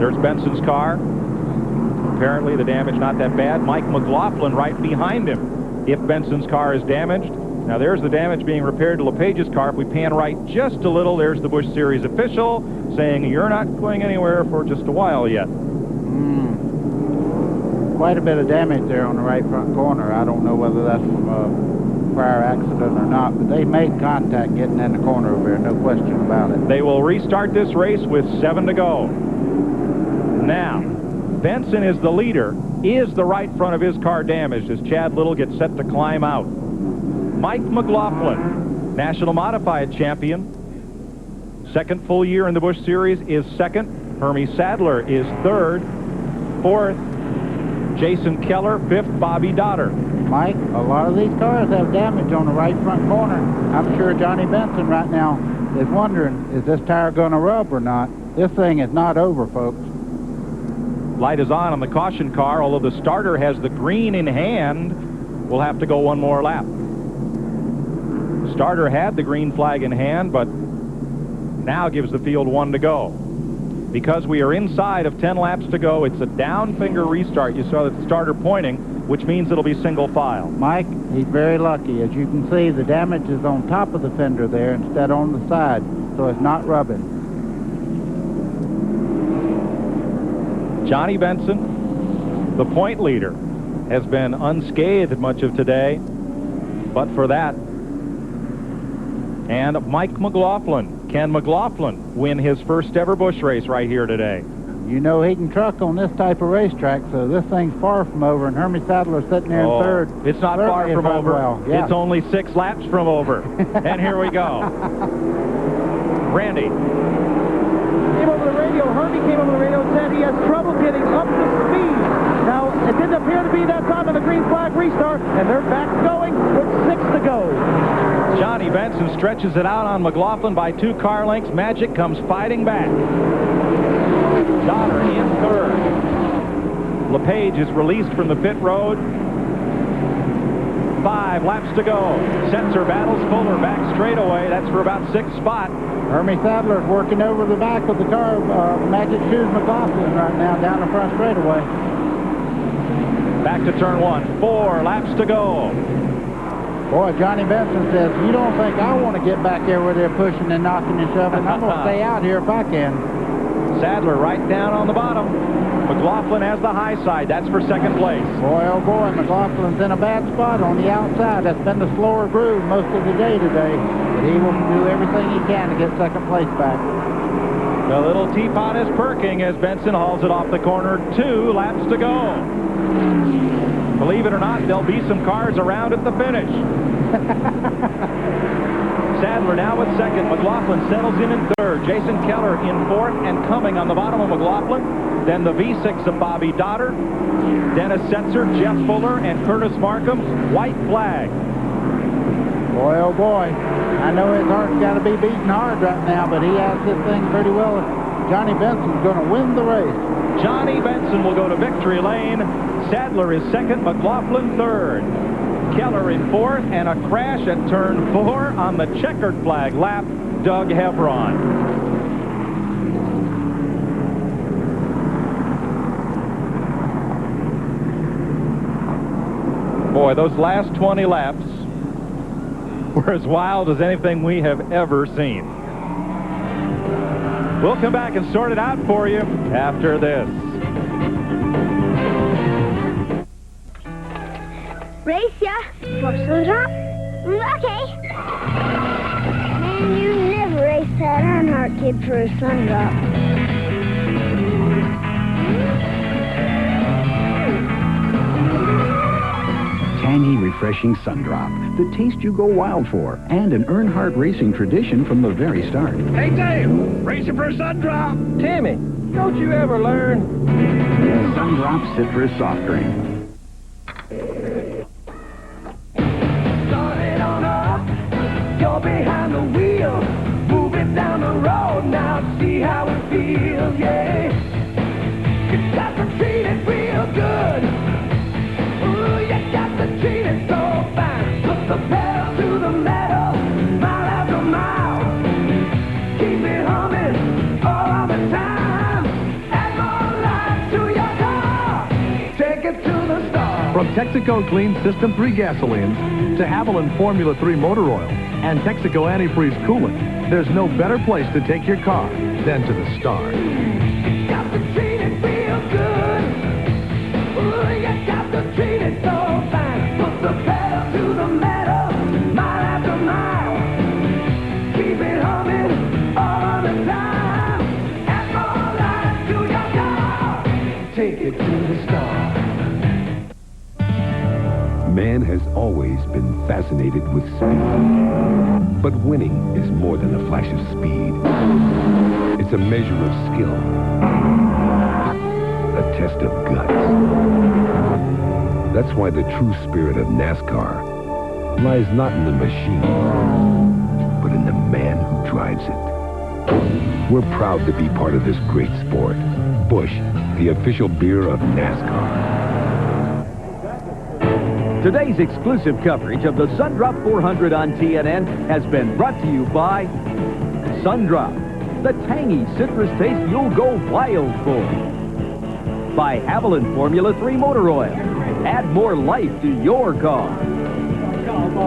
Speaker 1: There's Benson's car. Apparently the damage not that bad. Mike McLaughlin right behind him if Benson's car is damaged. Now there's the damage being repaired to LePage's car. If we pan right just a little, there's the Busch Series official saying you're not going anywhere for just a while yet.
Speaker 7: Quite a bit of damage there on the right front corner. I don't know whether that's from a prior accident or not, but they made contact getting in the corner over there, no question about it.
Speaker 1: They will restart this race with 7 to go. Now, Benson is the leader. Is the right front of his car damaged as Chad Little gets set to climb out? Mike McLaughlin, National Modified Champion. Second full year in the Busch Series, is second. Hermie Sadler is third. Fourth, Jason Keller. Fifth, Bobby Dotter.
Speaker 7: Mike, a lot of these cars have damage on the right front corner. I'm sure Johnny Benson right now is wondering, is this tire going to rub or not? This thing is not over, folks.
Speaker 1: Light is on the caution car, although the starter has the green in hand. We'll have to go one more lap. Starter had the green flag in hand, but now gives the field 1 to go. Because we are inside of 10 laps to go, it's a down finger restart. You saw the starter pointing, which means it'll be single file.
Speaker 7: Mike, he's very lucky. As you can see, the damage is on top of the fender there instead on the side, so it's not rubbing.
Speaker 1: Johnny Benson, the point leader, has been unscathed much of today, but for that. And Mike McLaughlin. Can McLaughlin win his first ever Busch race right here today?
Speaker 7: You know he can truck on this type of racetrack, so this thing's far from over, and Hermie Sadler's sitting there in third.
Speaker 1: It's not far from over.
Speaker 7: Well. Yeah.
Speaker 1: It's only 6 laps from over. And here we go. Randy.
Speaker 6: Came over the radio. Hermie came over the radio and said he has trouble getting up to speed. Now, it didn't appear to be that time of the green flag restart, and they're back going with 6 to go.
Speaker 1: Johnny Benson stretches it out on McLaughlin by 2 car lengths. Magic comes fighting back. Dotter in third. LePage is released from the pit road. 5 laps to go. Setzer battles Fuller back straightaway. That's for about 6th spot.
Speaker 7: Hermie Sadler's working over the back of the car. Magic Shoes McLaughlin right now down the front straightaway.
Speaker 1: Back to turn 1. 4 laps to go.
Speaker 7: Boy, Johnny Benson says, you don't think I want to get back there where they're pushing and knocking and shoving. I'm going to stay out here if I can.
Speaker 1: Sadler right down on the bottom. McLaughlin has the high side. That's for 2nd place.
Speaker 7: Boy, oh boy, McLaughlin's in a bad spot on the outside. That's been the slower groove most of the day today. But he will do everything he can to get 2nd place back.
Speaker 1: The little teapot is perking as Benson hauls it off the corner. 2 laps to go. Believe it or not, there'll be some cars around at the finish. Sadler now at second. McLaughlin settles in third. Jason Keller in fourth and coming on the bottom of McLaughlin. Then the V6 of Bobby Dotter, Dennis Setzer, Jeff Fuller, and Curtis Markham. White flag.
Speaker 7: Boy, oh boy. I know his heart's got to be beating hard right now, but he has this thing pretty well. Johnny Benson's going to win the race.
Speaker 1: Johnny Benson will go to victory lane. Sadler is second, McLaughlin third. Keller in fourth, and a crash at turn 4 on the checkered flag lap, Doug Hebron. Boy, those last 20 laps were as wild as anything we have ever seen. We'll come back and sort it out for you after this.
Speaker 10: Race ya for Sundrop? Okay. Man, you never raced that Earnhardt kid for a Sundrop.
Speaker 3: Tangy, refreshing Sundrop. The taste you go wild for. And an Earnhardt racing tradition from the very start.
Speaker 5: Hey, Dave, racing for a Sundrop. Timmy, don't you ever learn?
Speaker 3: Sundrop Citrus Soft Drink.
Speaker 5: Started on up, you're behind the wheel. Moving down the road, now see how it feels, yeah. You got to treat it real good. Ooh, you got to treat it so fine. Put the pedal to the metal, mile after mile. Keep it humming all the time. Add more life to your car. Take it to the star.
Speaker 15: From Texaco Clean System 3 gasolines to Haviland Formula 3 motor oil and Texaco antifreeze coolant, there's no better place to take your car than to the star.
Speaker 5: You got to treat it real good. Ooh, you got to treat it so fine. Put the pedal to the metal, mile after mile. Keep it humming all the time. Add more life to your car. Take it to the star.
Speaker 11: Man has always been fascinated with speed. But winning is more than a flash of speed. It's a measure of skill. A test of guts. That's why the true spirit of NASCAR lies not in the machine, but in the man who drives it. We're proud to be part of this great sport. Busch, the official beer of NASCAR.
Speaker 14: Today's exclusive coverage of the Sundrop 400 on TNN has been brought to you by Sundrop, the tangy citrus taste you'll go wild for. By Haviland Formula 3 motor oil. Add more life to your car.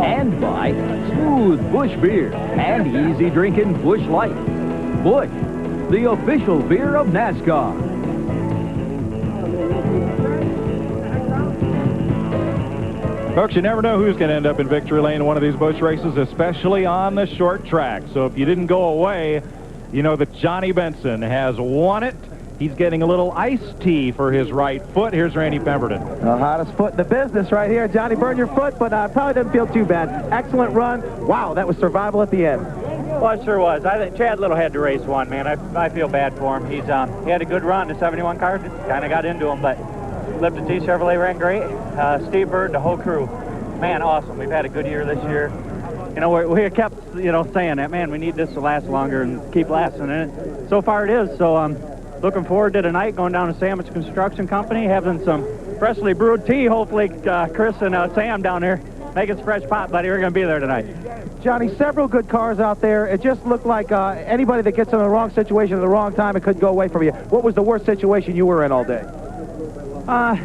Speaker 14: And by smooth Busch beer and easy drinking Busch Light. Busch, the official beer of NASCAR.
Speaker 1: Folks, you never know who's going to end up in victory lane in one of these Busch races, especially on the short track. So if you didn't go away, you know that Johnny Benson has won it. He's getting a little iced tea for his right foot. Here's Randy Pemberton.
Speaker 6: The hottest foot in the business right here. Johnny, burn your foot, but probably doesn't feel too bad. Excellent run. Wow, that was survival at the end.
Speaker 22: Well, it sure was. I think Chad Little had to race one, man. I feel bad for him. He had a good run. The 71 car kind of got into him, but Lipton T Chevrolet ran great. Steve Bird, the whole crew, man, awesome. We've had a good year this year. You know, we kept, saying that, man, we need this to last longer and keep lasting. And so far it is. So looking forward to tonight, going down to Sandwich Construction Company, having some freshly brewed tea. Hopefully, Chris and Sam down there making some fresh pot, buddy. We're going to be there tonight.
Speaker 6: Johnny, several good cars out there. It just looked like anybody that gets in the wrong situation at the wrong time, it could go away from you. What was the worst situation you were in all day?
Speaker 22: I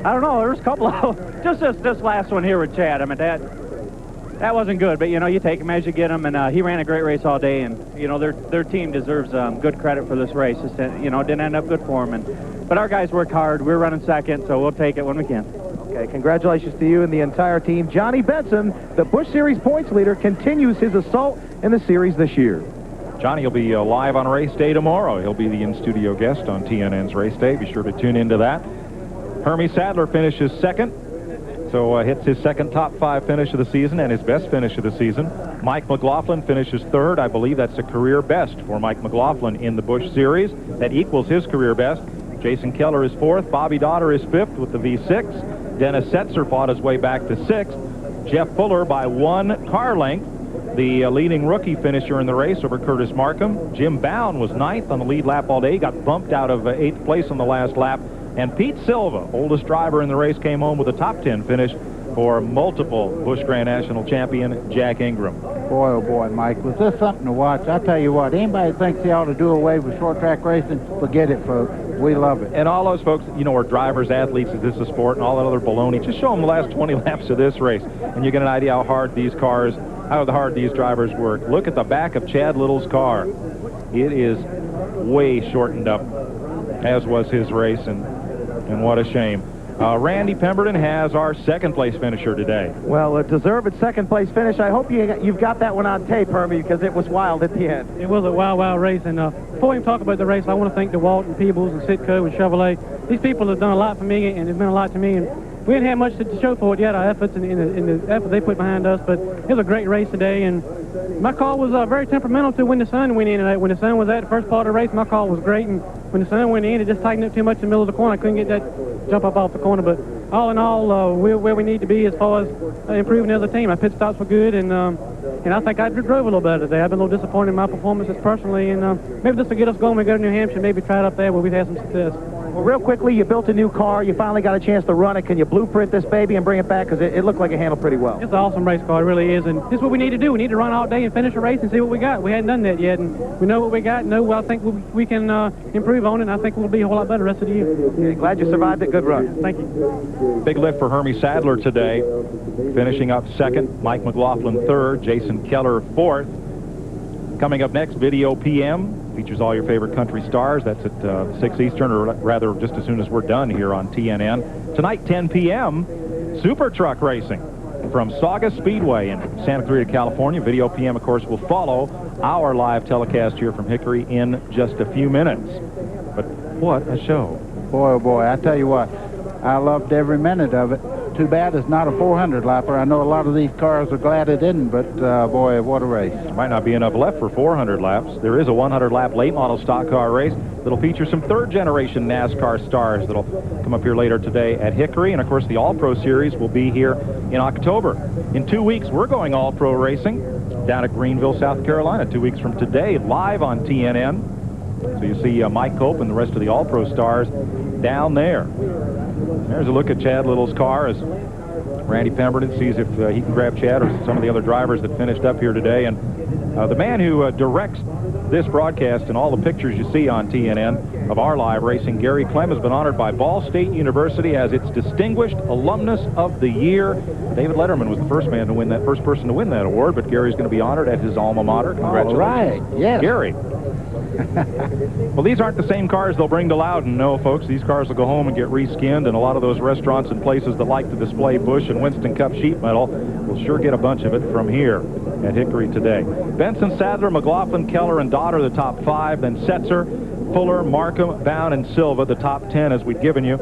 Speaker 22: don't know. There's a couple of just this last one here with Chad. I mean, that wasn't good, but you take him as you get him, and he ran a great race all day, and their team deserves good credit for this race. Just didn't end up good for them, but our guys worked hard. We're running second, so we'll take it when we can.
Speaker 6: Okay, congratulations to you and the entire team. Johnny Benson, the Busch Series points leader, continues his assault in the series this year.
Speaker 1: Johnny will be live on race day tomorrow. He'll be the in-studio guest on TNN's race day. Be sure to tune into that. Hermie Sadler finishes second, so hits his second top 5 finish of the season and his best finish of the season. Mike McLaughlin finishes third. I believe that's a career best for Mike McLaughlin in the Busch Series. That equals his career best. Jason Keller is fourth. Bobby Daughter is fifth with the V6. Dennis Setzer fought his way back to sixth. Jeff Fuller by 1 car length, the leading rookie finisher in the race over Curtis Markham. Jim Bound was ninth on the lead lap all day. Got bumped out of eighth place on the last lap. And Pete Silva, oldest driver in the race, came home with a top 10 finish for multiple Busch Grand National champion Jack Ingram.
Speaker 7: Boy, oh boy, Mike, was this something to watch? I tell you what, anybody thinks they ought to do away with short track racing, forget it, folks. We love it.
Speaker 1: And all those folks, you know, are drivers, athletes, this is a sport, and all that other baloney. Just show them the last 20 laps of this race, and you get an idea how hard these drivers work. Look at the back of Chad Little's car. It is way shortened up, as was his race, and what a shame. Randy Pemberton has our second-place finisher today.
Speaker 6: Well, a deserved second-place finish. I hope you've got that one on tape, Hermie, because it was wild at the end.
Speaker 2: It was a wild race, and before we even talk about the race, I want to thank DeWalt and Peebles and Sitco and Chevrolet. These people have done a lot for me, and it's been a lot to me, and we didn't have much to show for it yet, our efforts and the effort they put behind us, but it was a great race today, and my car was very temperamental to when the sun went in tonight. When the sun was at the first part of the race, my car was great, and when the sun went in, it just tightened up too much in the middle of the corner. I couldn't get that jump up off the corner, but all in all, we're where we need to be as far as improving the other team. My pit stops were good, and I think I drove a little better today. I've been a little disappointed in my performances personally, and maybe this will get us going when we go to New Hampshire, maybe try it up there where we've had some success.
Speaker 6: Well, real quickly, you built a new car. You finally got a chance to run it. Can you blueprint this baby and bring it back? Because it looked like it handled pretty well.
Speaker 2: It's an awesome race car. It really is. And this is what we need to do. We need to run all day and finish a race and see what we got. We hadn't done that yet. And we know what we got. I think we can improve on it. And I think we'll be a whole lot better the rest of the year.
Speaker 6: Okay, glad you survived it. Good run.
Speaker 2: Thank you.
Speaker 1: Big lift for Hermie Sadler today. Finishing up second. Mike McLaughlin third. Jason Keller fourth. Coming up next, Video PM. Features all your favorite country stars. That's at 6 Eastern, or rather just as soon as we're done here on TNN. Tonight, 10 p.m., Super Truck Racing from Saugus Speedway in Santa Clarita, California. Video PM, of course, will follow our live telecast here from Hickory in just a few minutes. But what a show.
Speaker 7: Boy, oh boy, I tell you what, I loved every minute of it. Too bad it's not a 400-lapper. I know a lot of these cars are glad it didn't, but boy, what a race.
Speaker 1: There might not be enough left for 400 laps. There is a 100-lap late-model stock car race that'll feature some third-generation NASCAR stars that'll come up here later today at Hickory. And, of course, the All-Pro Series will be here in October. In 2 weeks, we're going All-Pro racing down at Greenville, South Carolina. 2 weeks from today, live on TNN. So you see Mike Cope and the rest of the All-Pro stars down there. There's a look at Chad Little's car as Randy Pemberton sees if he can grab Chad or some of the other drivers that finished up here today. And the man who directs this broadcast and all the pictures you see on TNN of our live racing, Gary Clem, has been honored by Ball State University as its Distinguished Alumnus of the Year. David Letterman was the first person to win that award, but Gary's going to be honored at his alma mater. Congratulations.
Speaker 7: All right, yes.
Speaker 1: Gary. Well, these aren't the same cars they'll bring to Loudon. No, folks, these cars will go home and get reskinned, and a lot of those restaurants and places that like to display Busch and Winston Cup sheet metal will sure get a bunch of it from here at Hickory today. Benson, Sadler, McLaughlin, Keller, and Daughter, the top 5. Then Setzer, Fuller, Markham, Bound, and Silva, the top 10 as we've given you.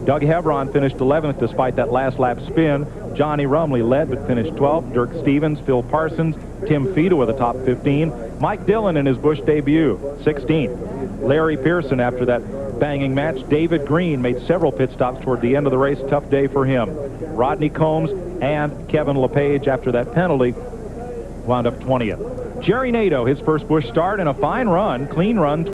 Speaker 1: Doug Hebron finished 11th despite that last lap spin. Johnny Rumley led but finished 12th. Dirk Stevens, Phil Parsons, Tim Fiedel with the top 15. Mike Dillon in his Busch debut, 16th. Larry Pearson after that banging match. David Green made several pit stops toward the end of the race. Tough day for him. Rodney Combs and Kevin LePage after that penalty wound up 20th. Jerry Nadeau, his first Busch start and a fine run, clean run,